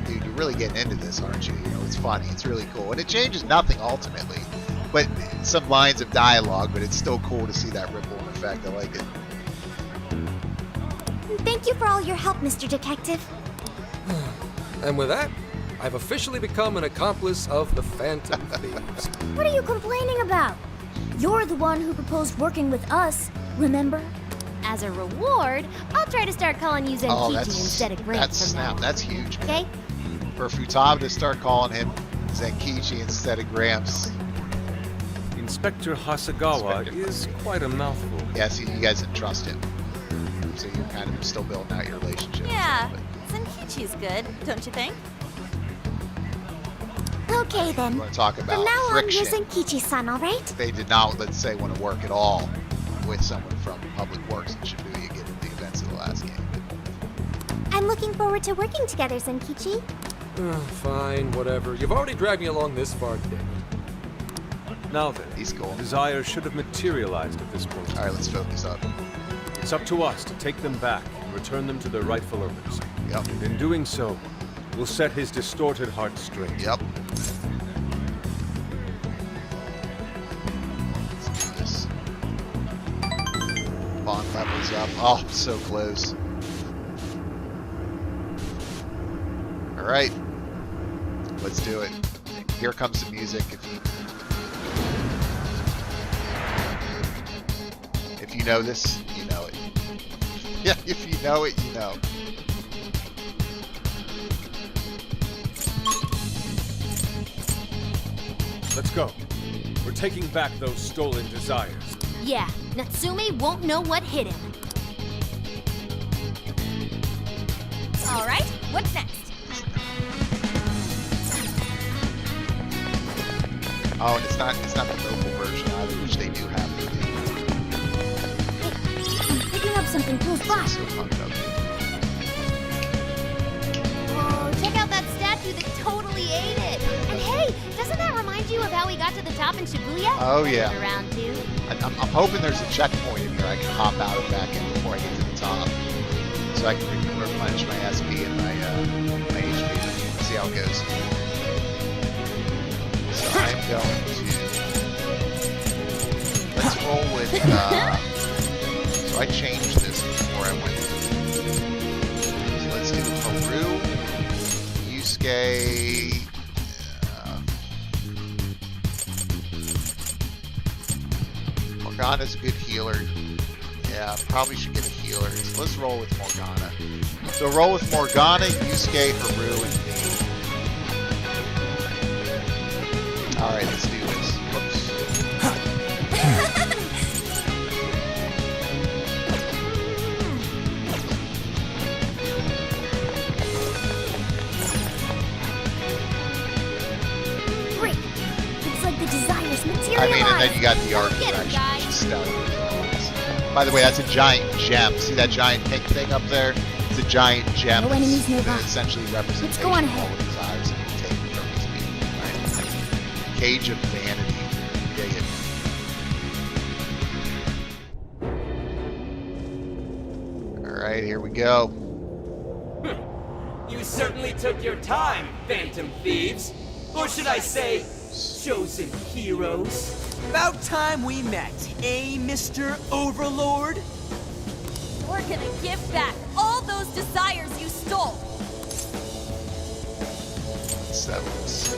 dude, you're really getting into this, aren't you? You know, it's funny, it's really cool, and it changes nothing ultimately, but some lines of dialogue. But it's still cool to see that ripple effect. I like it. Thank you for all your help, Mr. Detective. And with that, I've officially become an accomplice of the Phantom Thieves. What are you complaining about? You're the one who proposed working with us, remember? As a reward, I'll try to start calling you Zenkichi instead of Gramps from now on. That's huge, man. Okay? For Futaba to start calling him Zenkichi instead of Gramps. Inspector Hasagawa is quite a mouthful. Yeah, see, you guys didn't trust him, so you're kind of still building out your relationship. Yeah, Zenkichi's good, don't you think? Okay then. You want to talk about From now friction? on, you're Zenkichi-san, alright? They did not, let's say, want to work at all with someone from Public Works in Shibuya, given the events of the last game. I'm looking forward to working together, Zenkichi. Fine, whatever. You've already dragged me along this far, Danny. Now then, He's cool. desire should have materialized at this point. All right, let's focus up. It's up to us to take them back and return them to their rightful owners. Yep. And in doing so, we'll set his distorted heart straight. Yep. Let's do this. Bond levels up. Oh, so close. All right. Let's do it. Here comes the music. If you know this, you know it. Yeah, if you know it, you know. Let's go. We're taking back those stolen desires. Yeah, Natsume won't know what hit him. All right, what's next? Oh, and it's not the mobile version either, which they do have. I'm picking up something close by. So fucked up. Whoa, check out that statue that totally ate it. And hey, doesn't that remind you of how we got to the top in Shibuya? Oh, yeah. Around two. I'm hoping there's a checkpoint in here I can hop out and back in before I get to the top, so I can replenish my SP and my HP. See how it goes. So I'm going to let's roll with. So I changed this before I went. So let's do Haru, Yusuke. Morgana's a good healer. Yeah, probably should get a healer. So let's roll with Morgana. So roll with Morgana, Yusuke, Haru, and me. Alright, let's do this. Whoops. Great. Looks like the desires materialize. I mean, and then you got the art Get him, direction, guys. which is stellar. By the way, that's a giant gem. See that giant pink thing up there? It's a giant gem. No enemies nearby. That essentially represents Let's go on all ahead. of his eyes and take from his being. Right? Cage of Vanity. Dig it. Alright, here we go. You certainly took your time, Phantom Thieves. Or should I say, chosen heroes. About time we met, eh, Mr. Overlord? We're gonna give back all those desires you stole. Settle this.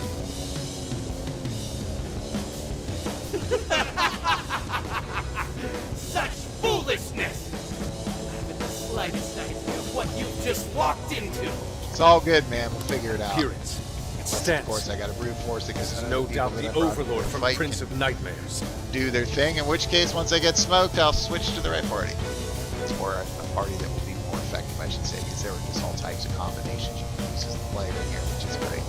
Such foolishness! I haven't the slightest idea of what you've just walked into. It's all good, man. We'll figure it out. Appearance. It Of stands. course, I gotta reinforce it because This is no doubt the Overlord from Prince of Nightmares. do their thing, in which case, once I get smoked, I'll switch to the right party. It's more a party that will be more effective, I should say, because there were just all types of combinations you can use as the player here, which is great.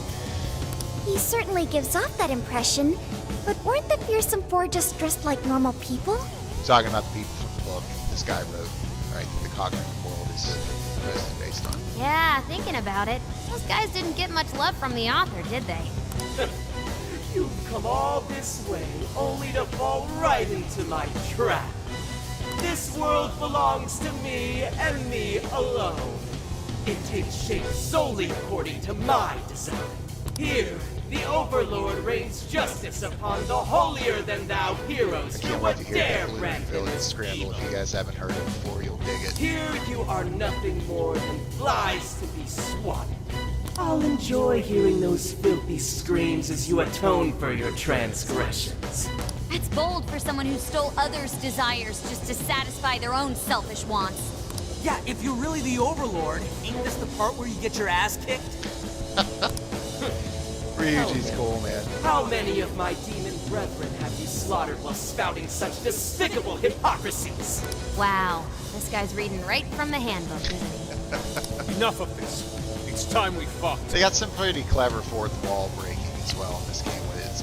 He certainly gives off that impression, but weren't the fearsome four just dressed like normal people? I'm talking about the people from the book this guy wrote, right? The Cognitive World is based on. Yeah, thinking about it, those guys didn't get much love from the author, did they? You've come all this way only to fall right into my trap. This world belongs to me and me alone. It takes shape solely according to my design. Here, the Overlord rains justice upon the holier-than-thou heroes I who can't wait would to hear dare that brand Blue him Villain as Scramble. evil. If you guys haven't heard it before, you'll dig it. Here you are nothing more than flies to be swatted. I'll enjoy hearing those filthy screams as you atone for your transgressions. That's bold for someone who stole others' desires just to satisfy their own selfish wants. Yeah, if you're really the Overlord, ain't this the part where you get your ass kicked? Ryuji's cool, man. How many of my demon brethren have you slaughtered while spouting such despicable hypocrisies? Wow, this guy's reading right from the handbook, isn't he? Enough of this. It's time we fought. They got some pretty clever fourth wall breaking as well in this game.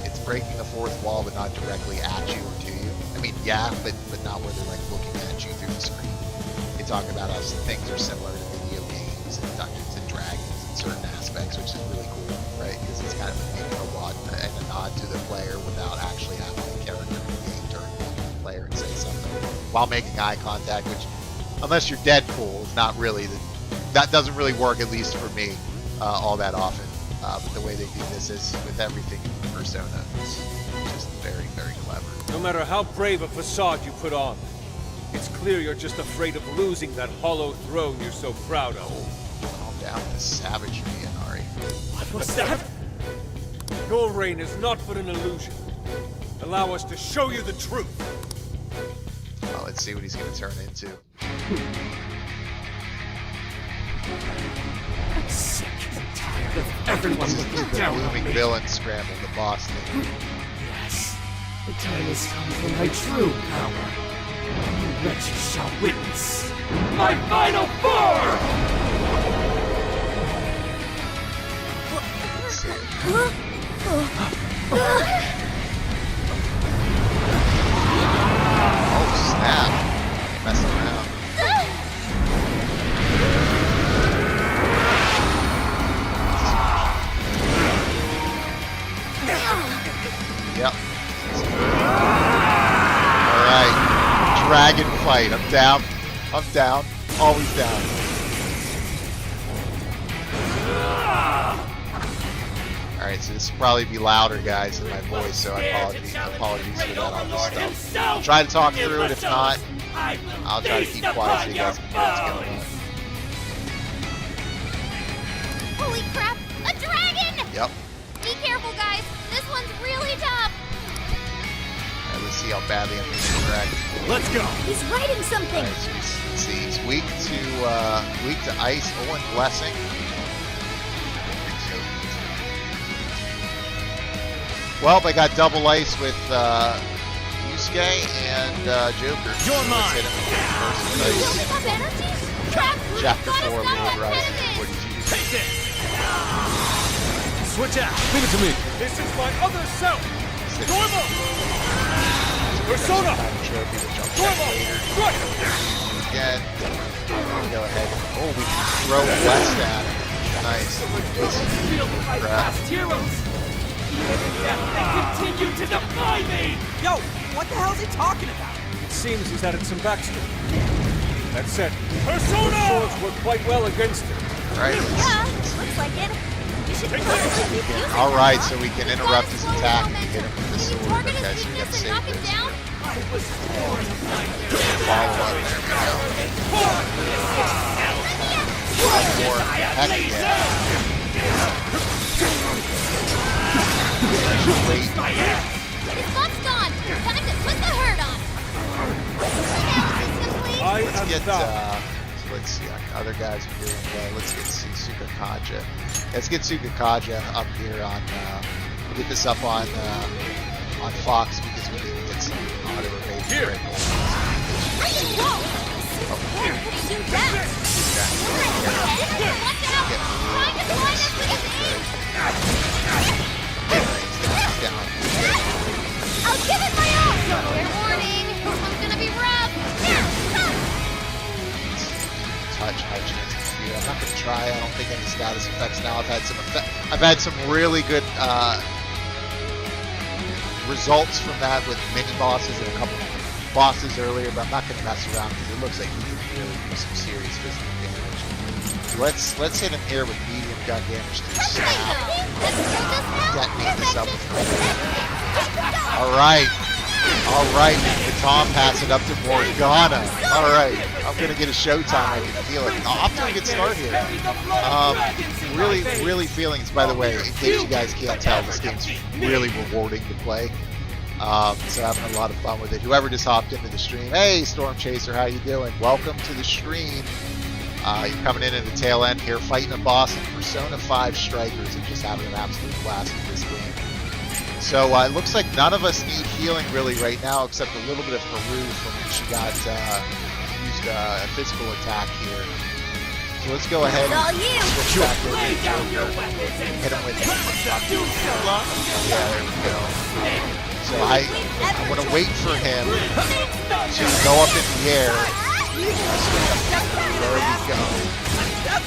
It's breaking the fourth wall, but not directly at you or to you. I mean, yeah, but not where they're like looking at you through the screen. They talk about how things are similar to video games and Dungeons and Dragons in certain aspects, which is really cool, right? Because it's kind of a nod to the player without actually having the character engage or the player and say something while making eye contact, which, unless you're Deadpool, is not really that doesn't really work, at least for me, all that often. But the way they do this is with everything in Persona is just very, very clever. No matter how brave a facade you put on, it's clear you're just afraid of losing that hollow throne you're so proud of. Calm down with the savagery, Inari. What was that? Your reign is not but an illusion. Allow us to show you the truth. Well, let's see what he's going to turn into. I'm sick and tired of everyone This is looking the down on looming me. villain scramble, the boss thing. Yes, the time has come for my true power. You wretches shall witness my final form! Let's see. Oh, snap. Messing around. Yep. Alright. Dragon fight. I'm down. I'm down. Always down. Alright, so this will probably be louder, guys, than my voice, so apologies for that on this stuff. I'll try to talk through it. If not, I'll try to keep quiet so you guys can hear what's going on. Holy crap! A dragon! Yep. Be careful, guys. This one's really tough. Alright, let's see how badly I'm being dragged. Let's go! He's writing something. Alright, so let's see. He's weak to ice. Owen Blessing. Well, I got double ice with Yusuke and Joker. You're Let's mine. hit him with the first Enough ice. energy? Crap! Chapter Gotta 4 stop Lord that Rising. pediment. What did you do? Take this! Switch out! Leave it to me. This is my other self. Dormo! Persona! Trophy to jump Dormo! back later. Right! Again. Go ahead. Oh, we can throw West at him. Nice. Feel my past heroes! They continue to defy me! Yo, what the hell's he talking about? It seems he's added some backstory. That said, Persona! Swords work quite well against him. Right. Yeah, looks like it. You should probably keep using All it. right, so we can interrupt his Slow attack down, and hit him with the Can you sword. target Okay, his so we got to weakness and knock save him this. down? I was born of nightmares. Follow up. There we go. More. Heck yeah. Wait. His butt's gone! Time to put the hurt on! I Let's am get, thou. so let's see, other guys are doing well. Let's get Suka Kaja. Let's get Suka Kaja up here on, we'll get this up on Fox because we need to get some auto evade Here. critical. Whoa! Oh, Do that! Watch out! Trying to blind us with his aim! I'll give it my all! Fair warning! This one's gonna be rough! Touch, high chance of speed. I'm not gonna try. I don't think any status effects now. I've had some really good results from that with mini bosses and a couple bosses earlier, but I'm not going to mess around because it looks like he can really do some serious physical damage. So let's hit him here with medium gun damage to the snap. Detonate this up with Alright, the Tom pass it up to Morgana. Alright, I'm going to get a showtime, I can feel it. Off to a good start here. Really feeling this, by the way, in case you guys can't tell, this game's really rewarding to play. So having a lot of fun with it. Whoever just hopped into the stream, hey Storm Chaser, how you doing? Welcome to the stream. You're coming in at the tail end here, fighting a boss in Persona 5 Strikers and just having an absolute blast with this game. So it looks like none of us need healing really right now, except a little bit of Haru from when she got used a physical attack here. So let's go ahead and switch back over to hit him with it. Yeah, there we go. So I want to wait for him to go up in the air.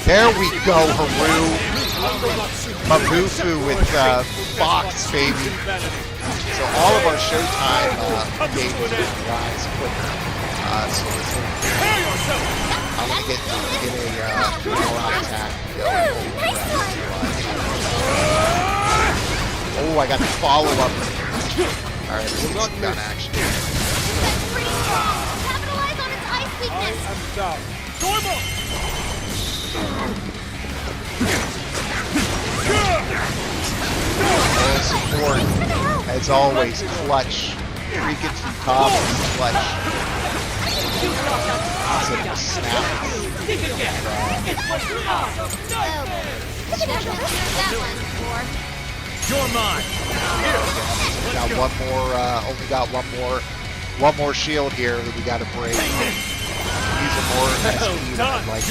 There we go, Haru. Mabufu with Fox, baby. So all of our Showtime games rise quicker. So let's I'm going to get a all-out attack. Oh, I got the follow-up. Alright, let's see some gun action. Capitalize on its ice weakness. Full support, as always, clutch. Freaking from top is clutch. Snap. You're mine. Got one more. Only got one more shield here that we got to break. Using more SP. Like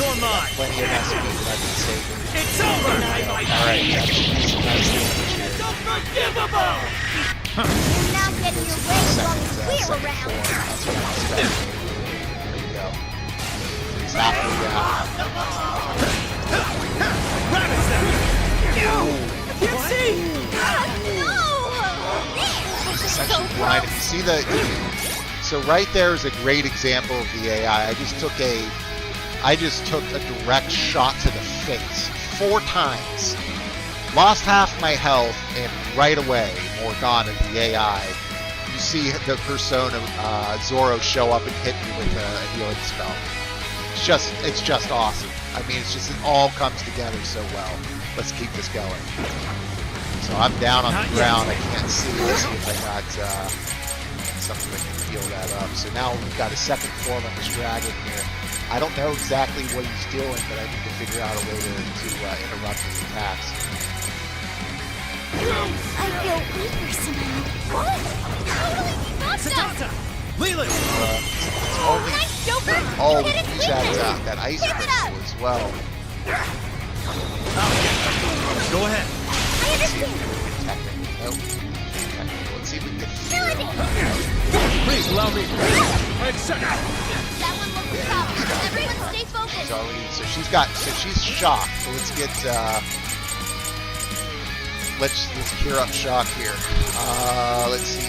plenty of SP that I can save. It's over. All right, that's some nice damage here. Unforgivable. You're not getting your way as long as we're around. That's what I'm expecting. There we go. It's halfway down. Essentially blind. If you see the, so right there is a great example of the AI. I just took a direct shot to the face 4 times. Lost half my health, and right away, Morgana, the AI, you see the persona Zoro show up and hit me with a healing spell. It's just awesome. I mean, it all comes together so well. Let's keep this going. So I'm down on the ground. I can't see. Let's see if I got something that can heal that up. So now we've got a second form of this dragon here. I don't know exactly what he's doing, but I need to figure out a way to interrupt his attacks. I feel weaker somehow. What? Totally knocked out. Leland! Nice, Joker! Oh, You hit its use weakness! that ice Keep it crystal up! as well. Go ahead. I understand! Nope. Technical. Let's see if we can get Killing it! Please allow me. That one looks tough. Everyone stay focused. She's already, so she's shocked. So let's get let's clear up shock here. Let's see.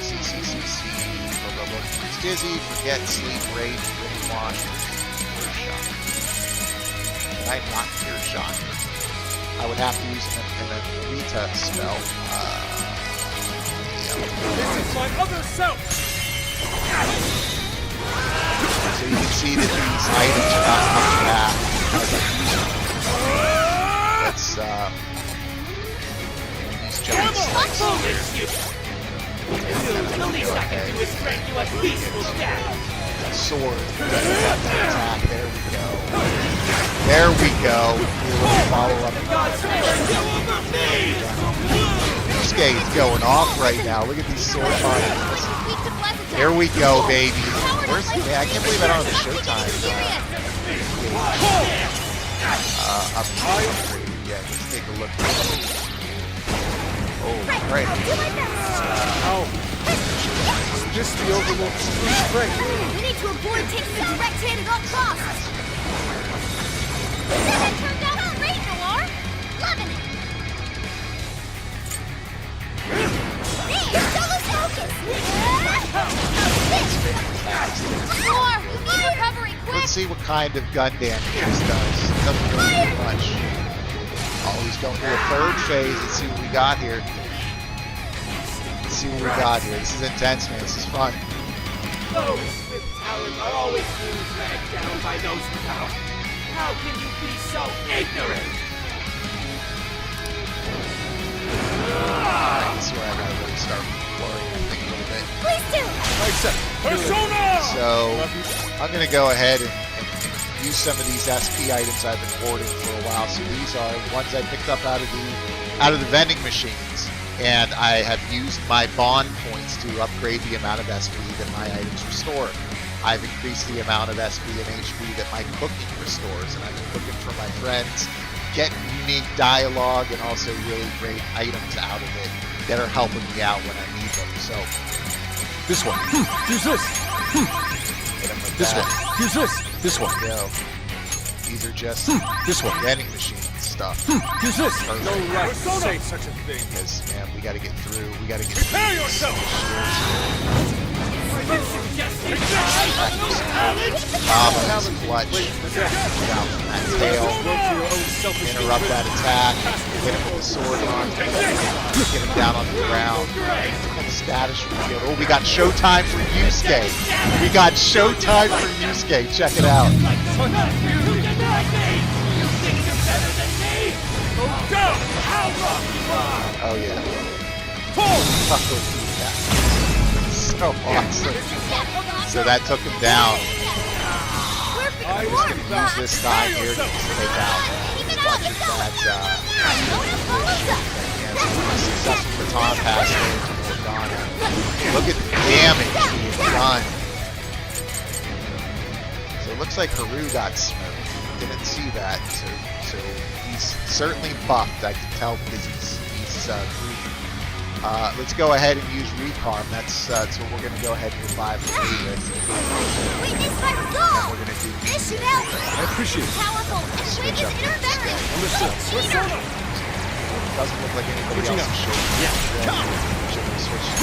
Dizzy, forget, sleep, rage, brainwash, shock. Can I not clear shock? I would have to use an Rita spell. This is my other self. So you can see that these items are not coming back as I use them. Let's giant slice. Sword. Attack. There we go. Follow up. This game's going off right now. Look at these sword fighters. There we go, baby. Where's the man? I can't believe I don't have the showtime. Up here. Yeah, let's take a look. Oh, right. Just the overlook's strength. We need to avoid taking the direct hit at all costs! That turned out great, Noir! Loving it! There! Double focus! see what kind of gun damage this does. It doesn't really do much. Always going to a third phase. Let's see what we got here. Let's see what we got here. This is intense, man. This is fun. Those with talent are always being dragged down by those without. How can you be so ignorant? Alright, this is where I gotta really start worrying, I think, a little bit. Please do! So, I'm gonna go ahead and use some of these SP items I've been hoarding for a while. So these are ones I picked up out of the vending machines. And I have used my bond points to upgrade the amount of SP that my items restore. I've increased the amount of SP and HP that my cooking restores, and I've been cooking for my friends, getting unique dialogue and also really great items out of it that are helping me out when I need them. So This one. Use this. hit 'em with This that. one. Use this. This one. Yo, these are just This one. vending machine stuff. Use this. Perfect. No right to say such a thing. Because, man, we got to get through. We got to get Prepare through yourself. Thomas, clutch, down from that tail, interrupt that attack, hit him with the sword on, get him down on the ground, status revealed. Oh, we got showtime for Yusuke. We got showtime for Yusuke. Check it out. Oh yeah. So awesome. So that took him down. I'm just going to use this guy here to just take out as much of that successful baton pass to Morgana. Look at the damage being done. So it looks like Haru got smoked. Didn't see that. So he's certainly buffed. I can tell because he's groovy. Let's go ahead and use Recarm. That's what we're going to go ahead and revive the with. Weakness by resolve! We're going to do This should help! I appreciate it. Powerful! switch up Weakness this guy. interference! Doesn't look like anybody else is showing. Should we switch?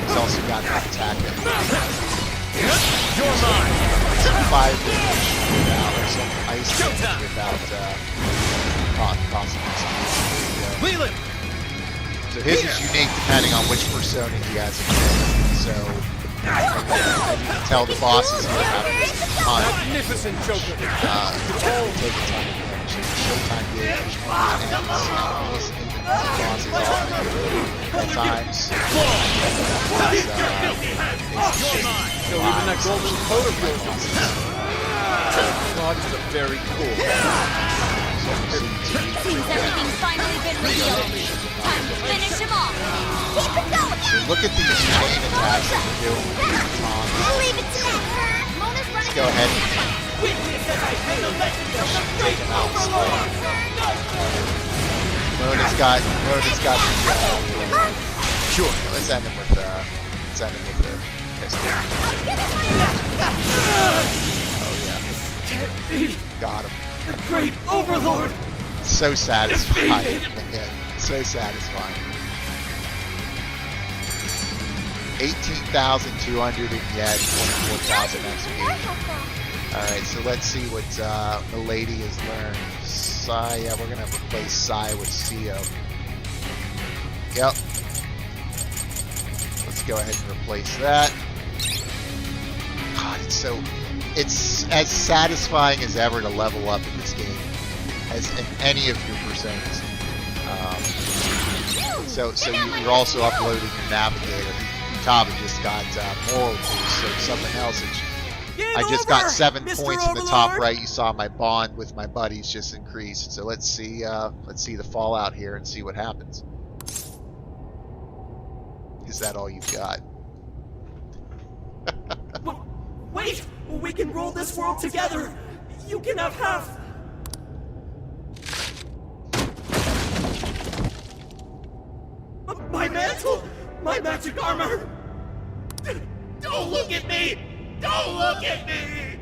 He's also got an attack that You're mine. fire damage without, or some ice damage without possible speed. Leland. So his is unique depending on which persona he has in it. So you can tell the bosses here have a ton. Magnificent Joker. Take a ton of damage. Showtime damage, enemies, even bosses at times. So even that golden coat of yours. God, this is very cool. Seems everything's finally been revealed. Time to finish him off. Keep it going! So look at these chain attacks that we're doing with the baton. We'll leave it to that. Mona's running. Let's go ahead and take him out. Mona's got the sure. Let's end him with the pistol. Oh yeah. Got him. The great overlord! So satisfying. Again, so satisfying. 18,200 in yen, 24,000 XP. Alright, so let's see what Milady has learned. Sai, yeah, we're gonna replace Sai with Sio. Yep. Let's go ahead and replace that. God, it's as satisfying as ever to level up in this game, as in any of your personas. So you're also uploading your navigator. Utaba just got moral boost, so something else. I just got 7 points in the top right. You saw my bond with my buddies just increased. So let's see the fallout here and see what happens. Is that all you've got? Wait! We can rule this world together! You can have half! My mantle! My magic armor! Don't look at me! Don't look at me!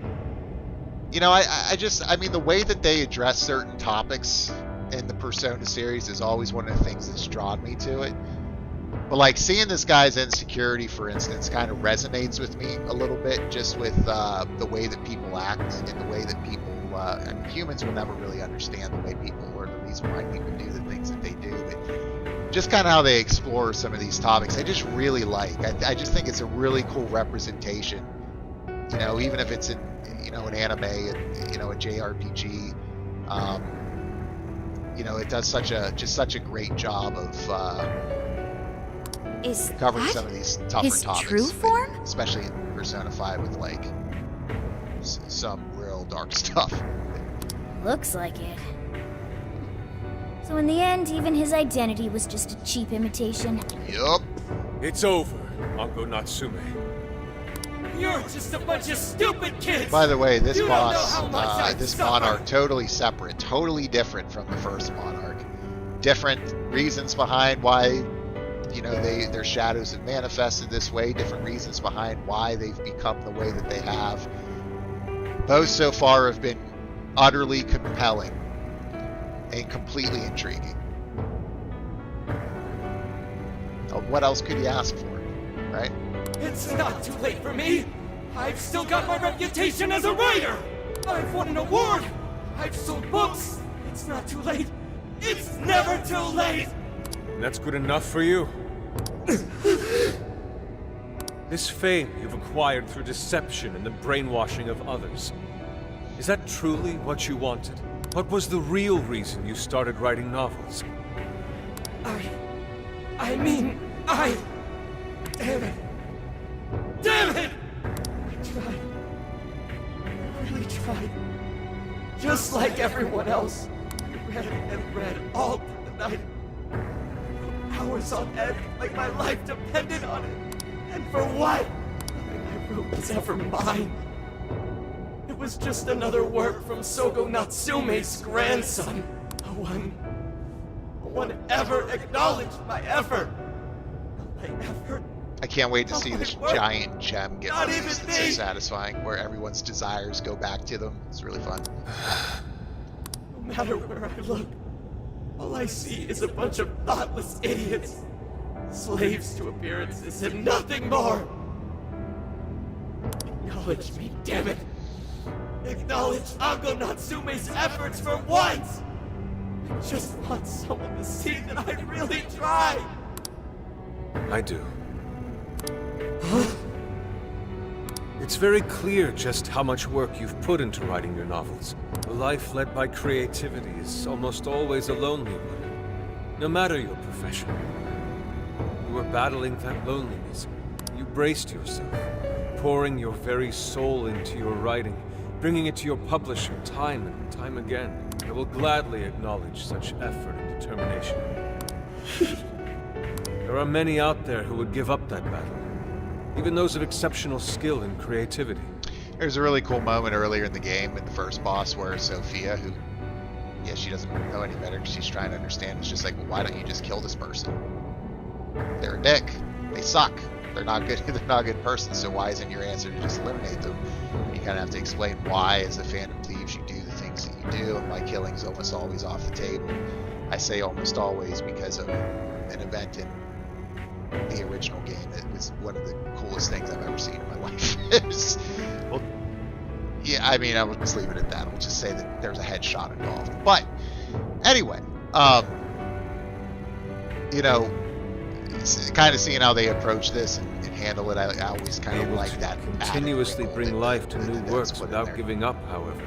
You know, I mean, the way that they address certain topics in the Persona series is always one of the things that's drawn me to it. But like seeing this guy's insecurity, for instance, kind of resonates with me a little bit, just with the way that people act and the way that people, and humans will never really understand the way people, or the reason why people do the things that they do. But just kind of how they explore some of these topics, I just really like. I just think it's a really cool representation. You know, even if it's in, you know, an anime, and, you know, a JRPG. You know, it does such a great job of covering some of these tougher his topics, true form? especially in Persona 5 with like some real dark stuff. Looks like it. So in the end, even his identity was just a cheap imitation. Yup. It's over, Ango Natsume. You're just a bunch of stupid kids! By the way, this You don't know boss, how much I this suffer. monarch, totally separate, totally different from the first monarch. Different reasons behind why, you know, their shadows have manifested this way. Different reasons behind why they've become the way that they have. Both so far have been utterly compelling and completely intriguing. What else could you ask for, right? It's not too late for me! I've still got my reputation as a writer! I've won an award! I've sold books! It's not too late! It's never too late! And that's good enough for you? This fame you've acquired through deception and the brainwashing of others. Is that truly what you wanted? What was the real reason you started writing novels? I mean, damn it! Damn it! I tried. I really tried. Just like everyone else. I read and read all through the night. Hours on end, like my life depended on it. And for what? Nothing I wrote was ever mine. It was just another work from Sogo Natsume's grandson. No one ever acknowledged my effort. My effort. I can't wait to see this giant gem get Not released. even It's so me. satisfying, where everyone's desires go back to them. It's really fun. No matter where I look, all I see is a bunch of thoughtless idiots. Slaves to appearances and nothing more. Acknowledge me, damn it. Acknowledge Ango Natsume's efforts for once. I just want someone to see that I really tried. I do. It's very clear just how much work you've put into writing your novels. A life led by creativity is almost always a lonely one, no matter your profession. You were battling that loneliness. You braced yourself, pouring your very soul into your writing, bringing it to your publisher time and time again. I will gladly acknowledge such effort and determination. There are many out there who would give up that battle, even those of exceptional skill and creativity. There's a really cool moment earlier in the game with the first boss where Sophia, who, yeah, she doesn't know any better because she's trying to understand, it's just like, well, why don't you just kill this person? They're a dick. They suck. They're not good. They're not a good person. So why isn't your answer to just eliminate them? You kind of have to explain why, as a Phantom Thieves, you do the things that you do, and why killing is almost always off the table. I say almost always because of an event in the original game that was one of the coolest things I've ever seen in my life. Well, yeah, I mean, I will just leave it at that. We'll just say that there's a headshot involved. But anyway, you know, kind of seeing how they approach this and handle it, I always kind of like that. Continuously bring life to new works put in without there. giving up, however.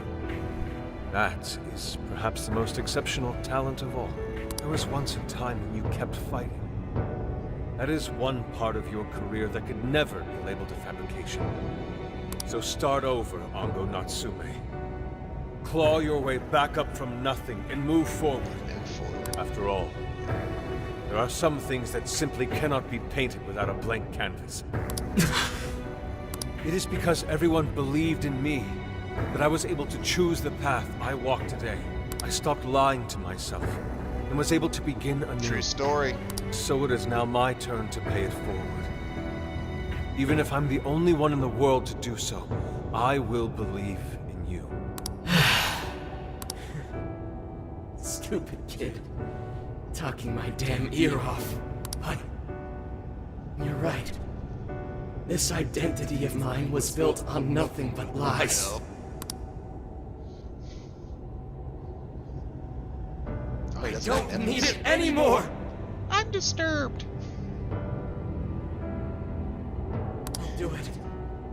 That is perhaps the most exceptional talent of all. There was once a time when you kept fighting. That is one part of your career that could never be labeled a fabrication. So start over, Ango Natsume. Claw your way back up from nothing and move forward. After all, there are some things that simply cannot be painted without a blank canvas. It is because everyone believed in me that I was able to choose the path I walk today. I stopped lying to myself and was able to begin anew. True story. So it is now my turn to pay it forward. Even if I'm the only one in the world to do so, I will believe in you. Stupid kid. Talking my damn ear off. But You're right. This identity of mine was built on nothing but lies. Oh, he I doesn't have don't need nipples. it anymore! I'm disturbed. I'll do it.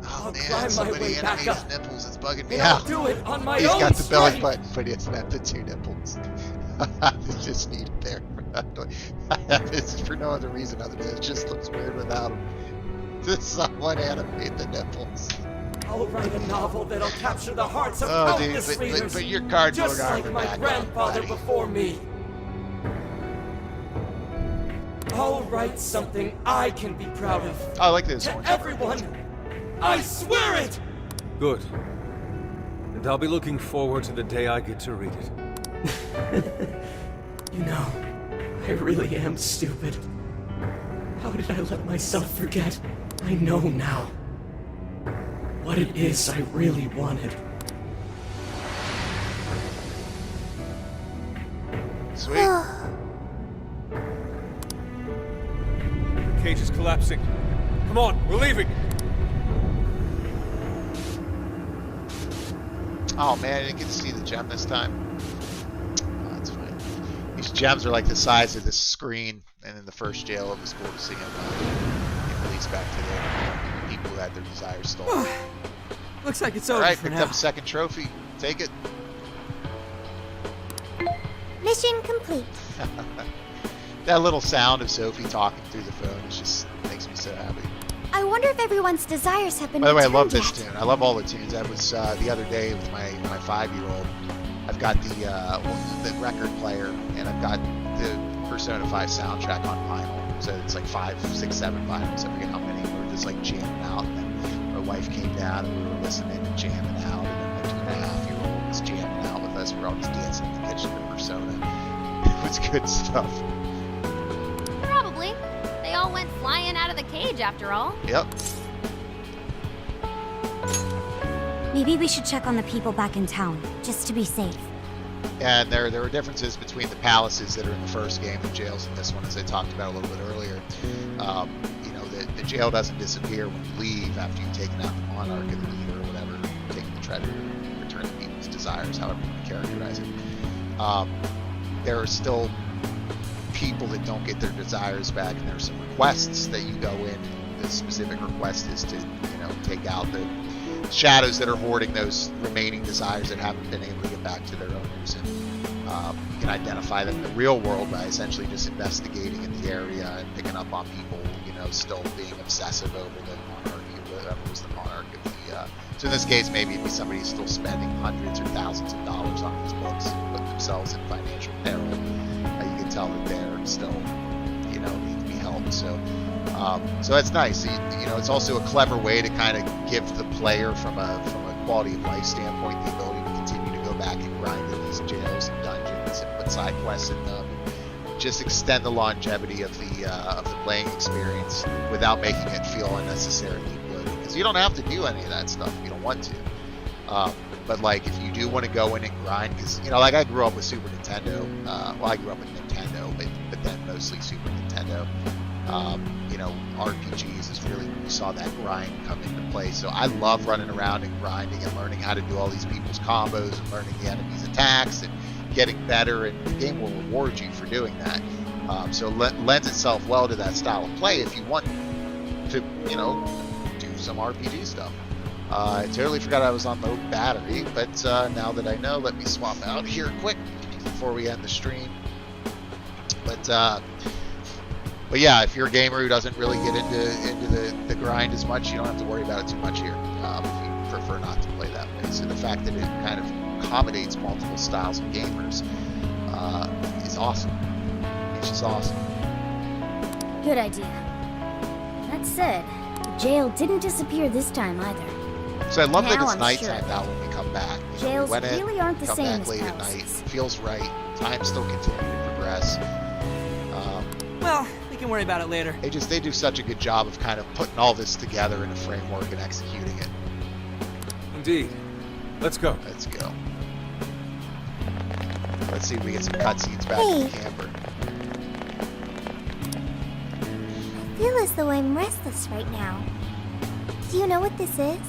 Oh I'll man, climb my somebody way back animate his up. nipples. It's bugging me And out. I'll do it on my He's own got the belly strength. button, but he doesn't have the 2 nipples. It's just needed there. It's for no other reason other than it just looks weird without him. Does someone animate the nipples? I'll write a novel that'll capture the hearts of Oh, dude, countless readers, but your cardboard just like armor my back grandfather up, buddy. before me. I'll write something I can be proud of. Oh, I like this To one. everyone, I swear it! Good. And I'll be looking forward to the day I get to read it. You know, I really am stupid. How did I let myself forget? I know now what it is I really wanted. Sweet. The cage is collapsing. Come on, we're leaving. Oh man, I didn't get to see the gem this time. Oh, that's fine. These gems are like the size of this screen, and in the first jail it was cool to see him get released back to the people who had their desires stolen. Looks like it's over Alright, for picked now. up a second trophy. Take it. Mission complete. That little sound of Sophie talking through the phone is just makes me so happy. I wonder if everyone's desires have been By the way, I love returned this yet. tune. I love all the tunes. That was the other day with my 5-year-old. I've got the record player, and I've got the Persona 5 soundtrack on vinyl. So it's like 5, 6, 7 vinyls. I forget how many. We were just like jamming out. And then my wife came down, and we were listening and jamming out. And then my 2.5-year-old was jamming out with us. We were all just dancing in the kitchen to Persona. It was good stuff. Probably. They all went flying out of the cage after all. Yep. Maybe we should check on the people back in town, just to be safe. And there were differences between the palaces that are in the first game and jails in this one, as I talked about a little bit earlier. You know, the jail doesn't disappear when you leave after you've taken out the monarch or the leader or whatever, taking the treasure, returning people's desires, however you want to characterize it. There are still people that don't get their desires back, and there are some requests that you go in. The specific request is to, you know, take out the shadows that are hoarding those remaining desires that haven't been able to get back to their owners, and you can identify them in the real world by essentially just investigating in the area and picking up on people, you know, still being obsessive over the monarchy, whatever was the monarch of the. So in this case, maybe it'd be somebody who's still spending hundreds or thousands of dollars on these books, put themselves in financial peril. You can tell that they're still, you know, need to be helped. So that's nice. You know, it's also a clever way to kind of give the player, from a quality of life standpoint, the ability to continue to go back and grind in these jails and dungeons and put side quests in them. Just extend the longevity of the playing experience without making it feel unnecessarily bloated. Because you don't have to do any of that stuff if you don't want to. But like, if you do want to go in and grind, because, you know, like I grew up with Super Nintendo. Well, I grew up with Nintendo, but then mostly Super Nintendo. You know, RPGs is really when you saw that grind come into play. So I love running around and grinding and learning how to do all these people's combos and learning the enemy's attacks and getting better, and the game will reward you for doing that. So it lends itself well to that style of play if you want to, you know, do some RPG stuff. I totally forgot I was on low battery, but now that I know, let me swap out here quick before we end the stream. But yeah, if you're a gamer who doesn't really get into the grind as much, you don't have to worry about it too much here, if you prefer not to play that way. So the fact that it kind of accommodates multiple styles of gamers is awesome. It's just awesome. Good idea. That said, the jail didn't disappear this time either. So I love that Now it's I'm nighttime sure. now when we come back. You know, Jails we went in, really aren't the come same back as late at night. palaces. It feels right. Time still continue to progress. Well, we can worry about it later. They do such a good job of kind of putting all this together in a framework and executing it. Indeed. Let's go. Let's go. Let's see if we get some cutscenes back in the camper. I feel as though I'm restless right now. Do you know what this is?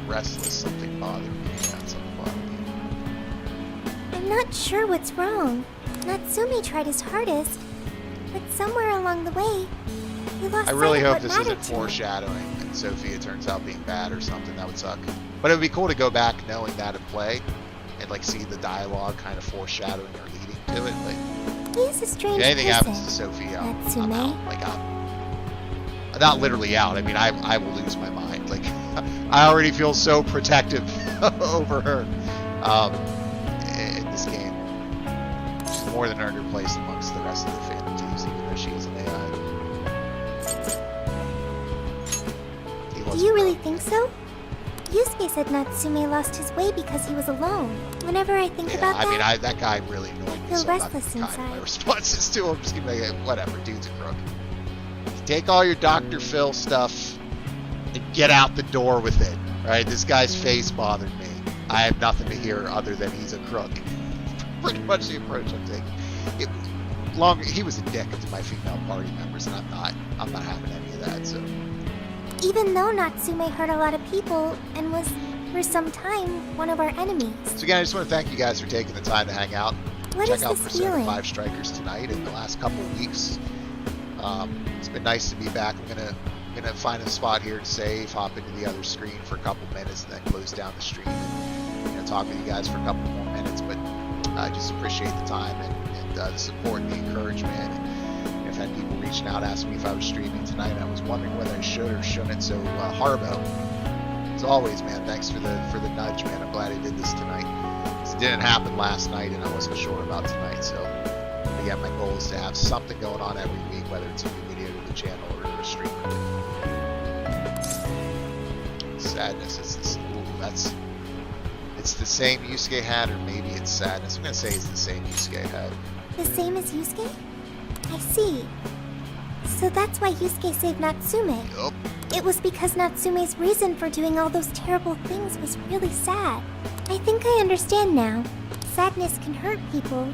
Restless, something bothered me. Yeah, something bothered me. I'm not sure what's wrong. Natsume tried his hardest, but somewhere along the way, he lost I really sight of hope what this mattered isn't to him. foreshadowing and Sophia turns out being bad or something. That would suck. But it would be cool to go back knowing that and play and like see the dialogue kind of foreshadowing or leading to it. Like, He is a strange if anything person. happens to Sophia, I'm Natsume. out. Like, I'm not literally out. I mean, I will lose my mind. Like, I already feel so protective over her in this game. She's more than earned her place amongst the rest of the Phantom teams, even though she is an AI. Do you really think so? Yusuke said Natsume lost his way because he was alone. Whenever I think about I that, mean, that guy really annoyed me, feel so I'm not restless kind of my inside. responses to him. Just gonna be like, whatever, dude's a crook. Take all your Dr. Phil stuff and get out the door with it. Right? This guy's face bothered me. I have nothing to hear other than he's a crook. Pretty much the approach I'm taking. He was a dick to my female party members, and I'm not having any of that. So even though Natsume hurt a lot of people and was, for some time, one of our enemies. So again, I just want to thank you guys for taking the time to hang out. What Check is out this Persona feeling? 5 Strikers tonight in the last couple of weeks. It's been nice to be back. I'm gonna find a spot here to save, hop into the other screen for a couple minutes, and then close down the stream and talk with you guys for a couple more minutes. But I just appreciate the time and the support and the encouragement. And I've had people reaching out asking me if I was streaming tonight. I was wondering whether I should or shouldn't. So Harbo, as always, man, thanks for the nudge, man. I'm glad I did this tonight. It didn't happen last night, and I wasn't sure about tonight. So again, my goal is to have something going on every week, whether it's a new video to the channel or a stream. Sadness is this. Ooh, it's the same Yusuke had, or maybe it's sadness. I'm gonna say it's the same Yusuke had. The same as Yusuke? I see. So that's why Yusuke saved Natsume. Yup. It was because Natsume's reason for doing all those terrible things was really sad. I think I understand now. Sadness can hurt people,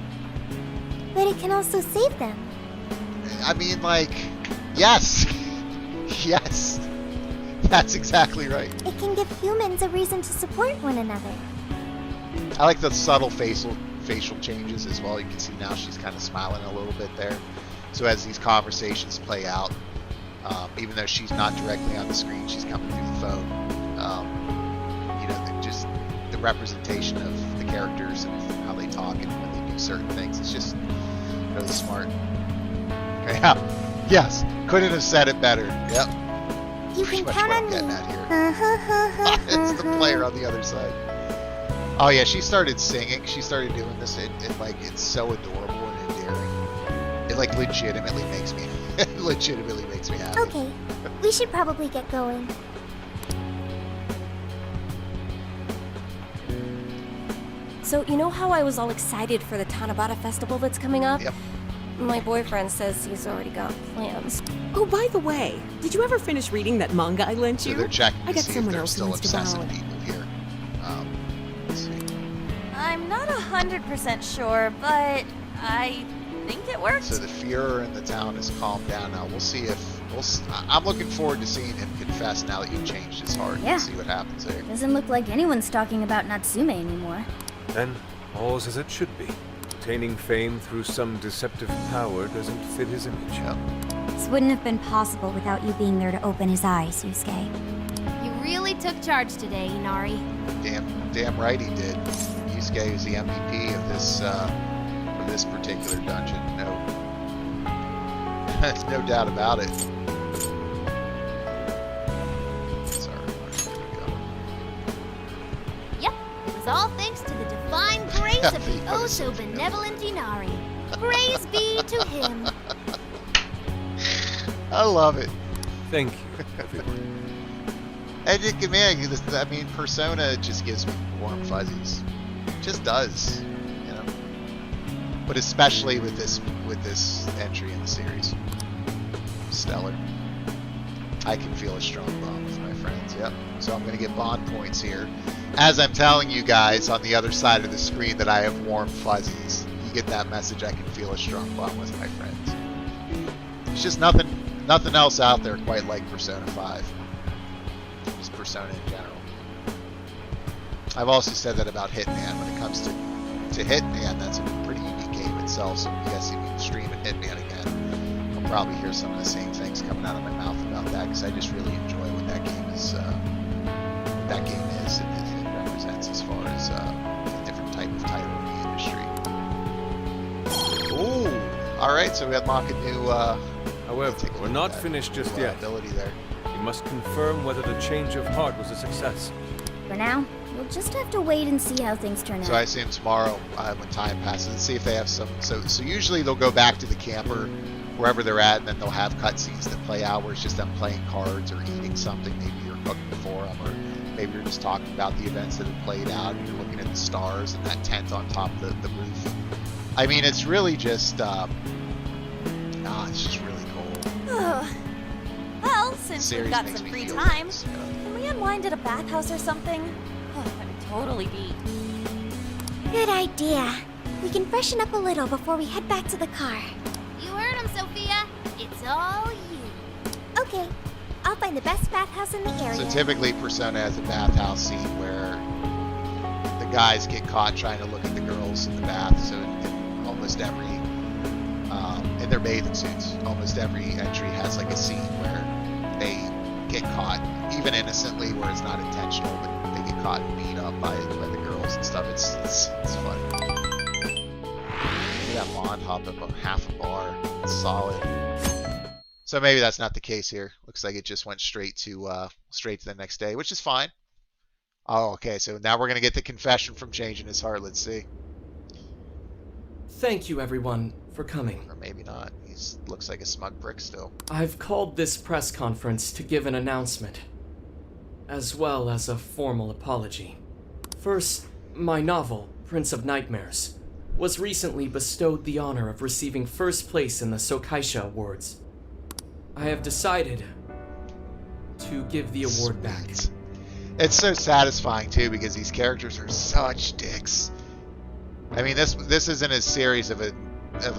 but it can also save them. I mean, like, yes, yes, that's exactly right. It can give humans a reason to support one another. I like the subtle facial changes as well. You can see now she's kind of smiling a little bit there. So as these conversations play out, even though she's not directly on the screen, she's coming through the phone. You know, just the representation of the characters and how they talk and when they do certain things. It's just really smart. Yeah. Yes. Couldn't have said it better. Yep. You Pretty can much count what on I'm me. getting at here. It's the player on the other side. Oh yeah, she started singing. She started doing this, and like it's so adorable and endearing. It like legitimately makes me happy. Okay, we should probably get going. So, you know how I was all excited for the Tanabata festival that's coming up? Yep. My boyfriend says he's already got plans. Oh, by the way, did you ever finish reading that manga I lent So you? they're checking I to got see if someone there's else who still wants to borrow obsessive it. people here. Let's see. I'm not 100% sure, but I think it worked. So the furor in the town has calmed down now. We'll see if I'm looking forward to seeing him confess now that he changed his heart. Yeah. And see what happens there. Doesn't look like anyone's talking about Natsume anymore. Then, all's as it should be. Attaining fame through some deceptive power doesn't fit his image. Yep. This wouldn't have been possible without you being there to open his eyes, Yusuke. You really took charge today, Inari. Damn right he did. Yusuke is the MVP of this for this particular dungeon. No doubt about it. Sorry, there we go. Yep, it was all thanks to the divine grace of the oh-so-benevolent Inari. Praise be to him. I love it. Thank you, everyone. And you can, man, I mean, Persona just gives me warm fuzzies. It just does, you know. But especially with this entry in the series, stellar. I can feel a strong bond with my friends. Yep. So I'm gonna get bond points here, as I'm telling you guys on the other side of the screen that I have warm fuzzies. You get that message. I can feel a strong bond with my friends. It's just nothing Nothing else out there quite like Persona 5. Just Persona in general. I've also said that about Hitman. When it comes to Hitman, that's a pretty unique game itself. So you guys see me streaming Hitman again, I'll probably hear some of the same things coming out of my mouth about that, because I just really enjoy what that game is. And it represents as far as a different type of title in the industry. Ooh, all right. So we unlock a new. However, we're not finished just yet. Ability there. We must confirm whether the change of heart was a success. For now, we'll just have to wait and see how things turn out. So I assume tomorrow, when time passes, and see if they have some. So usually they'll go back to the camper, wherever they're at, and then they'll have cutscenes that play out where it's just them playing cards or eating something. Maybe you're cooking for them, or maybe you're just talking about the events that have played out, and you're looking at the stars and that tent on top of the roof. I mean, it's really just, it's just really cool. Well, since we've got some free time, this, can we unwind at a bathhouse or something? Oh, that would totally be. Good idea. We can freshen up a little before we head back to the car. You heard him, Sophia. It's all you. Okay, I'll find the best bathhouse in the area. So typically Persona has a bathhouse scene where the guys get caught trying to look at the girls in the bath. So in almost every, in their bathing suits, almost every entry has like a scene where they get caught, even innocently, where it's not intentional, but they get caught and beat up by the girls and stuff. It's fun. Look at that Bond hop up half a bar. It's solid. So maybe that's not the case here. Looks like it just went straight to the next day, which is fine. Oh, okay. So now we're gonna get the confession from changing his heart. Let's see. Thank you, everyone, for coming. Or maybe not. He looks like a smug prick still. I've called this press conference to give an announcement, as well as a formal apology. First, my novel, Prince of Nightmares, was recently bestowed the honor of receiving first place in the Sokaisha Awards. I have decided to give the award back. It's so satisfying too, because these characters are such dicks. I mean, this isn't as serious of a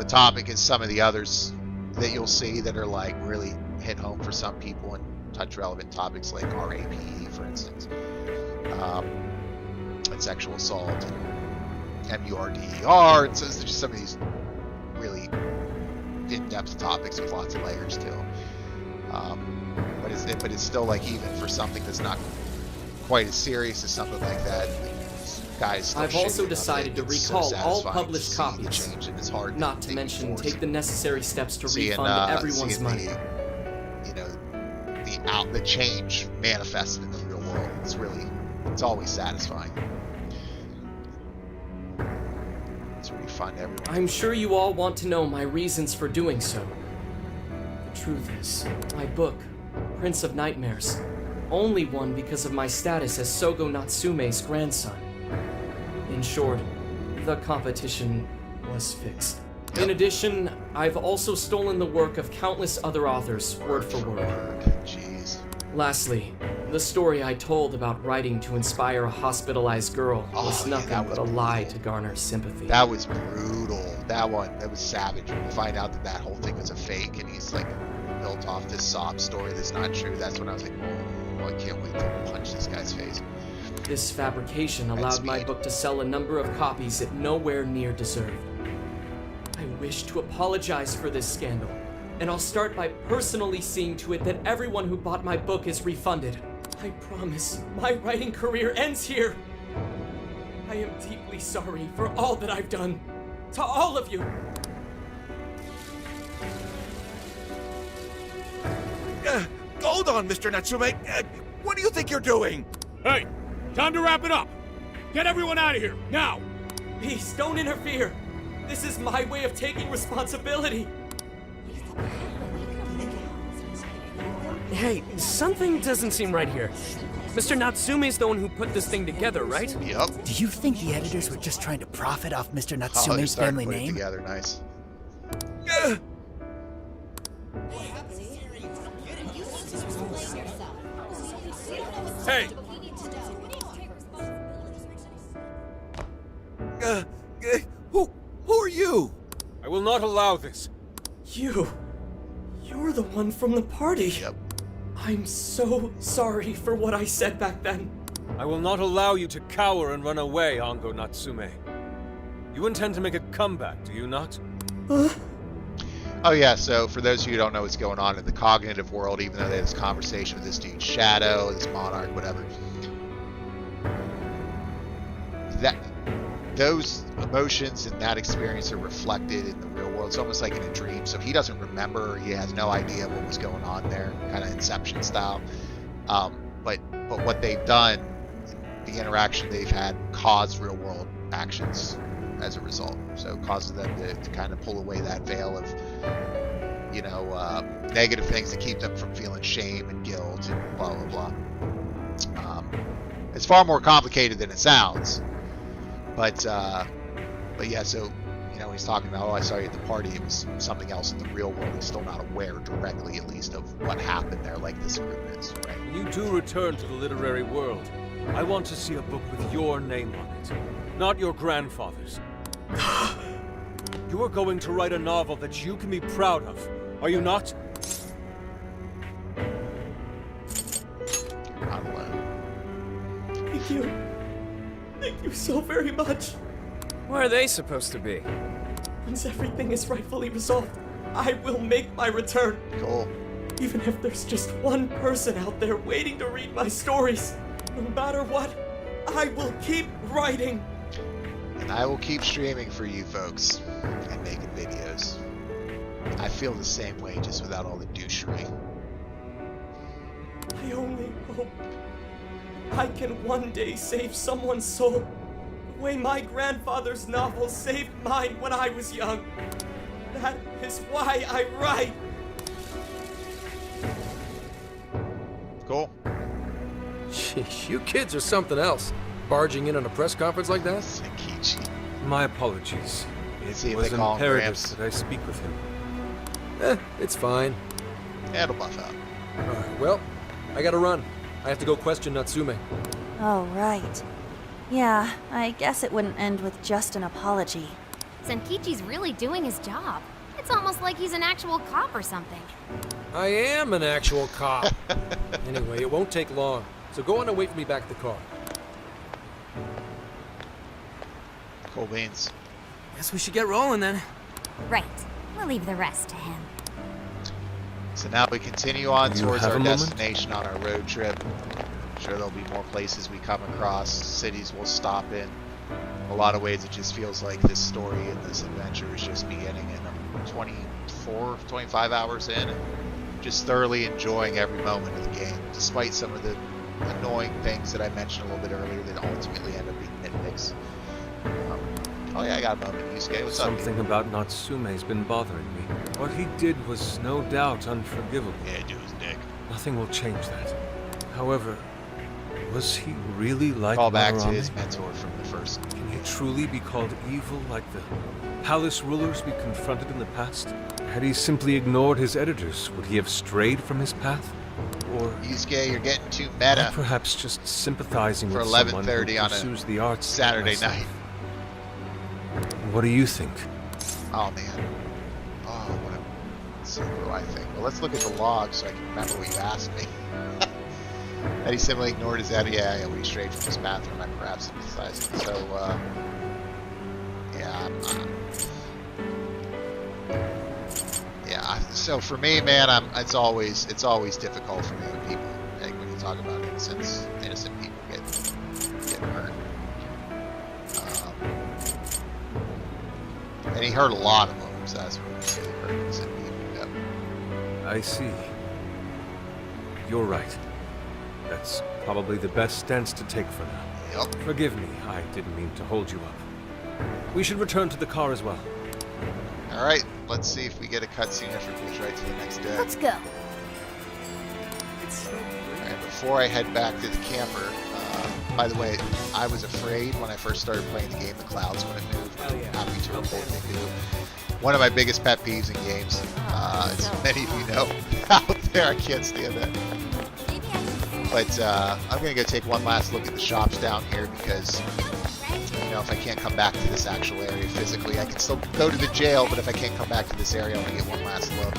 topic as some of the others that you'll see that are like really hit home for some people and touch relevant topics like RAPE, for instance, and sexual assault, and MURDER, and so it's just some of these really in-depth topics with lots of layers to them. But it's still like, even for something that's not quite as serious as something like that, guys. I've also decided to recall all published copies, change in his heart, not to mention take the necessary steps to refund everyone's money. The change manifested in the real world. It's always satisfying. To refund everyone. I'm sure you all want to know my reasons for doing so. The truth is, my book, Prince of Nightmares, only won because of my status as Sogo Natsume's grandson. In short, the competition was fixed. Yep. In addition, I've also stolen the work of countless other authors, word for word. Jeez. Lastly, the story I told about writing to inspire a hospitalized girl was nothing but a lie to garner sympathy. That was brutal. That was savage. When you find out that whole thing was a fake, and he's like built off this sob story that's not true, that's when I was like, oh, I can't wait to punch this guy's face. This fabrication allowed my book to sell a number of copies it nowhere near deserved. I wish to apologize for this scandal, and I'll start by personally seeing to it that everyone who bought my book is refunded. I promise my writing career ends here. I am deeply sorry for all that I've done. To all of you. Hold on, Mr. Natsume. What do you think you're doing? Hey, time to wrap it up. Get everyone out of here, now! Please, don't interfere. This is my way of taking responsibility. Hey, something doesn't seem right here. Mr. Natsume's the one who put this thing together, right? Yep. Do you think the editors were just trying to profit off Mr. Natsume's family name? Together, nice. Hey! Who are you? I will not allow this. You You're the one from the party. Yep. I'm so sorry for what I said back then. I will not allow you to cower and run away, Ango Natsume. You intend to make a comeback, do you not? Oh yeah, so for those of you who don't know what's going on in the cognitive world, even though they had this conversation with this dude Shadow, this monarch, whatever, that those emotions and that experience are reflected in the real world. It's almost like in a dream, so he doesn't remember, he has no idea what was going on there, kind of Inception style. But what they've done, the interaction they've had, caused real world actions as a result. So it causes them to kind of pull away that veil of, you know, negative things to keep them from feeling shame and guilt and blah, blah, blah. It's far more complicated than it sounds. But yeah, so, you know, he's talking about, oh, I saw you at the party. It was something else in the real world. He's still not aware directly, at least, of what happened there, like this group is, right? When you do return to the literary world, I want to see a book with your name on it, not your grandfather's. You are going to write a novel that you can be proud of, are you not? You're not alone. Thank you. Thank you so very much. Where are they supposed to be? Once everything is rightfully resolved, I will make my return. Cool. Even if there's just one person out there waiting to read my stories, no matter what, I will keep writing. And I will keep streaming for you folks and making videos. I feel the same way, just without all the douchery. I only hope I can one day save someone's soul the way my grandfather's novel saved mine when I was young. That is why I write. Cool. Sheesh, you kids are something else. Barging in on a press conference like that? Senkichi. My apologies. See It if was they call him imperative Gramps. that I speak with him. It's fine. Yeah, it'll buff out. Well, I gotta run. I have to go question Natsume. Oh, right. Yeah, I guess it wouldn't end with just an apology. Senkichi's really doing his job. It's almost like he's an actual cop or something. I am an actual cop. Anyway, it won't take long, so go on and wait for me back at the car. Cool beans. Guess we should get rolling then. Right. We'll leave the rest to him. So now we continue on Do you towards have our a moment? destination on our road trip. I'm sure there'll be more places we come across, cities we'll stop in. In a lot of ways, it just feels like this story and this adventure is just beginning, and I'm 24, 25 hours in, and just thoroughly enjoying every moment of the game, despite some of the annoying things that I mentioned a little bit earlier that ultimately end up being nitpicks. Oh yeah, I got a moment. Yusuke, what's up? Something about Natsume's been bothering me. What he did was no doubt unforgivable. Yeah, dude, his dick. Nothing will change that. However, was he really like Call back to Madarame? his mentor from the first. Can he truly be called evil like the palace rulers we confronted in the past? Had he simply ignored his editors, would he have strayed from his path? Or Yusuke, you're getting too meta. or perhaps just sympathizing For with someone 11:30 who on a pursues the arts like Saturday myself. night. What do you think? Oh man. Oh, let's see, what do I think? Well, let's look at the log so I can remember what you asked me. That he simply ignored his editor. Yeah, we strayed from his path when I perhaps sympathizing. So, yeah. Yeah. So for me, man, it's always difficult for me when people, like, when you talk about innocent people get hurt. And he hurt a lot of them, so that's what I'm saying. Hurt innocent people. Yep. I see. You're right. That's probably the best stance to take for now. Yep. Forgive me, I didn't mean to hold you up. We should return to the car as well. Alright, let's see if we get a cutscene if it goes right to the next day. Let's go. Alright, before I head back to the camper, by the way, I was afraid when I first started playing the game, the clouds wouldn't move. Oh, yeah. Happy to report they do. One of my biggest pet peeves in games. As many of you know out there, I can't stand that. But I'm going to go take one last look at the shops down here because, you know, if I can't come back to this actual area physically, I can still go to the jail, but if I can't come back to this area, I'm going to get one last look.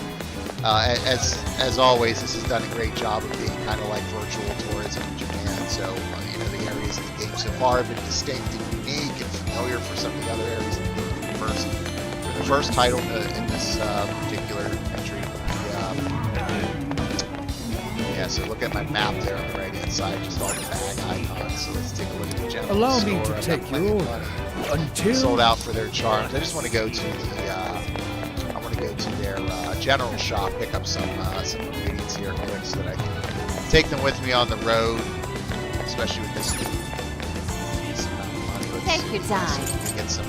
As always, this has done a great job of being kind of like virtual tourism in Japan. So you know, the areas of the game so far have been distinct and unique and familiar for some of the other areas of the game. For the first title in this particular country. Yeah, so look at my map there on the right-hand side, just all the bag icons. So let's take a look at the general Allow store. me to I've take got plenty your of order money. until Sold out for their charms. I just want to go to the I want to go to their general shop, pick up some ingredients here quick so that I can take them with me on the road, especially with this decent amount of money. Let's Take see your what time. else we can get some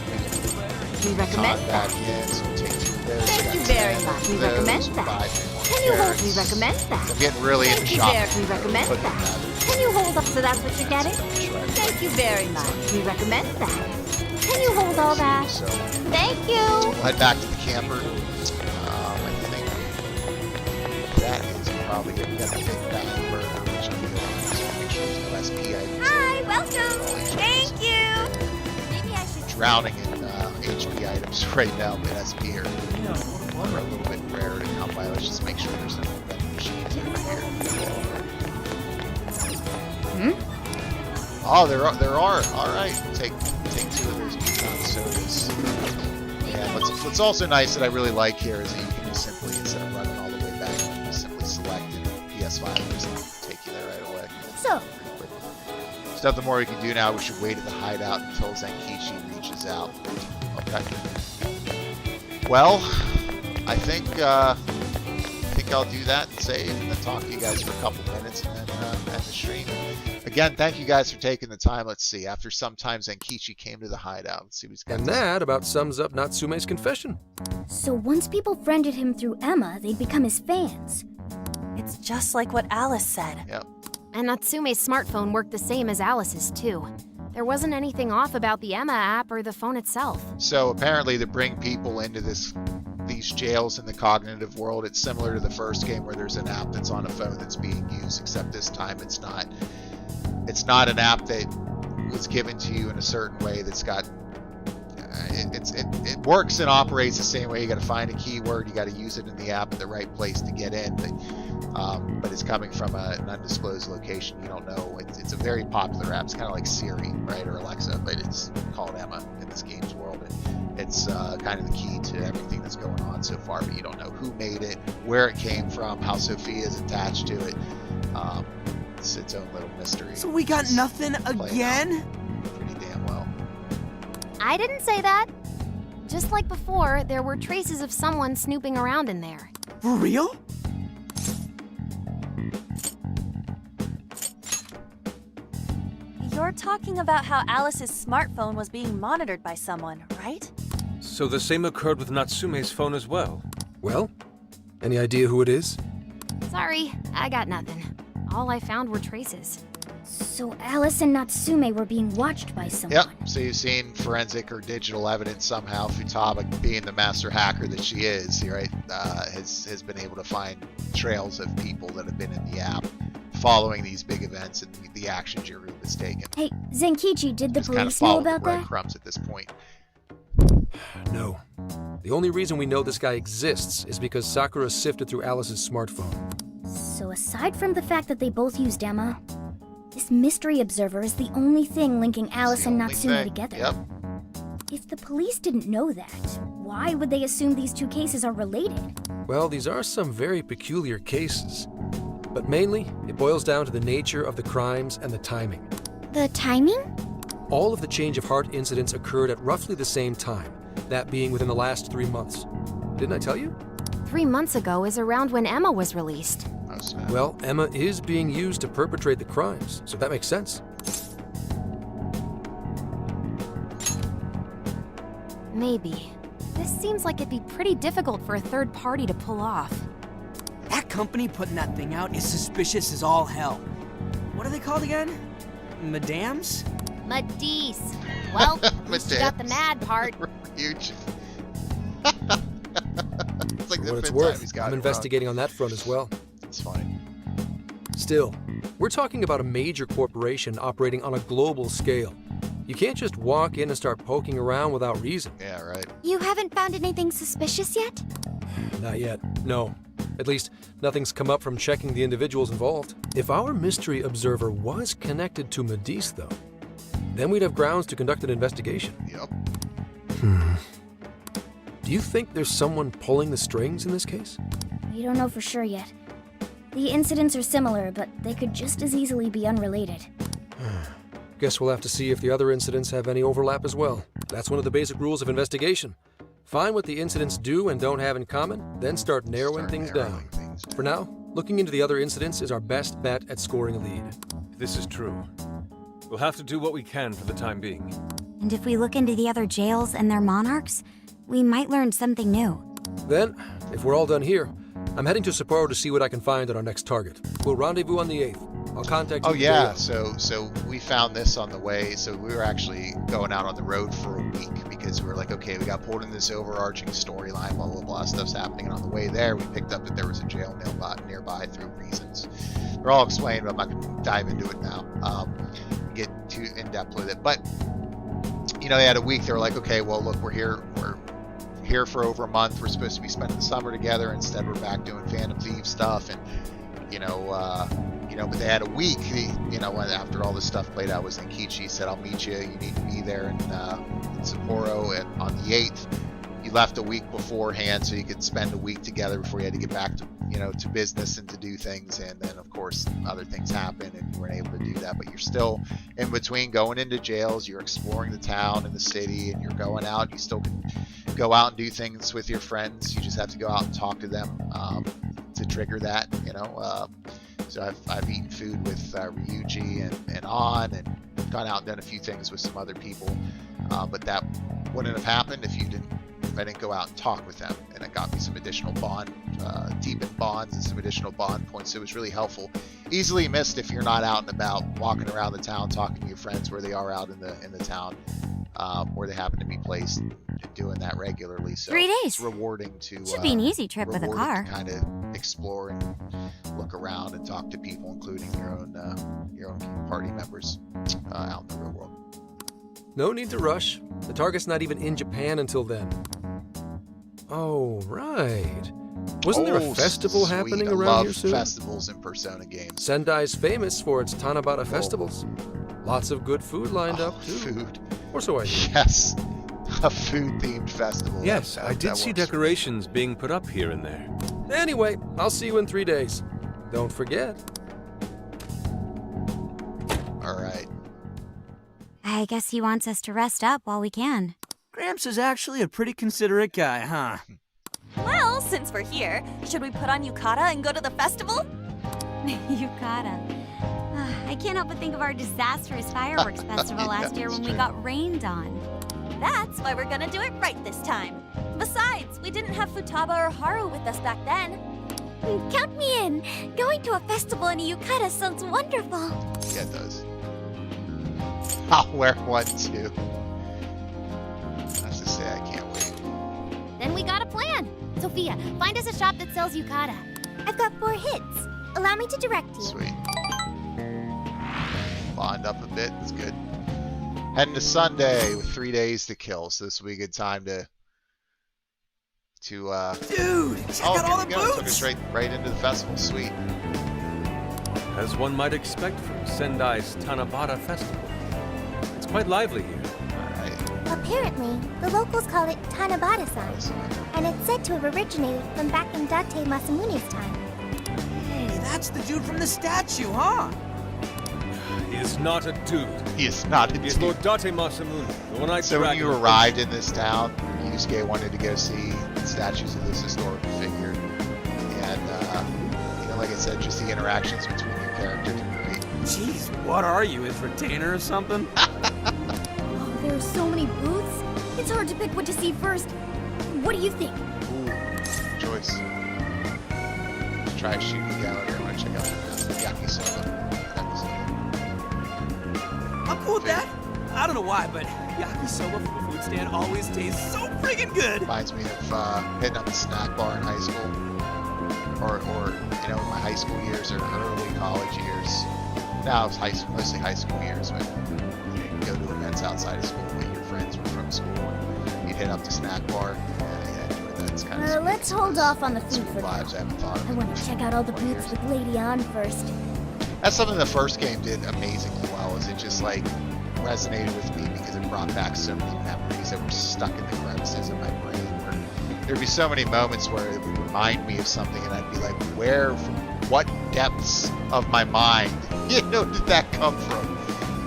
We recommend back that. in, so we'll take 2 of those. Thank Got you very 10 much. of We those. recommend We'll that. buy 3 more Can you hold? carrots. We recommend that. I'm getting really into Thank you shopping. very. We recommend Looking that. at it. Can you hold up? So that's what you're getting? Sure. Thank you very much. We recommend that. Can you hold all that? So Thank you. we'll head back to the camper. I think that is probably it. We got the big bag burger, which I'm going to make sure there's no SP items. Hi, welcome. Thank you. Maybe I should. Drowning in HP items right now, but SP are a little bit rare to come by. Let's just make sure there's no vending machines over here. Oh, there are. All right, take 2 of those pecan sodas. Yeah, what's also nice that I really like here is that you can just simply, instead of running all the way back, you can just simply select it. PS5 and just take you there right away. So, Nothing more we can do now. We should wait at the hideout until Zenkichi reaches out. Okay. Well, I think I'll do that and save and then talk to you guys for a couple minutes and then end the stream. Again, thank you guys for taking the time. Let's see. After some time, Zenkichi came to the hideout. Let's see what he's got. And that about sums up Natsume's confession. So once people friended him through Emma, they'd become his fans. It's just like what Alice said. Yep. And Natsume's smartphone worked the same as Alice's, too. There wasn't anything off about the Emma app or the phone itself. So apparently to bring people into these jails in the cognitive world, it's similar to the first game where there's an app that's on a phone that's being used, except this time it's not an app that was given to you in a certain way that's got it works and operates the same way. You got to find a keyword, you got to use it in the app at the right place to get in, but it's coming from an undisclosed location. You don't know. It's a very popular app. It's kind of like Siri, right, or Alexa, but it's called Emma in this game's world. And it's kind of the key to everything that's going on so far, but you don't know who made it, where it came from, how Sophia is attached to it. It's its own little mystery. So we got nothing again? Pretty damn well. I didn't say that. Just like before, there were traces of someone snooping around in there. For real? You're talking about how Alice's smartphone was being monitored by someone, right? So the same occurred with Natsume's phone as well. Well, any idea who it is? Sorry, I got nothing. All I found were traces. So Alice and Natsume were being watched by someone. Yep, so you've seen forensic or digital evidence somehow. Futaba, being the master hacker that she is, right, has been able to find trails of people that have been in the app following these big events and the actions your group has taken. Hey, Zenkichi, did the Just kind of police know follow the about that? breadcrumbs at this point. No. The only reason we know this guy exists is because Sakura sifted through Alice's smartphone. So aside from the fact that they both used Emma, this mystery observer is the only thing linking Alice and Natsume together. Yep. If the police didn't know that, why would they assume these two cases are related? Well, these are some very peculiar cases. But mainly, it boils down to the nature of the crimes and the timing. The timing? All of the change of heart incidents occurred at roughly the same time, that being within the last 3 months. Didn't I tell you? 3 months ago is around when Emma was released. Well, Emma is being used to perpetrate the crimes, so that makes sense. Maybe. This seems like it'd be pretty difficult for a third party to pull off. That company putting that thing out is suspicious as all hell. What are they called again? Madams? Madis. Well, at least you got the mad part. Huge. It's like For the what it's fifth time worth, he's got I'm it investigating on that front as well. It's fine. Still, we're talking about a major corporation operating on a global scale. You can't just walk in and start poking around without reason. Yeah, right. You haven't found anything suspicious yet? Not yet, no. At least, nothing's come up from checking the individuals involved. If our mystery observer was connected to Medice, though, then we'd have grounds to conduct an investigation. Yep. Do you think there's someone pulling the strings in this case? We don't know for sure yet. The incidents are similar, but they could just as easily be unrelated. Guess we'll have to see if the other incidents have any overlap as well. That's one of the basic rules of investigation. Find what the incidents do and don't have in common, then start narrowing things down. For now, looking into the other incidents is our best bet at scoring a lead. This is true. We'll have to do what we can for the time being. And if we look into the other jails and their monarchs, we might learn something new. Then, if we're all done here, I'm heading to Sapporo to see what I can find on our next target. We'll rendezvous on the 8th. I'll contact you. Oh yeah, so we found this on the way. So we were actually going out on the road for a week because we were like, okay, we got pulled in this overarching storyline, blah blah blah, stuff's happening. And on the way there, we picked up that there was a jail nearby through reasons. They're all explained, but I'm not going to dive into it now. Get too in depth with it, but you know, they had a week. They were like, okay, well look, we're here for over a month. We're supposed to be spending the summer together. Instead, we're back doing Phantom Thieves stuff, and but they had a week. After all this stuff played out, was Nikichi said, "I'll meet you. You need to be there in Sapporo on the 8th." You left a week beforehand so you could spend a week together before you had to get back to business and to do things. And then, of course, other things happen, and you weren't able to do that. But you're still in between going into jails. You're exploring the town and the city, and you're going out. You still can go out and do things with your friends. You just have to go out and talk to them to trigger that. So I've eaten food with Ryuji and An, and gone out and done a few things with some other people. But that wouldn't have happened if I didn't go out and talk with them. And it got me some additional deepened bonds and some additional bond points. So it was really helpful. Easily missed if you're not out and about, walking around the town, talking to your friends where they are out in the town, where they happen to be placed, and doing that regularly. So 3 days. It's rewarding to Should be an easy trip with a car. Kind of explore and look around and talk to people, including your own party members out in the real world. No need to rush. The target's not even in Japan until then. Oh, right. Wasn't there a festival happening around here soon? Festivals in Persona games. Sendai's famous for its Tanabata festivals. Lots of good food lined up, too. Food. Or so I hear. Yes. A food-themed festival. Yes, I did see decorations being put up here and there. Anyway, I'll see you in 3 days. Don't forget. All right. I guess he wants us to rest up while we can. Gramps is actually a pretty considerate guy, huh? Well, since we're here, should we put on yukata and go to the festival? Yukata. I can't help but think of our disastrous fireworks festival last year when we got rained on. That's why we're gonna do it right this time. Besides, we didn't have Futaba or Haru with us back then. Count me in. Going to a festival in a yukata sounds wonderful. Get those. I'll wear one too. I have to say, I can't wait. Then we got a plan. Sophia, find us a shop that sells yukata. I've got 4 hits. Allow me to direct you. Sweet. Bond up a bit. That's good. Heading to Sunday with 3 days to kill, so this will be a good time to Dude, check out all the boots! Took us right into the festival. Sweet. As one might expect from Sendai's Tanabata festival. It's quite lively here. Apparently, the locals call it Tanabata-san, and it's said to have originated from back in Date Masamune's time. Hey, that's the dude from the statue, huh? He is not a dude. He is not a dude. He is Lord Date Masamune, the one-eyed So when dragon. you arrived in this town, Yusuke wanted to go see statues of this historical figure. And, like I said, just the interactions between your characters were great. Jeez, what are you, his retainer or something? Oh, there are so many booths. It's hard to pick what to see first. What do you think? Ooh, good choice. Let's try shooting the gallery. I want to check out the yakisoba. I'm cool with that. I don't know why, but yakisoba from a food stand always tastes so friggin' good. Reminds me of hitting up a snack bar in high school, or my high school years or early college years. Now it's mostly high school years when you go to events outside of school with your friends were from school. And you'd hit up the snack bar and enjoy that's kind of let's hold off on the food for now. vibes I haven't thought of. I want to check out all the booths with Lady On first. That's something the first game did amazingly well. Is it just like resonated with me because it brought back so many memories that were stuck in the crevices of my brain. Where there'd be so many moments where it would remind me of something, and I'd be like, "Where, from what depths of my mind, did that come from?"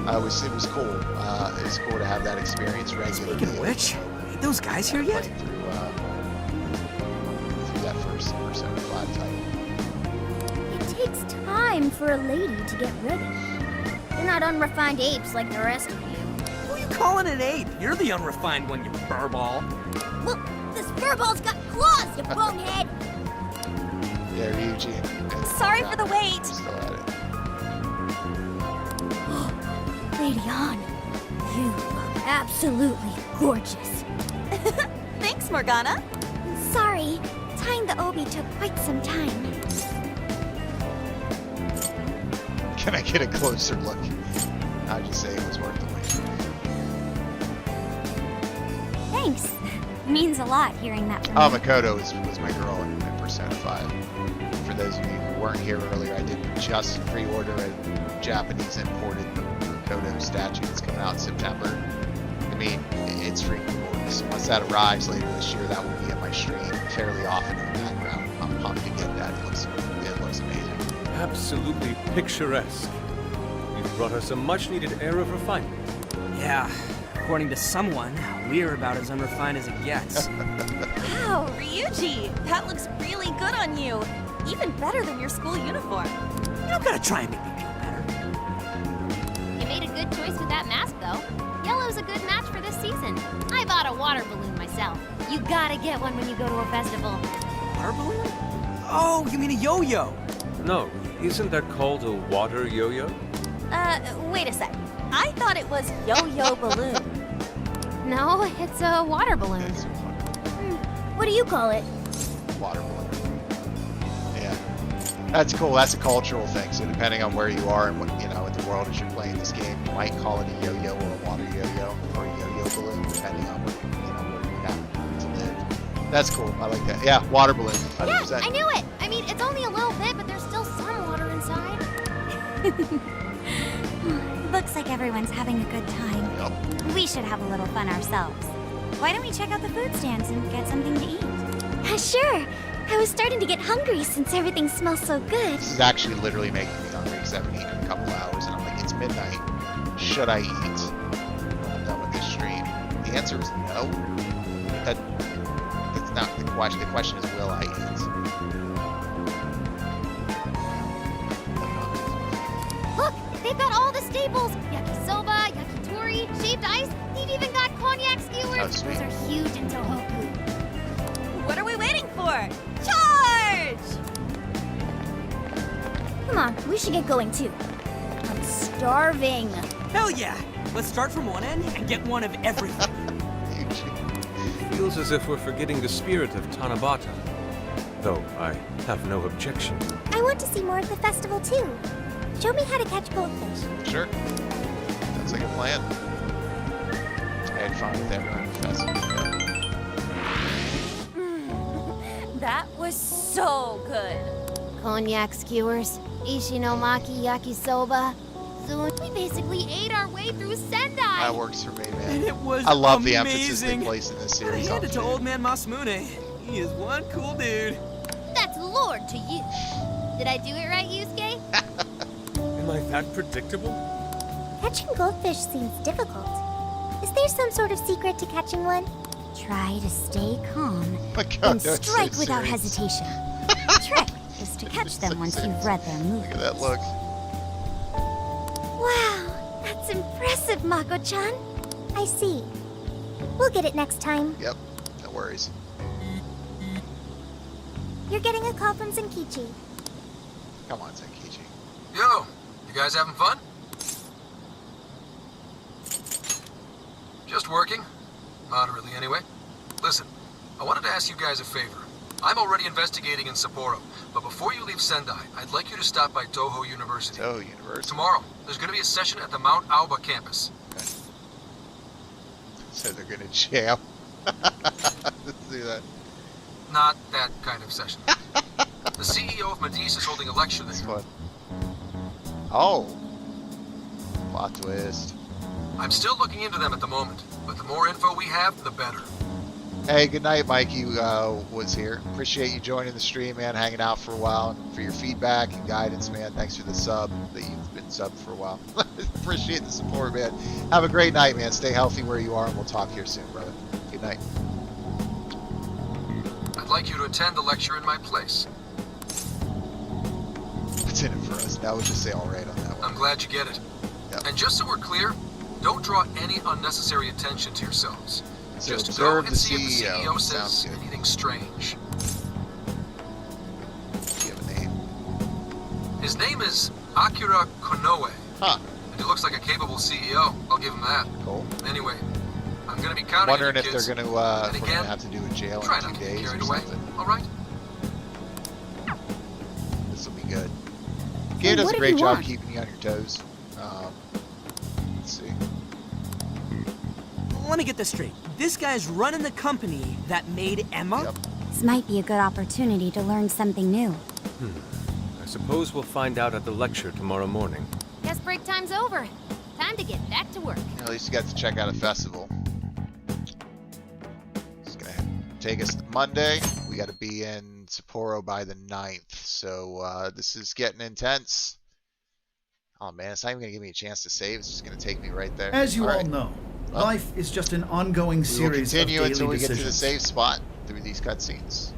It was cool. It was cool to have that experience regularly. Speaking of which, ain't those guys here yet? Through that first Persona 5 title. It takes time for a lady to get ready. They're not unrefined apes like the rest of you. Who you calling an ape? You're the unrefined one, you furball. Look, this furball's got claws, you bonehead! Yeah, Ryuji. And Sorry for the wait. Still at it. Lady On, you look absolutely gorgeous. Thanks, Morgana. Sorry, tying the obi took quite some time. Can I get a closer look? I'd just say it was worth the wait. Thanks. Means a lot hearing that from Oh, you. Makoto was my girl in Persona 5. For those of you who weren't here earlier, I did just pre-order a Japanese imported Makoto statue that's coming out in September. I mean, it's freaking gorgeous. Once that arrives later this year, that will be in my stream fairly often in the background. I'm pumped to get that. It looks amazing. Absolutely picturesque. You've brought us a much-needed air of refinement. Yeah, according to someone, we're about as unrefined as it gets. Wow, Ryuji, that looks really good on you. Even better than your school uniform. You don't gotta try and make me feel better. You made a good choice with that mask, though. Yellow's a good match for this season. I bought a water balloon myself. You gotta get one when you go to a festival. Water balloon? Oh, you mean a yo-yo? No, isn't that called a water yo-yo? Wait a sec. I thought it was yo-yo balloon. No, it's a water balloon. What do you call it? Water balloon. Yeah, that's cool. That's a cultural thing. So depending on where you are and what in the world as you're playing this game, you might call it a yo-yo or a water yo-yo or a yo-yo balloon, depending on where you happen to live. That's cool. I like that. Yeah, water balloon. 100%. Yeah, I knew it. I mean, it's only a little bit, but there's still some water inside. Looks like everyone's having a good time. Yep. We should have a little fun ourselves. Why don't we check out the food stands and get something to eat? Sure. I was starting to get hungry since everything smells so good. This is actually literally making me hungry because I haven't eaten in a couple hours, and I'm like, it's midnight. Should I eat when I'm done with this stream? The answer is no. That's not the question. The question is, will I eat? Look, they've got all the staples. Yakisoba, yakitori, shaved ice. They've even got cognac skewers. Oh, sweet. Those are huge in Tohoku. What are we waiting for? Charge! Come on, we should get going too. I'm starving. Hell yeah! Let's start from one end and get one of everything. Feels as if we're forgetting the spirit of Tanabata. Though I have no objection. I want to see more of the festival too. Show me how to catch goldfish. Sure. Sounds like a plan. I had fun with everyone at the festival. That was so good. Cognac skewers, ishinomaki yakisoba. Soon we basically ate our way through Sendai. That works for me, man. And it was I love amazing. the emphasis they place in this Gotta series. hand on it to food. old man Masamune. He is one cool dude. That's Lord to you. Did I do it right, Yusuke? Am I that predictable? Catching goldfish seems difficult. Is there some sort of secret to catching one? Try to stay calm My God, and that's so strike without serious. hesitation. The trick is to catch them once you've read their Look movements. at that look. Wow, that's impressive, Mako-chan. I see. We'll get it next time. Yep, no worries. You're getting a call from Zenkichi. Come on, Zenkichi. Yo, you guys having fun? Just working. Moderately, anyway. Listen, I wanted to ask you guys a favor. I'm already investigating in Sapporo, but before you leave Sendai, I'd like you to stop by Toho University. Toho University. Tomorrow, there's going to be a session at the Mount Aoba campus. Okay. So they're gonna jam. Let's do that. not that kind of session. The CEO of Medice is holding a lecture there. Fun. Oh. Plot twist. I'm still looking into them at the moment, but the more info we have, the better. Hey, good night, Mikey was here. Appreciate you joining the stream, man, hanging out for a while, and for your feedback and guidance, man. Thanks for the sub that you've been subbed for a while. Appreciate the support, man. Have a great night, man. Stay healthy where you are, and we'll talk here soon, brother. Good night. I'd like you to attend the lecture in my place. What's in it for us? Now we'll just say all right on that one. I'm glad you get it. Yep. And just so we're clear, don't draw any unnecessary attention to yourselves. So Just go observe and the see if the CEO. CEO Sounds says good. anything strange. Do you have a name? His name is Akira Konoe. Huh. And he looks like a capable CEO. I'll give him that. Cool. Anyway, I'm gonna be counting Wondering on you if kids. they're going to, And if we're again, going to have to do a jail try in not 2 to get days or carried away. something. All right. This will be good. Gabe does what a did great he job want? keeping you on your toes. Let's see. Let me get this straight. This guy's running the company that made Emma? Yep. This might be a good opportunity to learn something new. I suppose we'll find out at the lecture tomorrow morning. Guess break time's over. Time to get back to work. At least you got to check out a festival. It's going to take us to Monday. We got to be in Sapporo by the 9th. So this is getting intense. Oh man, it's not even going to give me a chance to save. It's just going to take me right there. As you all right. know, life is just an ongoing We will series of continue daily until we decisions. get to the safe spot through these cutscenes.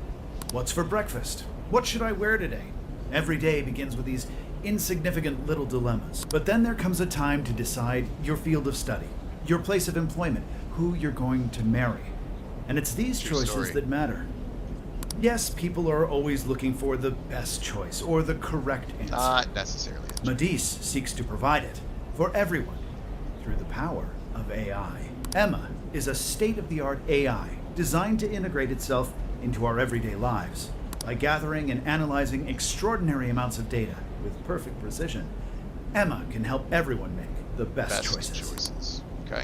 What's for breakfast? What should I wear today? Every day begins with these insignificant little dilemmas. But then there comes a time to decide your field of study, your place of employment, who you're going to marry. And it's these True choices story. that matter. Yes, people are always looking for the best choice or the correct answer. Not necessarily. Medice seeks to provide it for everyone through the power of AI. Emma is a state-of-the-art AI designed to integrate itself into our everyday lives. By gathering and analyzing extraordinary amounts of data with perfect precision, Emma can help everyone make the best choices. Okay.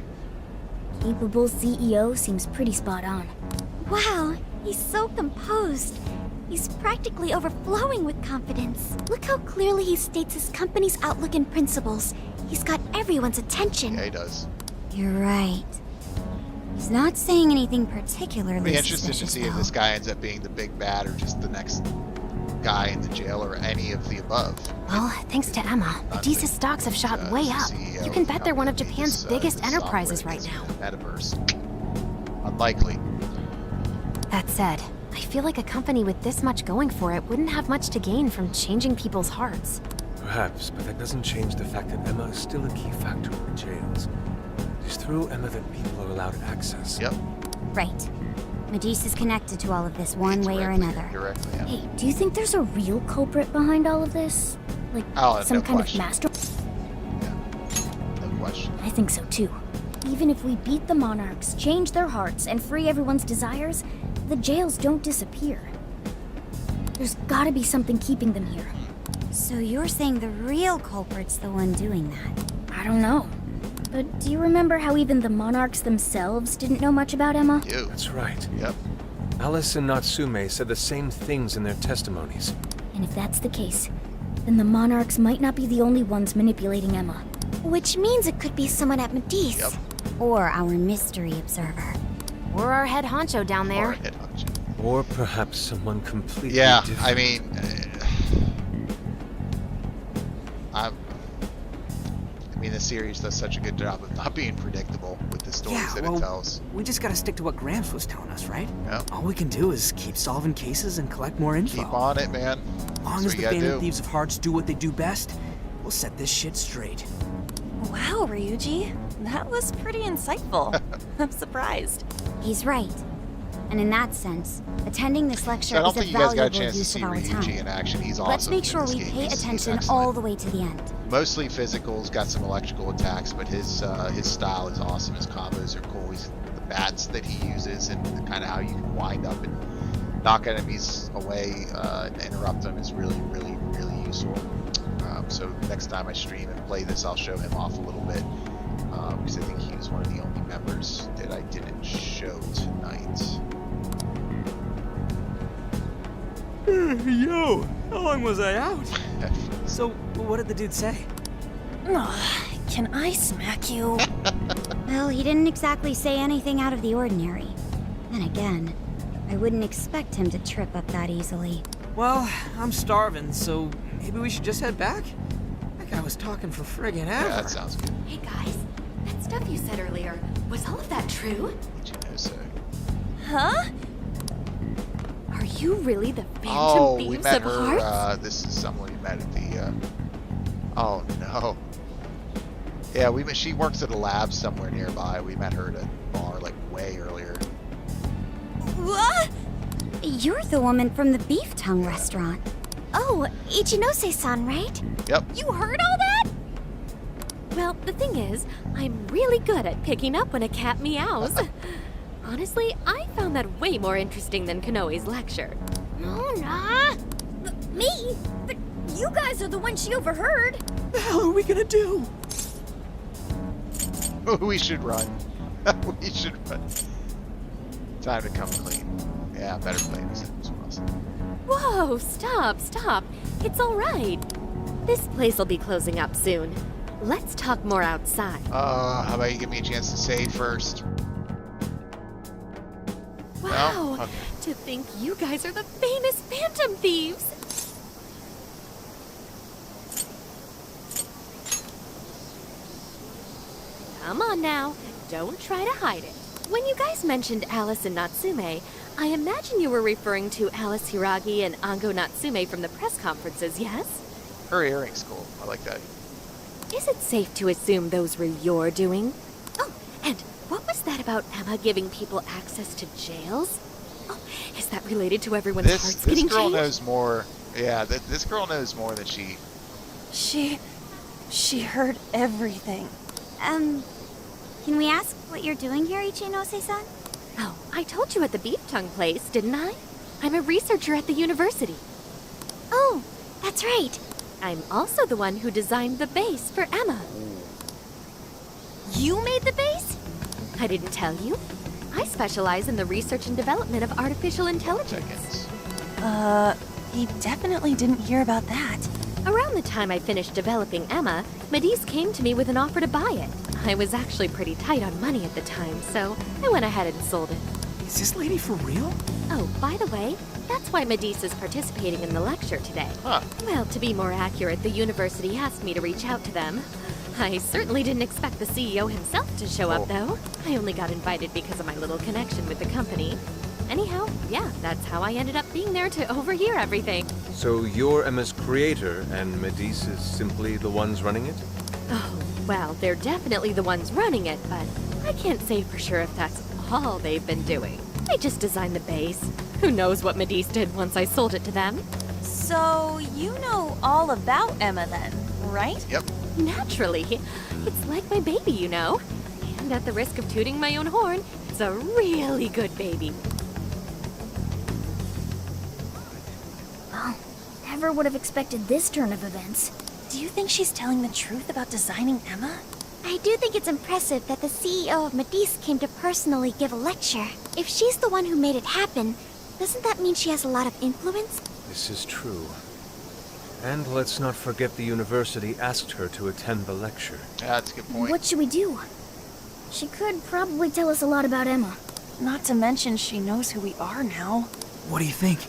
Capable CEO seems pretty spot on. Wow, he's so composed. He's practically overflowing with confidence. Look how clearly he states his company's outlook and principles. He's got everyone's attention. Yeah, he does. You're right. He's not saying anything particularly It'll be interesting to suspicious, see if though. this guy ends up being the big bad or just the next guy in the jail or any of the above. Well, thanks to Emma, Medice's stocks have shot way up. CEO You can bet they're one of company, Japan's this, biggest this enterprises software right now. Metaverse. Unlikely. That said, I feel like a company with this much going for it wouldn't have much to gain from changing people's hearts. Perhaps, but that doesn't change the fact that Emma is still a key factor in the jails. It's through Emma that people are allowed access. Yep. Right. Medice is connected to all of this one way or another. Directly, yeah. Hey, do you think there's a real culprit behind all of this? Like Oh, some no kind question. of master? No question. I think so too. Even if we beat the monarchs, change their hearts, and free everyone's desires, the jails don't disappear. There's gotta be something keeping them here. So you're saying the real culprit's the one doing that? I don't know. But do you remember how even the monarchs themselves didn't know much about Emma? That's right. Yep. Alice and Natsume said the same things in their testimonies. And if that's the case, then the monarchs might not be the only ones manipulating Emma. Which means it could be someone at Medice. Yep. Or our mystery observer. Or our head honcho down there. Or perhaps someone completely Yeah, different. I mean, the series does such a good job of not being predictable with the stories that it tells. We just gotta stick to what Gramps was telling us, right? Yeah. All we can do is keep solving cases and collect more info. Keep on it, man. As long That's as what the you gotta Bandit do. Thieves of Hearts do what they do best, we'll set this shit straight. Wow, Ryuji. That was pretty insightful. I'm surprised. He's right. And in that sense, attending this lecture So I don't is a think you guys got a valuable chance to use see of our Ryuji time. in action. He's awesome. Let's make sure in this we game. pay He's attention excellent. all the way to the end. Mostly physical's got some electrical attacks, but his style is awesome. His combos are cool. He's, the bats that he uses and kind of how you can wind up and knock enemies away and interrupt them is really, really, really useful. So next time I stream and play this, I'll show him off a little bit because I think he was one of the only members that I didn't show tonight. Yo, how long was I out? So, what did the dude say? Can I smack you? Well, he didn't exactly say anything out of the ordinary. Then again, I wouldn't expect him to trip up that easily. Well, I'm starving, so maybe we should just head back? That guy was talking for friggin' ever. Yeah, that sounds good. Hey guys, that stuff you said earlier, was all of that true? What you know, so. Huh? Are you really the Phantom Oh, we Thieves met of her. Hearts? This is someone we met at the. Oh no. Yeah, she works at a lab somewhere nearby. We met her at a bar like way earlier. What? You're the woman from the beef tongue restaurant. Oh, Ichinose-san, right? Yep. You heard all that? Well, the thing is, I'm really good at picking up when a cat meows. Honestly, I found that way more interesting than Kanoe's lecture. No, nah. Me? But you guys are the ones she overheard. The hell are we gonna do? We should run. We should run. Time to come clean. Yeah, better play this as possible. Whoa, stop. It's all right. This place will be closing up soon. Let's talk more outside. How about you give me a chance to save first? Wow, No? Okay. to think you guys are the famous Phantom Thieves. Come on now, don't try to hide it. When you guys mentioned Alice and Natsume, I imagine you were referring to Alice Hiragi and Ango Natsume from the press conferences, yes? Her earring's cool. I like that. Is it safe to assume those were your doing? Oh, and what was that about Emma giving people access to jails? Oh, is that related to everyone's hearts This getting girl changed? knows more. Yeah, this girl knows more than she. She heard everything. Can we ask what you're doing here, Ichinose-san? Oh, I told you at the beef tongue place, didn't I? I'm a researcher at the university. Oh, that's right. I'm also the one who designed the base for Emma. You made the base? I didn't tell you. I specialize in the research and development of artificial intelligence. He definitely didn't hear about that. Around the time I finished developing Emma, Medice came to me with an offer to buy it. I was actually pretty tight on money at the time, so I went ahead and sold it. Is this lady for real? Oh, by the way, that's why Medice is participating in the lecture today. Huh. Well, to be more accurate, the university asked me to reach out to them. I certainly didn't expect the CEO himself to show up, though. I only got invited because of my little connection with the company. Anyhow, yeah, that's how I ended up being there to overhear everything. So you're Emma's creator, and Medice is simply the ones running it? Oh, well, they're definitely the ones running it, but I can't say for sure if that's all they've been doing. I just designed the base. Who knows what Medice did once I sold it to them? So, you know all about Emma then, right? Yep. Naturally. It's like my baby, you know. And at the risk of tooting my own horn, it's a really good baby. Oh, never would have expected this turn of events. Do you think she's telling the truth about designing Emma? I do think it's impressive that the CEO of Medice came to personally give a lecture. If she's the one who made it happen, doesn't that mean she has a lot of influence? This is true. And let's not forget the university asked her to attend the lecture. Yeah, that's a good point. What should we do? She could probably tell us a lot about Emma. Not to mention she knows who we are now. What do you think?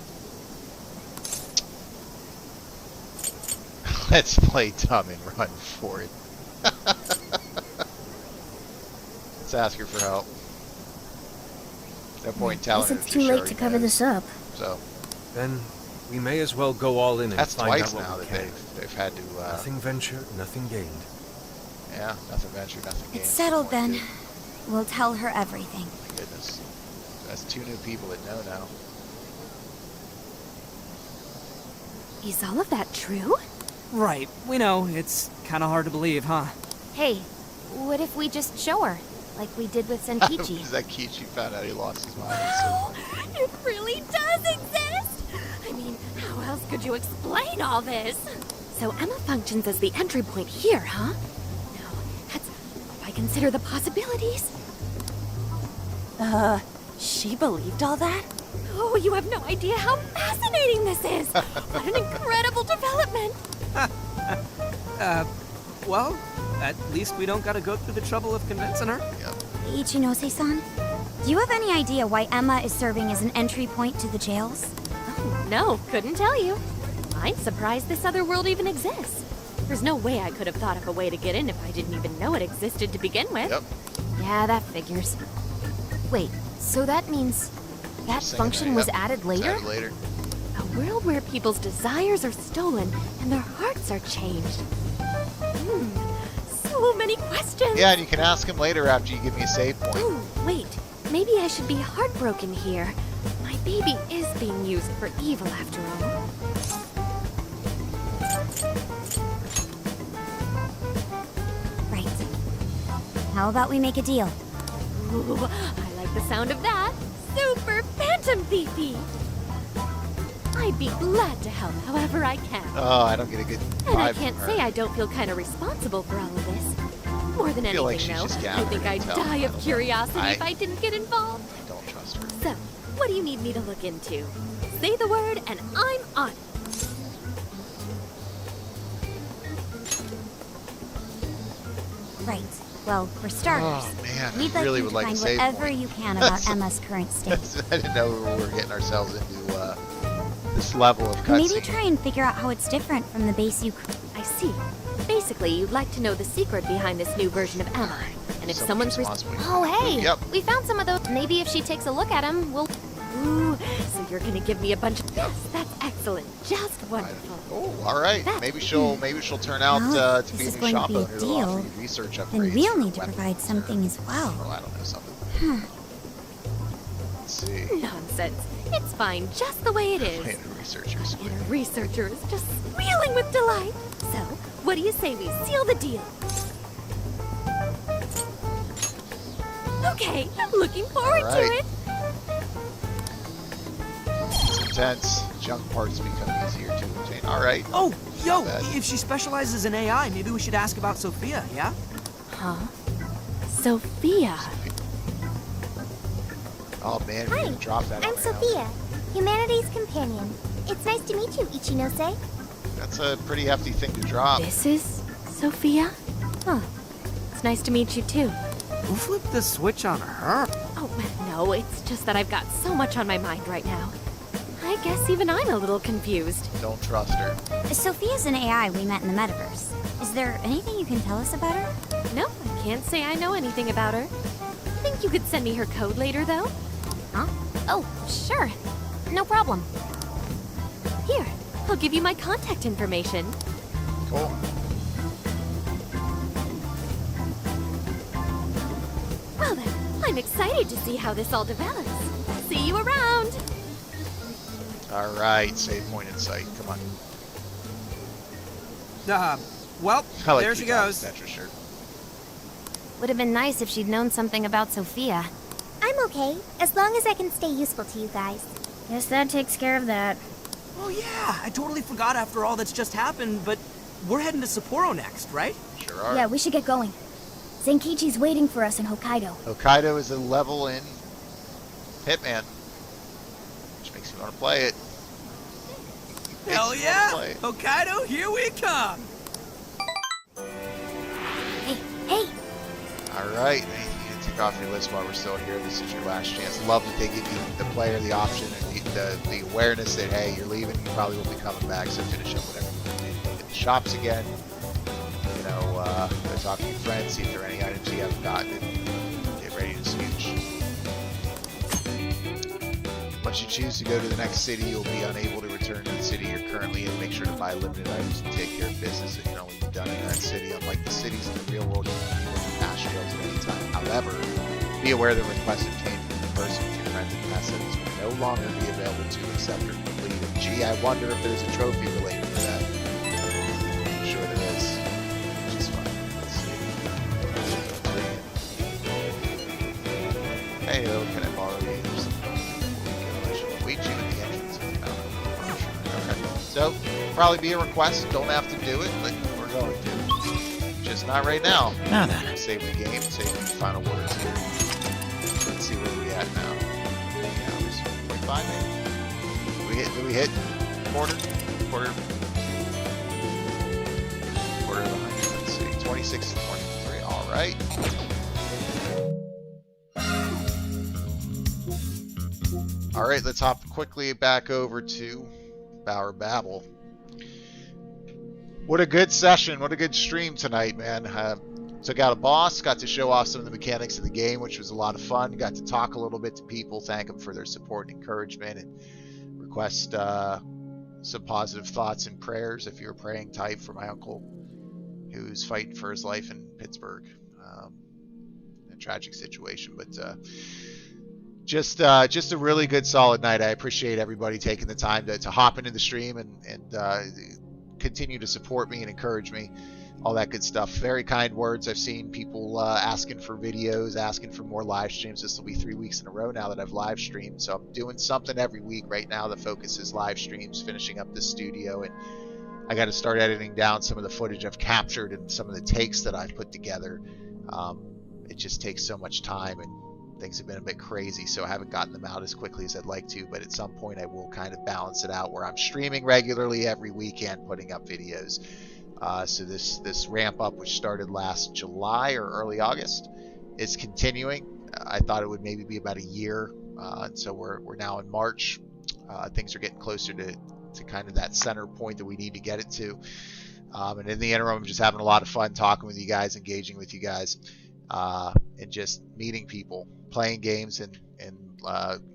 Let's play dumb and run for it. Let's ask her for help. No point telling Guess her. it's too late to cover this up. So. Then we may as well go all in and That's find twice out what now we that can. they've had to. Nothing ventured, nothing gained. Yeah, nothing ventured, nothing gained. It's settled then. We'll tell her everything. My goodness, that's 2 new people that know now. Is all of that true? Right. We know. It's kind of hard to believe, huh? Hey, what if we just show her? Like we did with Senkichi. Because that Kichi found out he lost his mind. Wow! It really does exist! I mean, how else could you explain all this? So Emma functions as the entry point here, huh? No, that's... I consider the possibilities. She believed all that? Oh, you have no idea how fascinating this is! What an incredible development! Well, at least we don't gotta go through the trouble of convincing her. Ichinose-san, do you have any idea why Emma is serving as an entry point to the jails? Oh, no, couldn't tell you. I'm surprised this other world even exists. There's no way I could have thought of a way to get in if I didn't even know it existed to begin with. Yep. Yeah, that figures. Wait, so that means that function was added later? Added later. A world where people's desires are stolen and their hearts are changed. So many questions. Yeah, and you can ask him later after you give me a save point. Oh, wait. Maybe I should be heartbroken here. My baby is being used for evil after all. Right. How about we make a deal? Ooh, I like the sound of that. Super Phantom Thiefy! I'd be glad to help however I can. Oh, I don't get a good And I vibe can't from say her. I don't feel kind of responsible for all of this. More than I feel like anything, she's though, just I think I'd die of curiosity if I didn't get involved. I don't trust her. So, what do you need me to look into? Say the word and I'm on it. Right. Well, for starters, Oh, man, we'd I like really you would to like a find save whatever point. you can about Emma's current state. I didn't know we were getting ourselves into this level of Maybe cutscene. try and figure out how it's different from the base you... I see. Basically, you'd like to know the secret behind this new version of Emma. And if someone's Oh, hey! Yep. We found some of those. Maybe if she takes a look at them, we'll... Ooh, so you're gonna give me a bunch of... Yes, that's excellent. Just wonderful. Oh, all right. Maybe she'll turn out Well, to this be a is new going to shop be a owner who'll offer deal. you research Then upgrades. we'll for need to weapons provide or- something as well. Oh, I don't know, something. Hmm. Let's see. Nonsense. It's fine just the way it is. Wait, a researcher's And a researcher is just squealing with delight. So, what do you say we seal the deal? Okay, looking forward All right. to it. It's intense. Junk parts become easier to obtain. All right. Oh, yo, Not bad. if she specializes in AI, maybe we should ask about Sophia, yeah? Huh? Sophia. Oh man, we Hi, didn't drop that on I'm her Sophia, humanity's companion. It's nice to meet you, Ichinose. house. That's a pretty hefty thing to drop. This is Sophia? Huh. It's nice to meet you too. Who flipped the switch on her? Oh, no, it's just that I've got so much on my mind right now. I guess even I'm a little confused. Don't trust her. Sophia's an AI we met in the metaverse. Is there anything you can tell us about her? No, I can't say I know anything about her. Think you could send me her code later, though? Huh? Oh, sure. No problem. Here, I'll give you my contact information. Cool. Well then, I'm excited to see how this all develops. See you around! All right, save point in sight. Come on. Well, I like there the she Dr. goes. Petra shirt. Would have been nice if she'd known something about Sophia. I'm okay, as long as I can stay useful to you guys. Guess that takes care of that. Oh yeah, I totally forgot after all that's just happened, but we're heading to Sapporo next, right? Sure are. Yeah, we should get going. Zenkichi's waiting for us in Hokkaido. Hokkaido is a level in Hitman, which makes me want to play it. Hell Makes me wanna yeah! play it. Hokkaido, here we come! Hey! All right, anything you need to tick off your list while we're still here? This is your last chance. Love that they give you the player the option and the awareness that hey, you're leaving, you probably will be coming back, so finish up whatever you need. Hit the shops again. You know, go talk to your friends, see if there are any items you haven't gotten, and get ready to scooch. Once you choose to go to the next city, you'll be unable to return to the city you're currently in. Make sure to buy limited items and take care of business that can only be done in that city. Unlike the cities in the real world, you can leave the past trails at any time. However, be aware that requests obtained from the person with your friends in past cities will no longer be available to accept or complete. And gee, I wonder if there's a trophy related to that. I'm sure there is, which is fun. Let's see. Hey, can I borrow you or something? I should wait you at the entrance of the mountain. Okay. So, probably be a request. Don't have to do it, but we're going to. Just not right now. Now then. Save the game, save the final words here. Let's see where we at now. fine, maybe. Did we hit quarter of the 100? Let's see, 26 to 23. All right. All right, let's hop quickly back over to Bauer Babble. What a good session. What a good stream tonight, man. Took out a boss, got to show off some of the mechanics of the game, which was a lot of fun. Got to talk a little bit to people, thank them for their support and encouragement, and request some positive thoughts and prayers if you're a praying type for my uncle who's fighting for his life in Pittsburgh. A tragic situation, but just a really good solid night. I appreciate everybody taking the time to hop into the stream and continue to support me and encourage me, all that good stuff. Very kind words. I've seen people asking for videos, asking for more live streams. This will be 3 weeks in a row now that I've live streamed, so I'm doing something every week right now. The focus is live streams, finishing up this studio, and I got to start editing down some of the footage I've captured and some of the takes that I've put together. It just takes so much time, and things have been a bit crazy, so I haven't gotten them out as quickly as I'd like to, but at some point I will kind of balance it out where I'm streaming regularly every weekend, putting up videos. So this ramp up, which started last July or early August, is continuing. I thought it would maybe be about a year, and so we're now in March. Things are getting closer to kind of that center point that we need to get it to. And in the interim, I'm just having a lot of fun talking with you guys, engaging with you guys, and just meeting people, playing games, and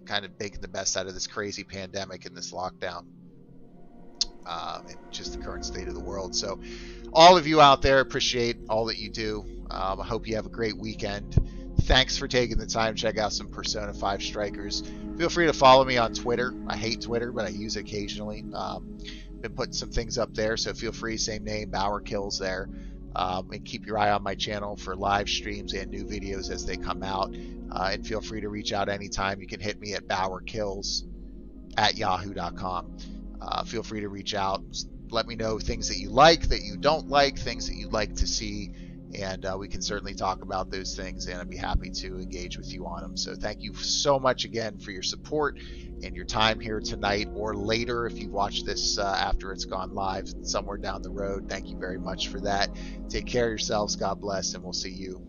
kind of making the best out of this crazy pandemic and this lockdown, and just the current state of the world. So all of you out there, appreciate all that you do. I hope you have a great weekend. Thanks for taking the time to check out some Persona 5 Strikers. Feel free to follow me on Twitter. I hate Twitter, but I use it occasionally. Been putting some things up there, so feel free, same name, BauerKillz there. And keep your eye on my channel for live streams and new videos as they come out. And feel free to reach out anytime. You can hit me at BauerKillz@yahoo.com. Feel free to reach out. Let me know things that you like, that you don't like, things that you'd like to see, and we can certainly talk about those things, and I'd be happy to engage with you on them. So thank you so much again for your support and your time here tonight, or later if you watch this after it's gone live somewhere down the road. Thank you very much for that. Take care of yourselves. God bless, and we'll see you